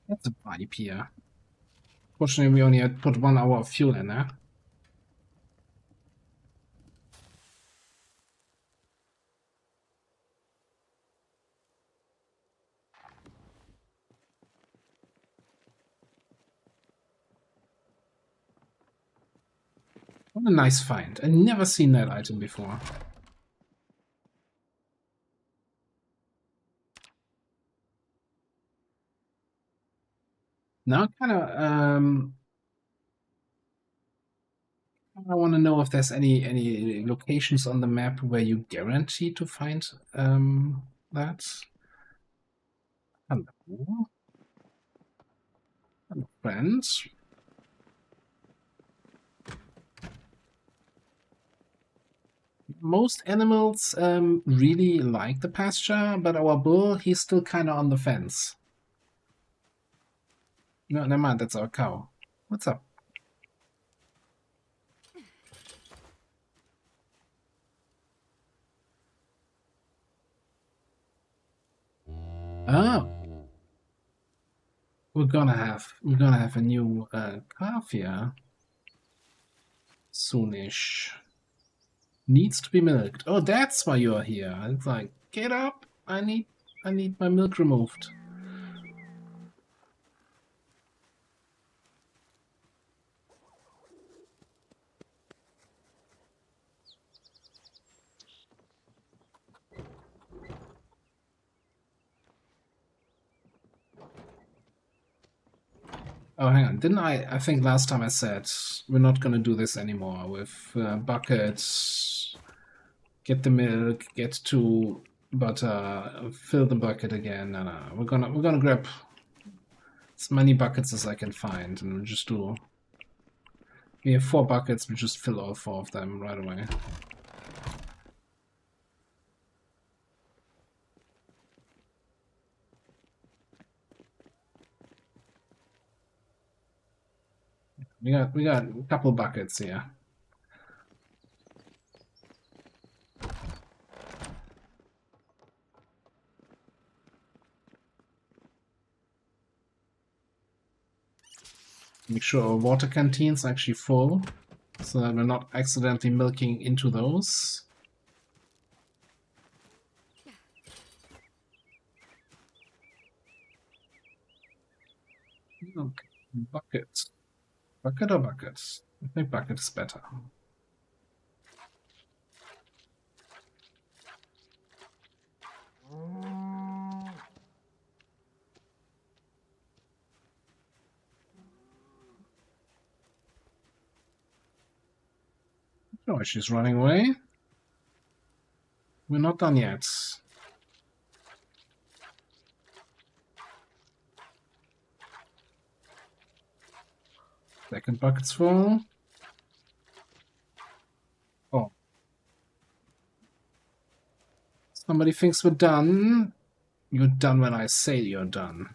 That's a pipe here. Fortunately, we only had put 1 hour of fuel in there. What a nice find. I've never seen that item before. Now I want to know if there's any locations on the map where you guarantee to find that. Hello. Hello, friends. Most animals really like the pasture, but our bull, he's still kind of on the fence. No, never mind, that's our cow. What's up? Oh, we're gonna have a new calf here soonish. Needs to be milked. Oh, that's why you're here. It's like, get up! I need my milk removed. Oh, hang on. Didn't I think last time I said we're not gonna do this anymore with buckets. Get the milk, get to butter, fill the bucket again. No, no, we're gonna grab as many buckets as I can find, and we'll just do. We have 4 buckets. We just fill all 4 of them right away. We got a couple buckets here. Make sure our water canteens are actually full, so that we're not accidentally milking into those. Okay, bucket. Bucket or buckets? I think bucket is better. Oh, she's running away. We're not done yet. Second bucket's full. Oh. Somebody thinks we're done. You're done when I say you're done.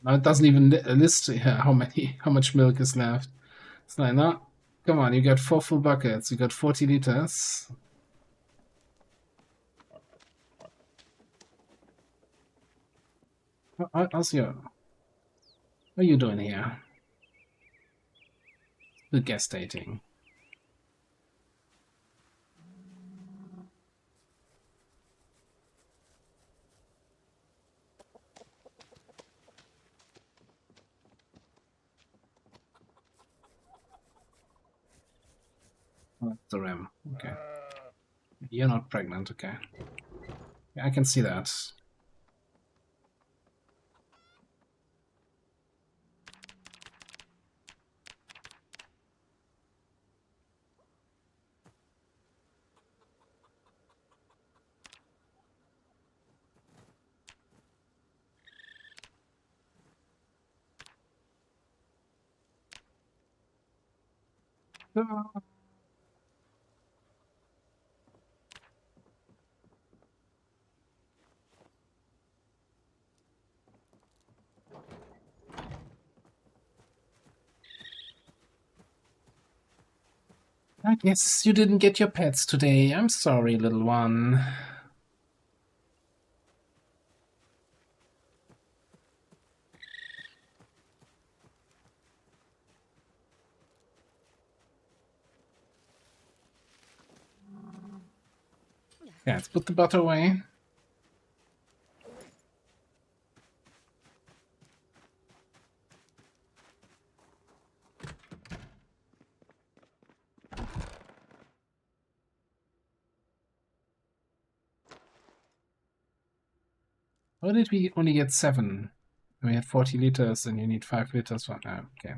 Now it doesn't even list here how much milk is left. It's like, no, come on, you got 4 full buckets, you got 40 liters. How's your... What are you doing here? The gestating. Oh, that's the rim. Okay. You're not pregnant, okay. Yeah, I can see that. I guess you didn't get your pets today. I'm sorry, little one. Yeah, let's put the butter away. Why did we only get 7? We had 40 liters and you need 5 liters for... Oh, okay.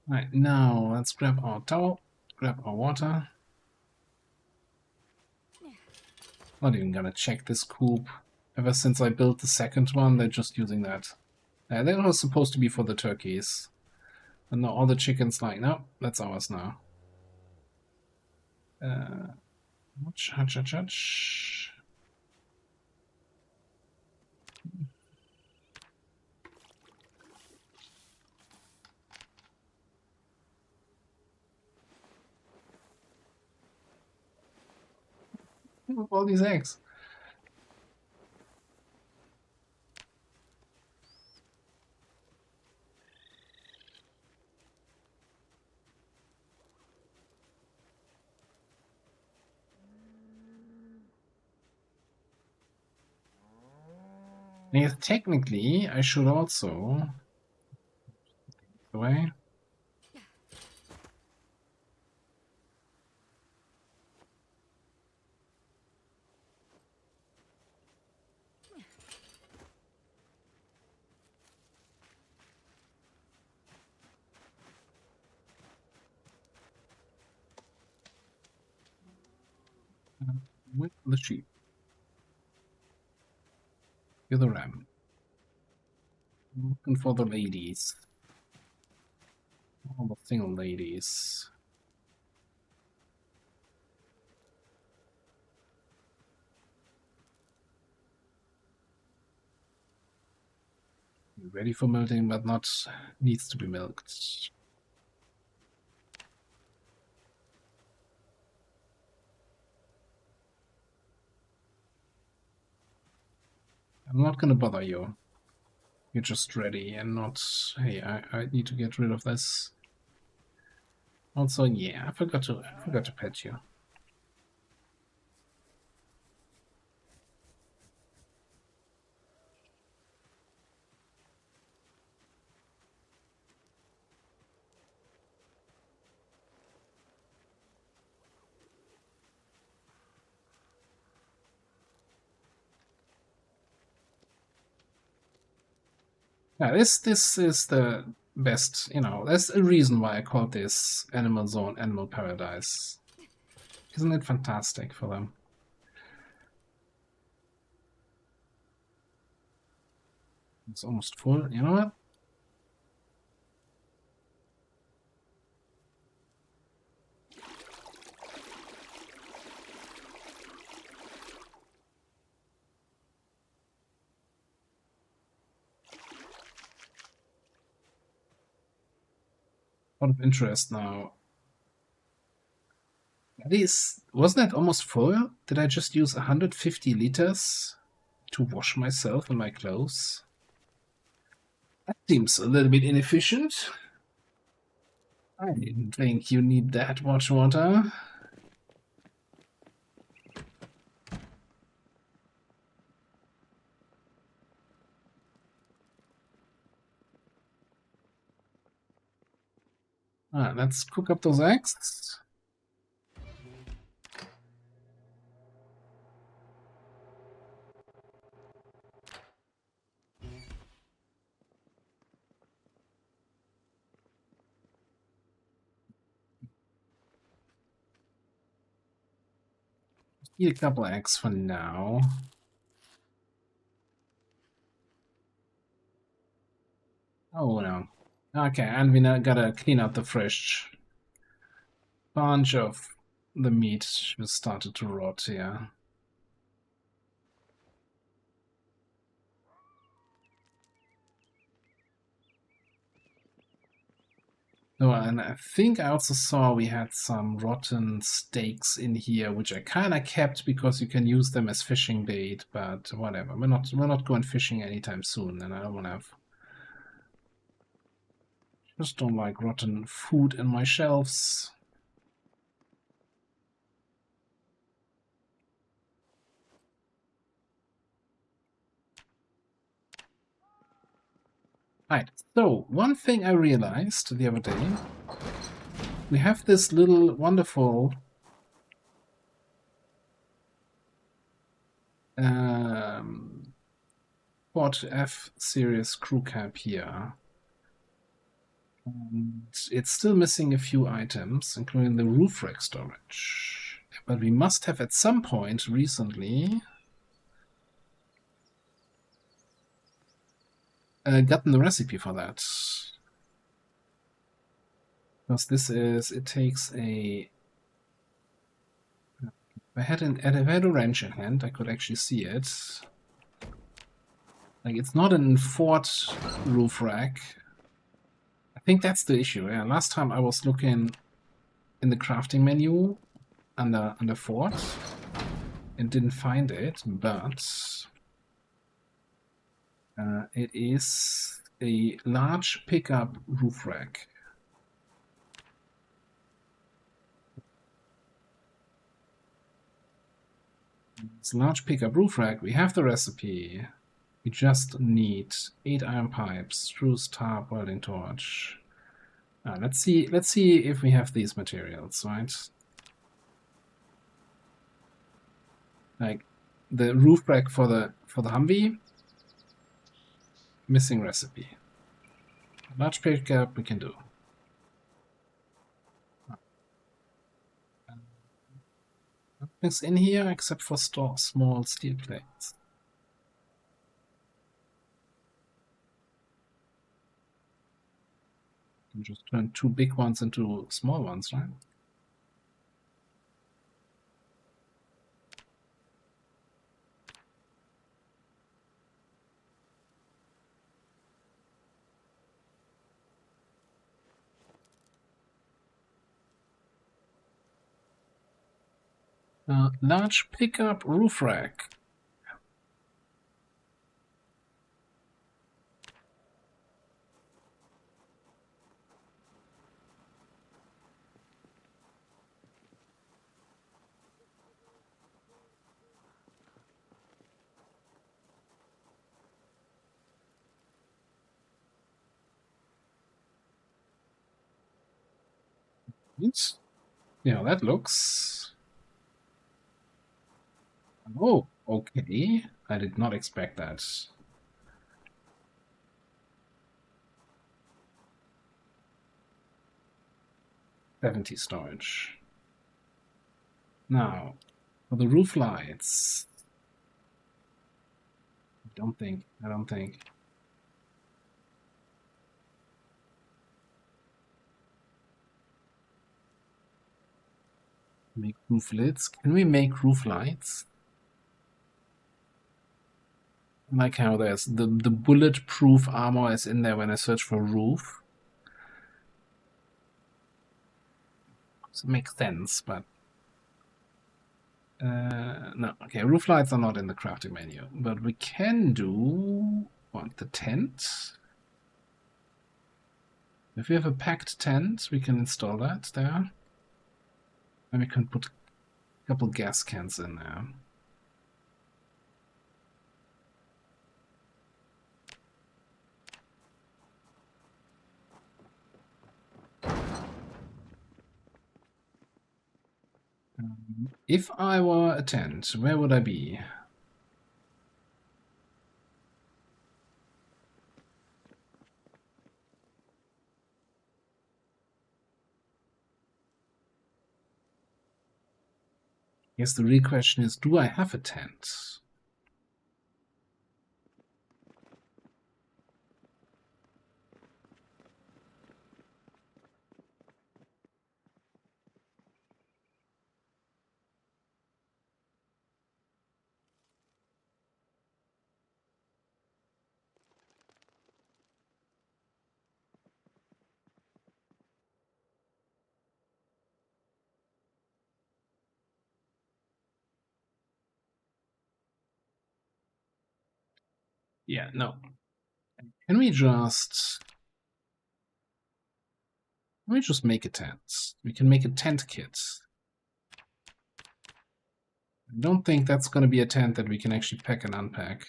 Right, now let's grab our towel, grab our water. Not even gonna check this coop. Ever since I built the second one, they're just using that. That was supposed to be for the turkeys. And now all the chickens like, no, that's ours now. Hutch. All these eggs. Yes, technically, I should also... Away. With the sheep. You're the ram. Looking for the ladies. All the single ladies. Ready for melting, but not needs to be milked. I'm not gonna bother you. You're just ready and not, hey, I need to get rid of this. Also, yeah, I forgot to pet you. Yeah, this is the best, you know, there's a reason why I called this Animal Zone Animal Paradise. Isn't it fantastic for them? It's almost full, you know what? Out of interest now. Wasn't that almost full? Did I just use 150 liters to wash myself and my clothes? That seems a little bit inefficient. I didn't think you need that much water. Alright, let's cook up those eggs. Eat a couple eggs for now. Oh no. Okay, and we now gotta clean up the fridge. Bunch of the meat just started to rot here. Oh, and I think I also saw we had some rotten steaks in here, which I kind of kept because you can use them as fishing bait. But whatever, we're not going fishing anytime soon, and I don't want to have. Just don't like rotten food in my shelves. Right. So one thing I realized the other day, we have this little wonderful Quad F series crew cab here. And it's still missing a few items, including the roof rack storage. But we must have at some point recently gotten the recipe for that. Because it takes a... If I had a wrench in hand, I could actually see it. Like, it's not an Ford roof rack. I think that's the issue. Yeah, last time I was looking in the crafting menu under Ford and didn't find it, but it is a large pickup roof rack. It's a large pickup roof rack. We have the recipe. We just need 8 iron pipes, screws, tarp, welding torch. Let's see if we have these materials, right? Like the roof rack for the Humvee, missing recipe. Large pickup we can do. Nothing's in here except for small steel plates. You just turn 2 big ones into small ones, right? Large pickup roof rack. Yeah, that looks... Oh, okay. I did not expect that. $70 storage. Now, for the roof lights. I don't think. Make roof lids. Can we make roof lights? I like how there's the bulletproof armor is in there when I search for roof. So it makes sense, but no. Okay, roof lights are not in the crafting menu, but we can do what, the tent. If we have a packed tent, we can install that there, and we can put a couple gas cans in there. If I were a tent, where would I be? Yes, the real question is, do I have a tent? Yeah, no. Can we just... Let me just make a tent. We can make a tent kit. I don't think that's going to be a tent that we can actually pack and unpack.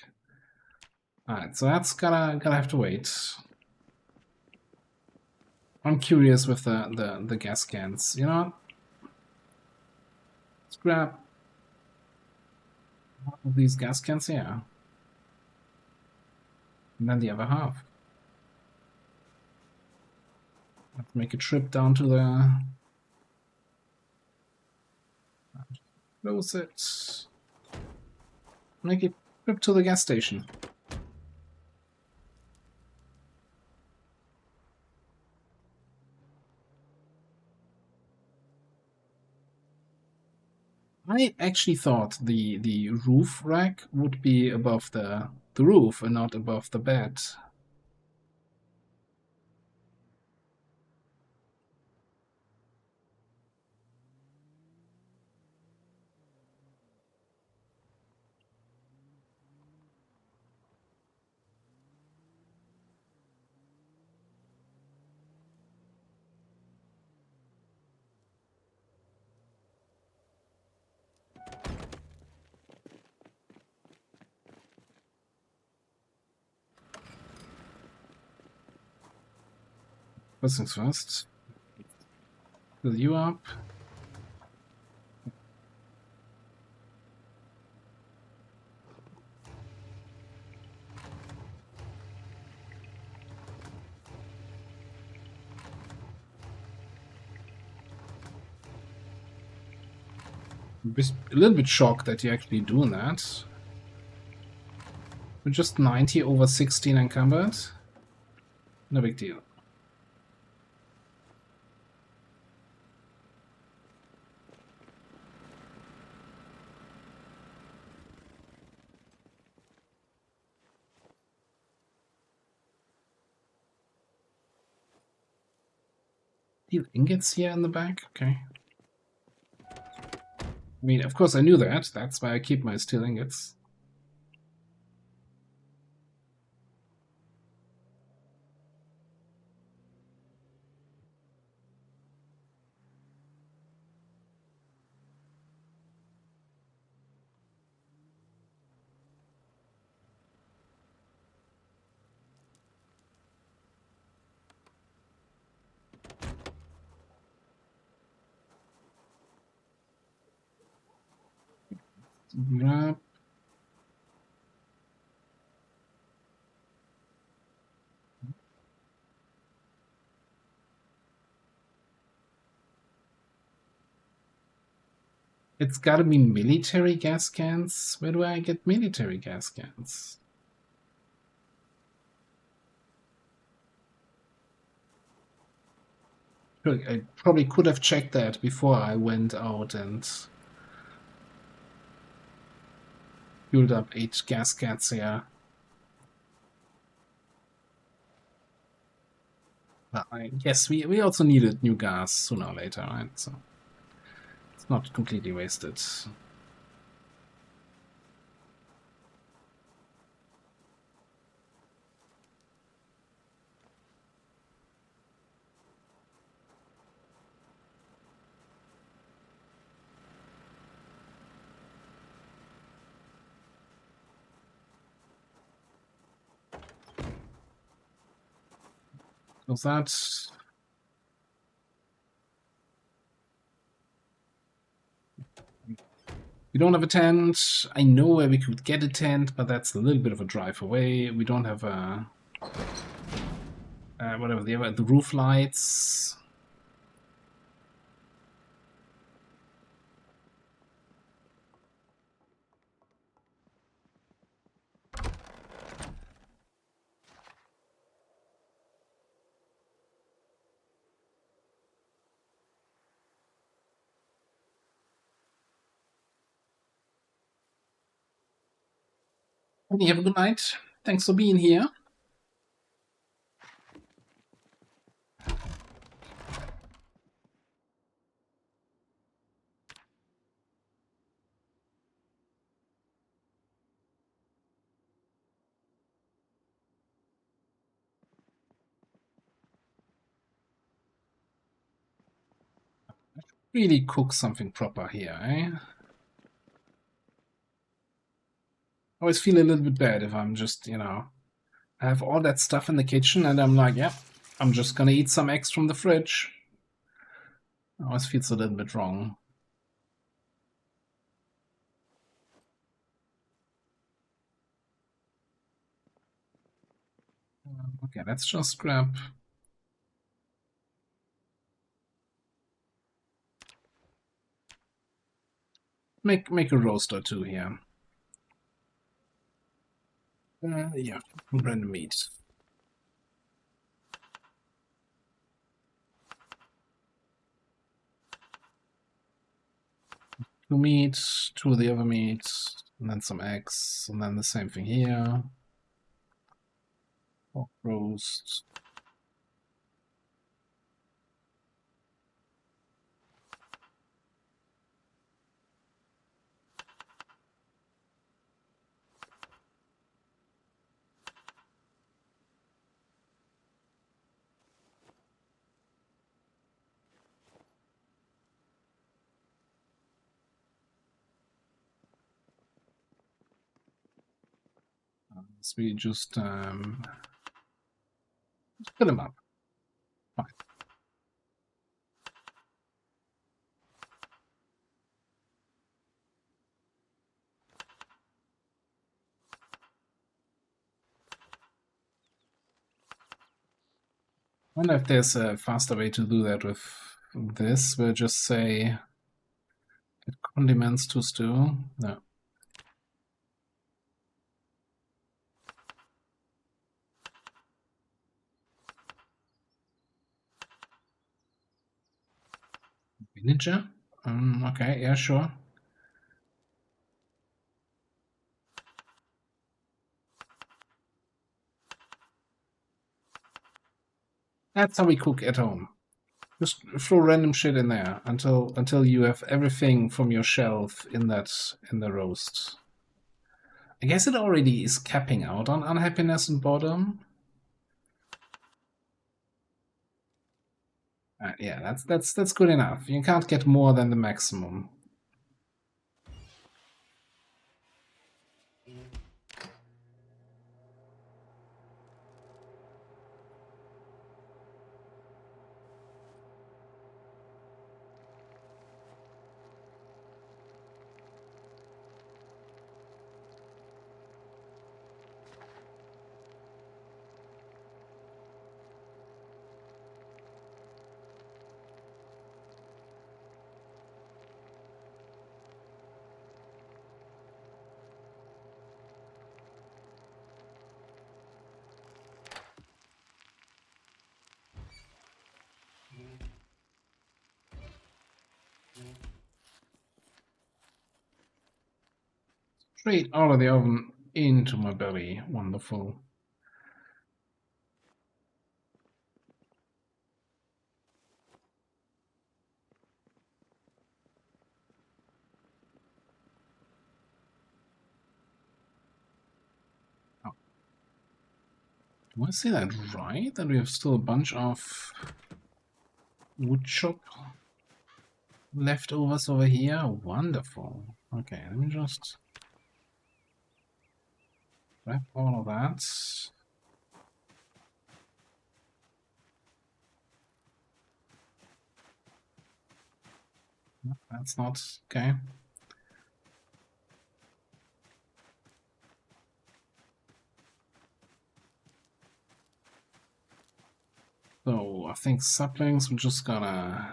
Alright, so that's gotta have to wait. I'm curious with the gas cans. You know what? Let's grab half of these gas cans here. And then the other half. Let's make a trip down to the... Close it. Make a trip to the gas station. I actually thought the roof rack would be above the roof and not above the bed. First things first. Fill you up. A little bit shocked that you're actually doing that. We're just 90 over 16 encumbered. No big deal. Steel ingots here in the back? Okay. I mean, of course I knew that. That's why I keep my steel ingots. Grab. It's gotta be military gas cans. Where do I get military gas cans? I probably could have checked that before I went out and fueled up 8 gas cans here. Yes, we also needed new gas sooner or later, right? So it's not completely wasted. Was that... We don't have a tent. I know where we could get a tent, but that's a little bit of a drive away. We don't have a... whatever, the roof lights. Penny, have a good night. Thanks for being here. Really cook something proper here, eh? I always feel a little bit bad if I'm just, I have all that stuff in the kitchen and I'm like, yeah, I'm just gonna eat some eggs from the fridge. I always feels a little bit wrong. Okay, let's just grab... Make a roast or two here. Yeah, random meat. Two meat, two of the other meat, and then some eggs, and then the same thing here. Pork roast. So we just fill them up. Fine. I wonder if there's a faster way to do that with this. We'll just say add condiments to stew. No. Vinegar? Okay, yeah, sure. That's how we cook at home. Just throw random shit in there until you have everything from your shelf in the roast. I guess it already is capping out on unhappiness and boredom. Yeah, that's good enough. You can't get more than the maximum. Straight out of the oven into my belly. Wonderful. Oh. Do I see that right? That we have still a bunch of wood chop leftovers over here? Wonderful. Okay, let me just grab all of that. No, that's not okay. So I think saplings we're just gonna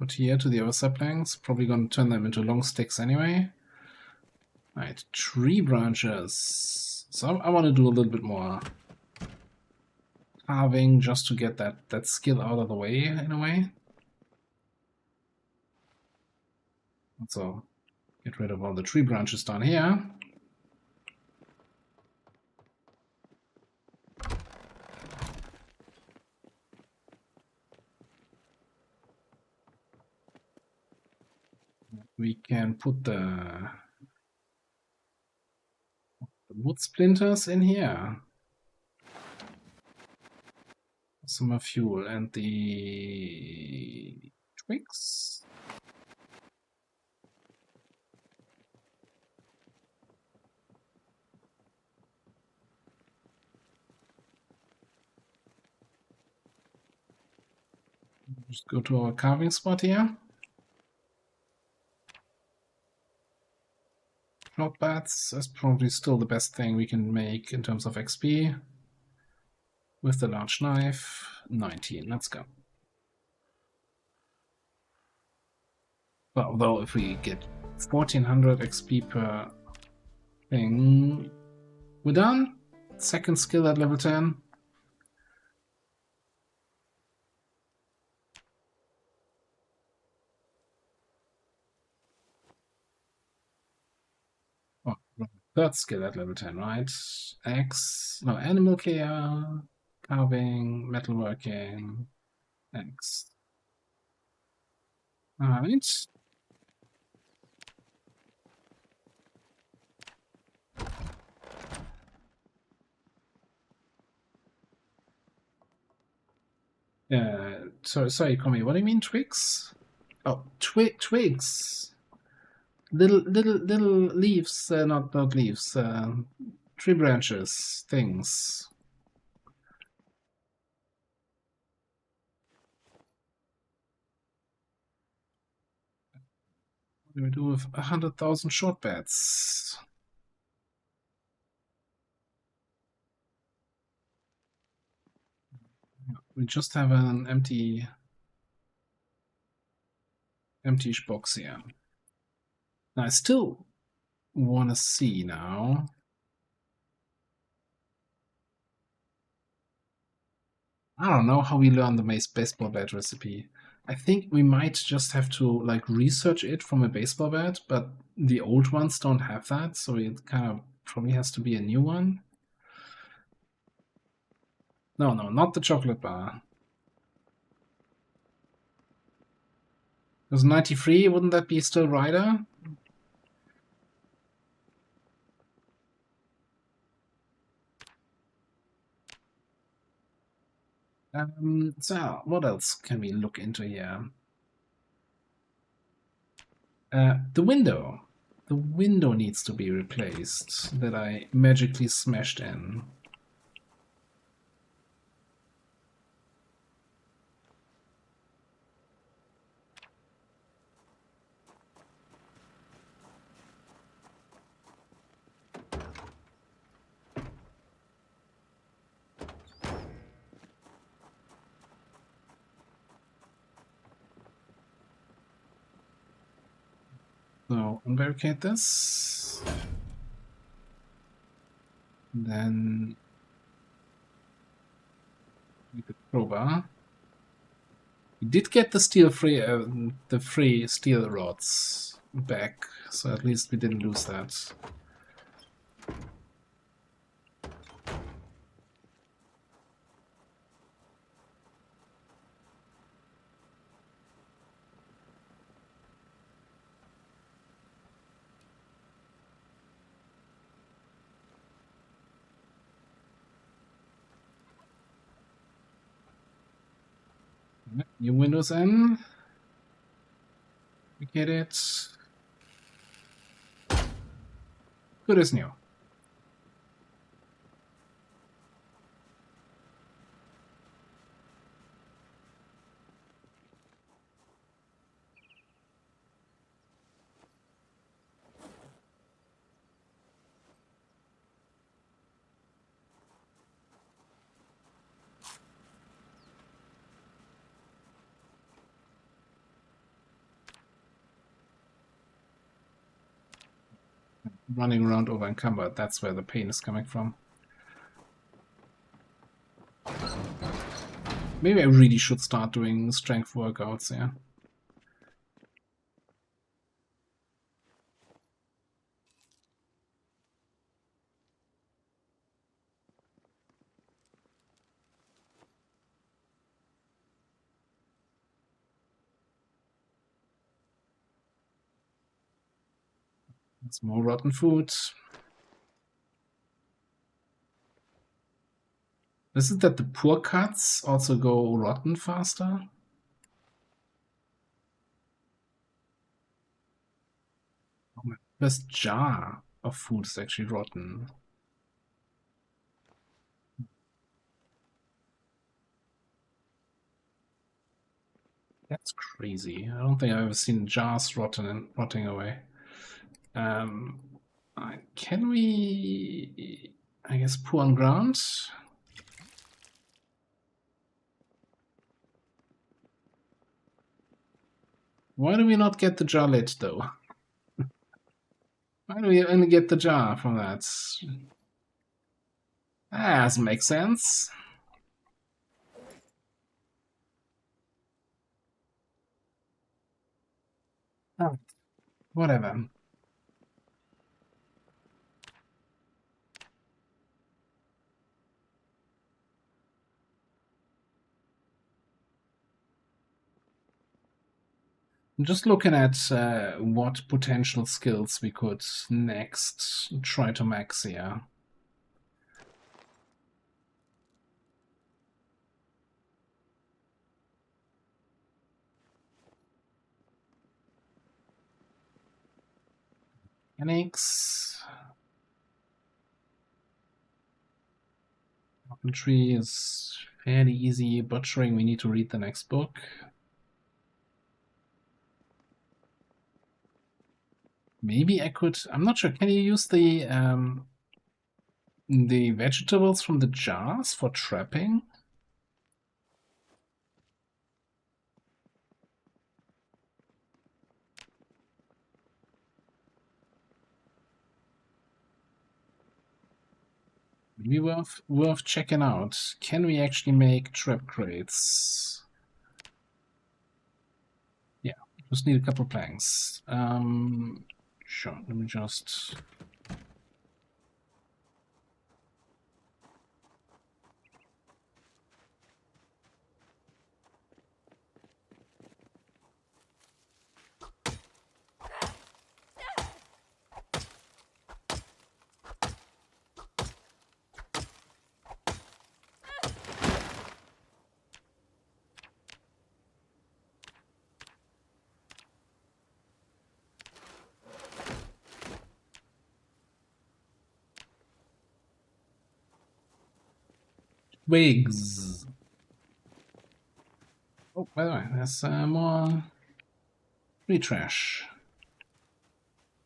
put here to the other saplings. Probably gonna turn them into long sticks anyway. Right, tree branches. So I want to do a little bit more carving just to get that skill out of the way in a way. So get rid of all the tree branches down here. We can put the wood splinters in here. Some more fuel and the twigs. Just go to our carving spot here. Drop bats is probably still the best thing we can make in terms of XP. With the large knife, 19. Let's go. Well, although if we get 1400 XP per thing, we're done. Second skill at level 10. Oh, third skill at level 10, right? Animal care, carving, metalworking, X. Alright. Sorry, Comi, what do you mean twigs? Oh, twigs. Little leaves, not leaves, tree branches, things. What do we do with 100,000 short beds? We just have an empty box here. Now, I still want to see now. I don't know how we learn the baseball bat recipe. I think we might just have to like research it from a baseball bat, but the old ones don't have that, so it kind of probably has to be a new one. No, not the chocolate bar. It was 93, wouldn't that be still Ryder? So, what else can we look into here? The window. The window needs to be replaced that I magically smashed in. So, unbarricade this. Then with the crowbar. We did get the free steel rods back, so at least we didn't lose that. New Windows in. We get it. Good as new. Running around over encumbered, that's where the pain is coming from. Maybe I really should start doing strength workouts, yeah. It's more rotten food. Is it that the poor cuts also go rotten faster? Oh, my first jar of food is actually rotten. That's crazy. I don't think I've ever seen jars rotting away. Can we, I guess, pour on ground? Why do we not get the jar lid, though? Why do we only get the jar from that? That doesn't make sense. Oh, whatever. I'm just looking at what potential skills we could next try to max here. Mechanics. Infantry is fairly easy. Butchering, we need to read the next book. Maybe I could. I'm not sure. Can you use the vegetables from the jars for trapping? Maybe worth checking out. Can we actually make trap crates? Yeah, just need a couple planks. Sure. Let me just. Twigs. Oh, by the way, there's more tree trash.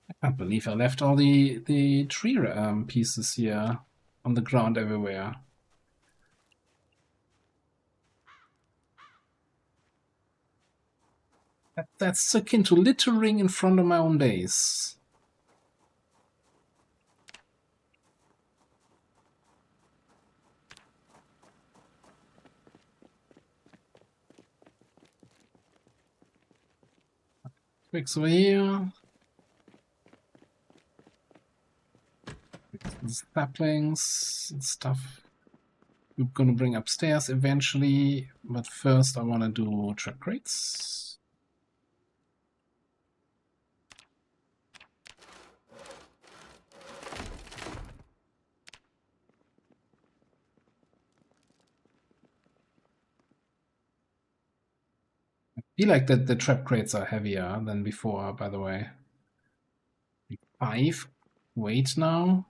I can't believe I left all the tree pieces here on the ground everywhere. That's akin to littering in front of my own base. Twigs over here. Saplings and stuff we're gonna bring upstairs eventually, but first I wanna do trap crates. I feel like that the trap crates are heavier than before, by the way. 5 weight now.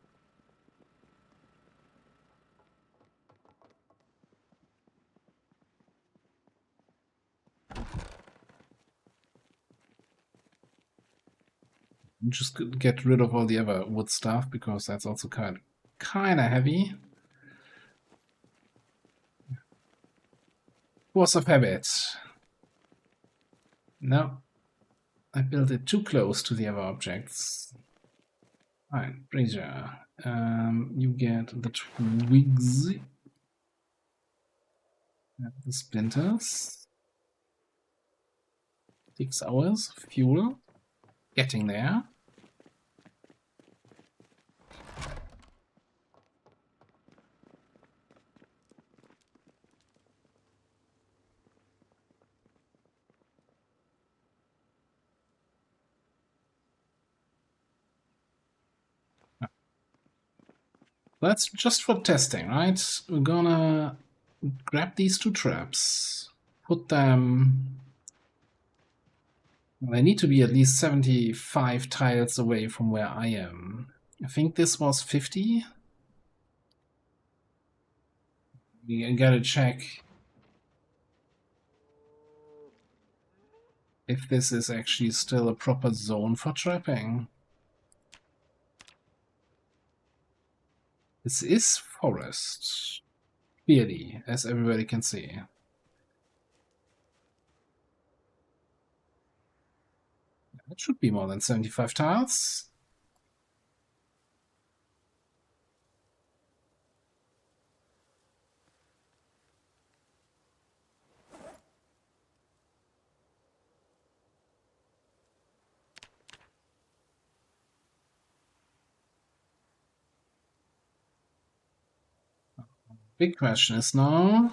Just get rid of all the other wood stuff because that's also kind of heavy. Force of habit. No, I built it too close to the other objects. Alright, Brazier. You get the twigs. The splinters. 6 hours. Fuel. Getting there. That's just for testing, right? We're gonna grab these 2 traps, put them... They need to be at least 75 tiles away from where I am. I think this was 50. We gotta check if this is actually still a proper zone for trapping. This is forest, clearly, as everybody can see. It should be more than 75 tiles. Big question is now...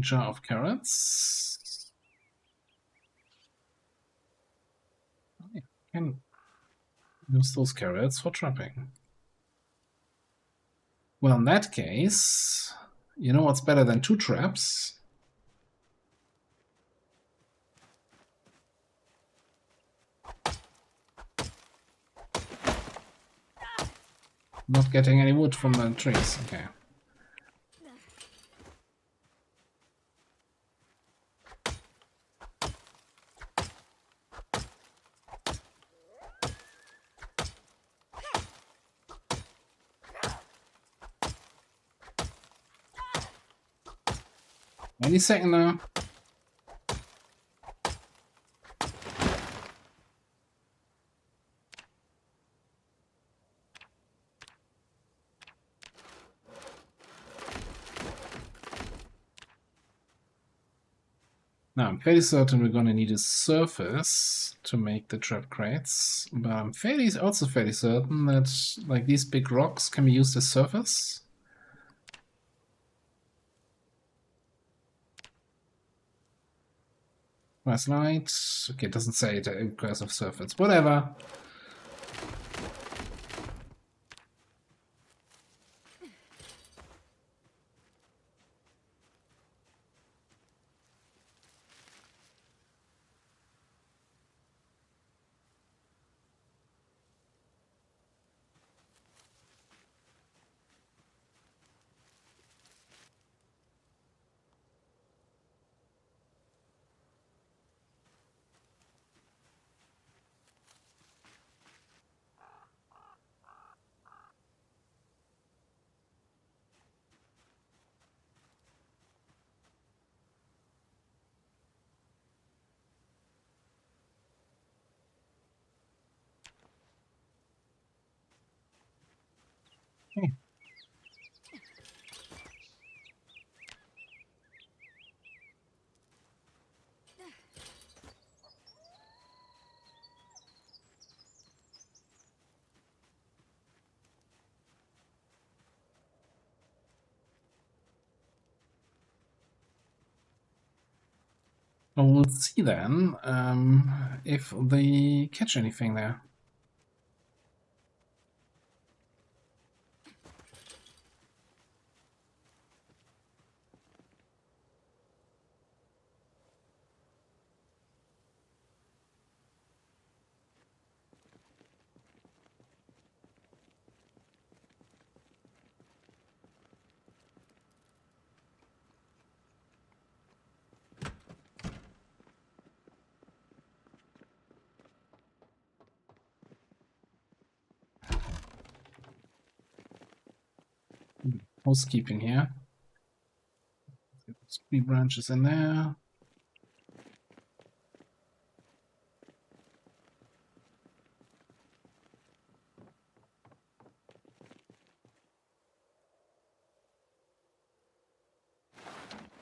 jar of carrots. Oh, yeah, can use those carrots for trapping. Well, in that case, you know what's better than 2 traps? Not getting any wood from the trees. Okay. Any second now. Now, I'm fairly certain we're gonna need a surface to make the trap crates, but I'm also fairly certain that like these big rocks can be used as surface. Last night. Okay, it doesn't say it requires of surface. Whatever. Okay. Well, we'll see then if they catch anything there. Housekeeping here. There's 3 branches in there.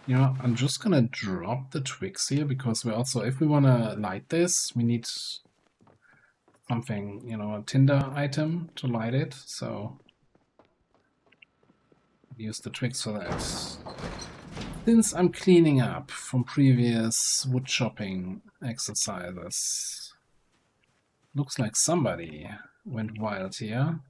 You know, I'm just gonna drop the twigs here because we also, if we wanna light this, we need something, you know, a tinder item to light it, so use the twigs for that. Since I'm cleaning up from previous wood chopping exercises, looks like somebody went wild here.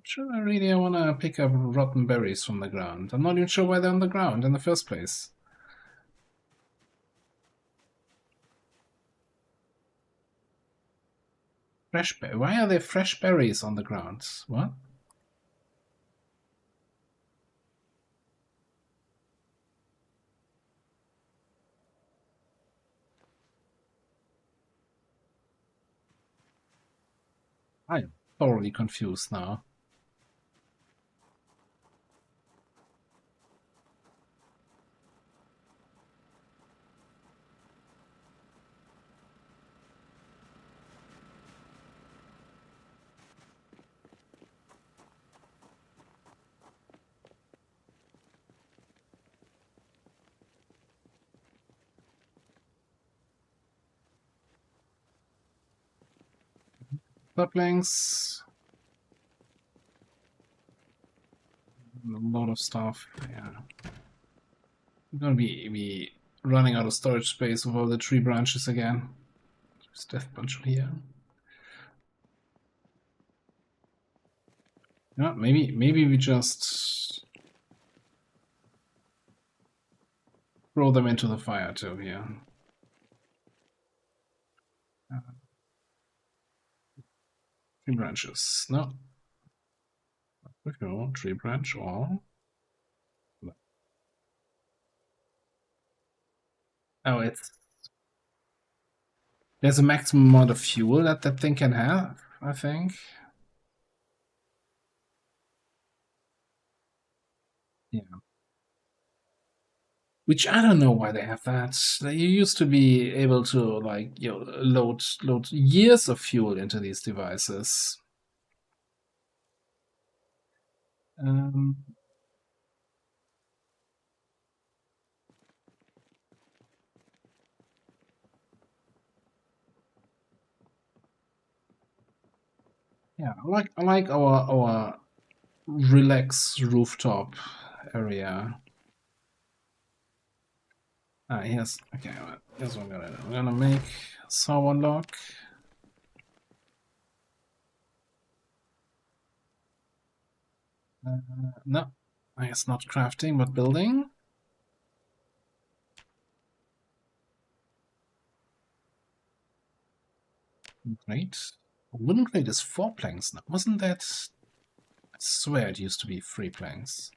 Sure, I really want to pick up rotten berries from the ground. I'm not even sure why they're on the ground in the first place. Fresh berries. Why are there fresh berries on the ground? What? I am thoroughly confused now. Saplings. A lot of stuff. Yeah. I'm gonna be running out of storage space with all the tree branches again. There's death bunch here. Yeah, maybe we just throw them into the fire too here. Tree branches. No. We go tree branch or. Oh, there's a maximum amount of fuel that that thing can have, I think. Yeah. Which I don't know why they have that. You used to be able to like load years of fuel into these devices. Um, yeah, I like our relax rooftop area. Ah, here's okay. Here's what I'm gonna do. I'm gonna make someone lock. No, I guess not crafting, but building. Great. Wooden crate is 4 planks now. Wasn't that? I swear it used to be 3 planks.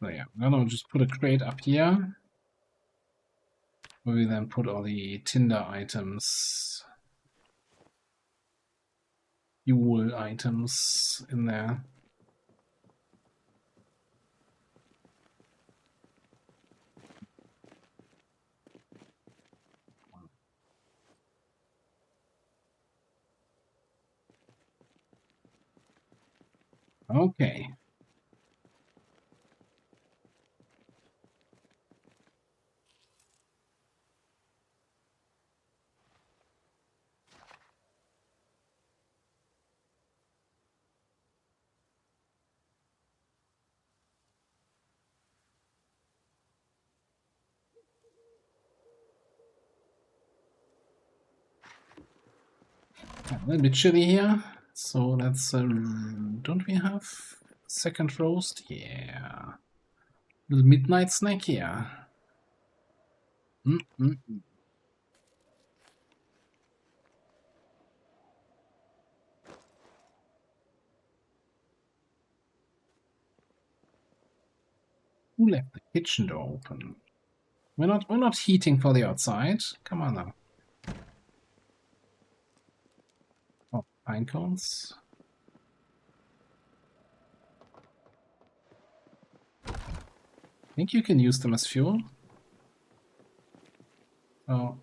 So yeah, I'm gonna just put a crate up here. Where we then put all the tinder items, fuel items in there. Okay. A little bit chilly here, so let's. Don't we have second roast? Yeah. Little midnight snack here. Mm. Who left the kitchen door open? We're not heating for the outside. Come on now. Oh, pine cones. I think you can use them as fuel. Oh,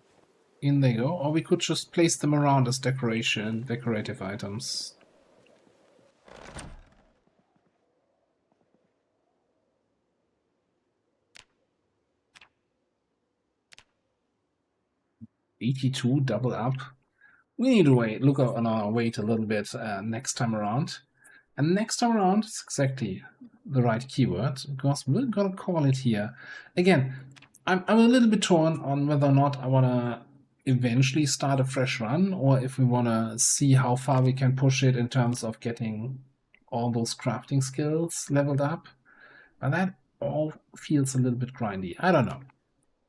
In they go. Or we could just place them around as decorative items. $82 double up. We need to look on our weight a little bit next time around. And next time around, it's exactly the right keyword, because we're gonna call it here. Again, I'm a little bit torn on whether or not I want to eventually start a fresh run, or if we want to see how far we can push it in terms of getting all those crafting skills leveled up. But that all feels a little bit grindy. I don't know.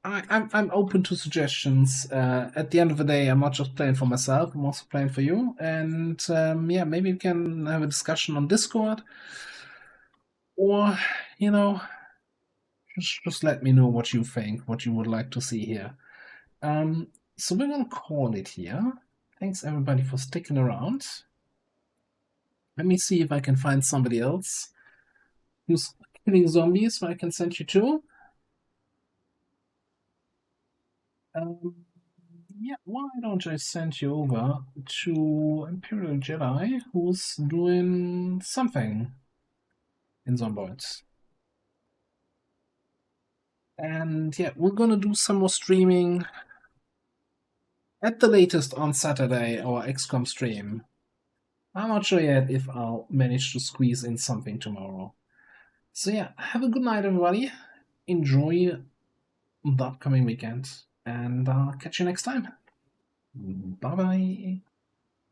I'm open to suggestions. At the end of the day, I'm not just playing for myself, I'm also playing for you. And yeah, maybe we can have a discussion on Discord. Or, you know, just let me know what you think, what you would like to see here. So we're gonna call it here. Thanks everybody for sticking around. Let me see if I can find somebody else who's killing zombies so I can send you to. Yeah, why don't I send you over to Imperial Jedi, who's doing something in Zomboids. And yeah, we're gonna do some more streaming at the latest on Saturday, our XCOM stream. I'm not sure yet if I'll manage to squeeze in something tomorrow. So yeah, have a good night, everybody. Enjoy the upcoming weekend, and I'll catch you next time. Bye-bye.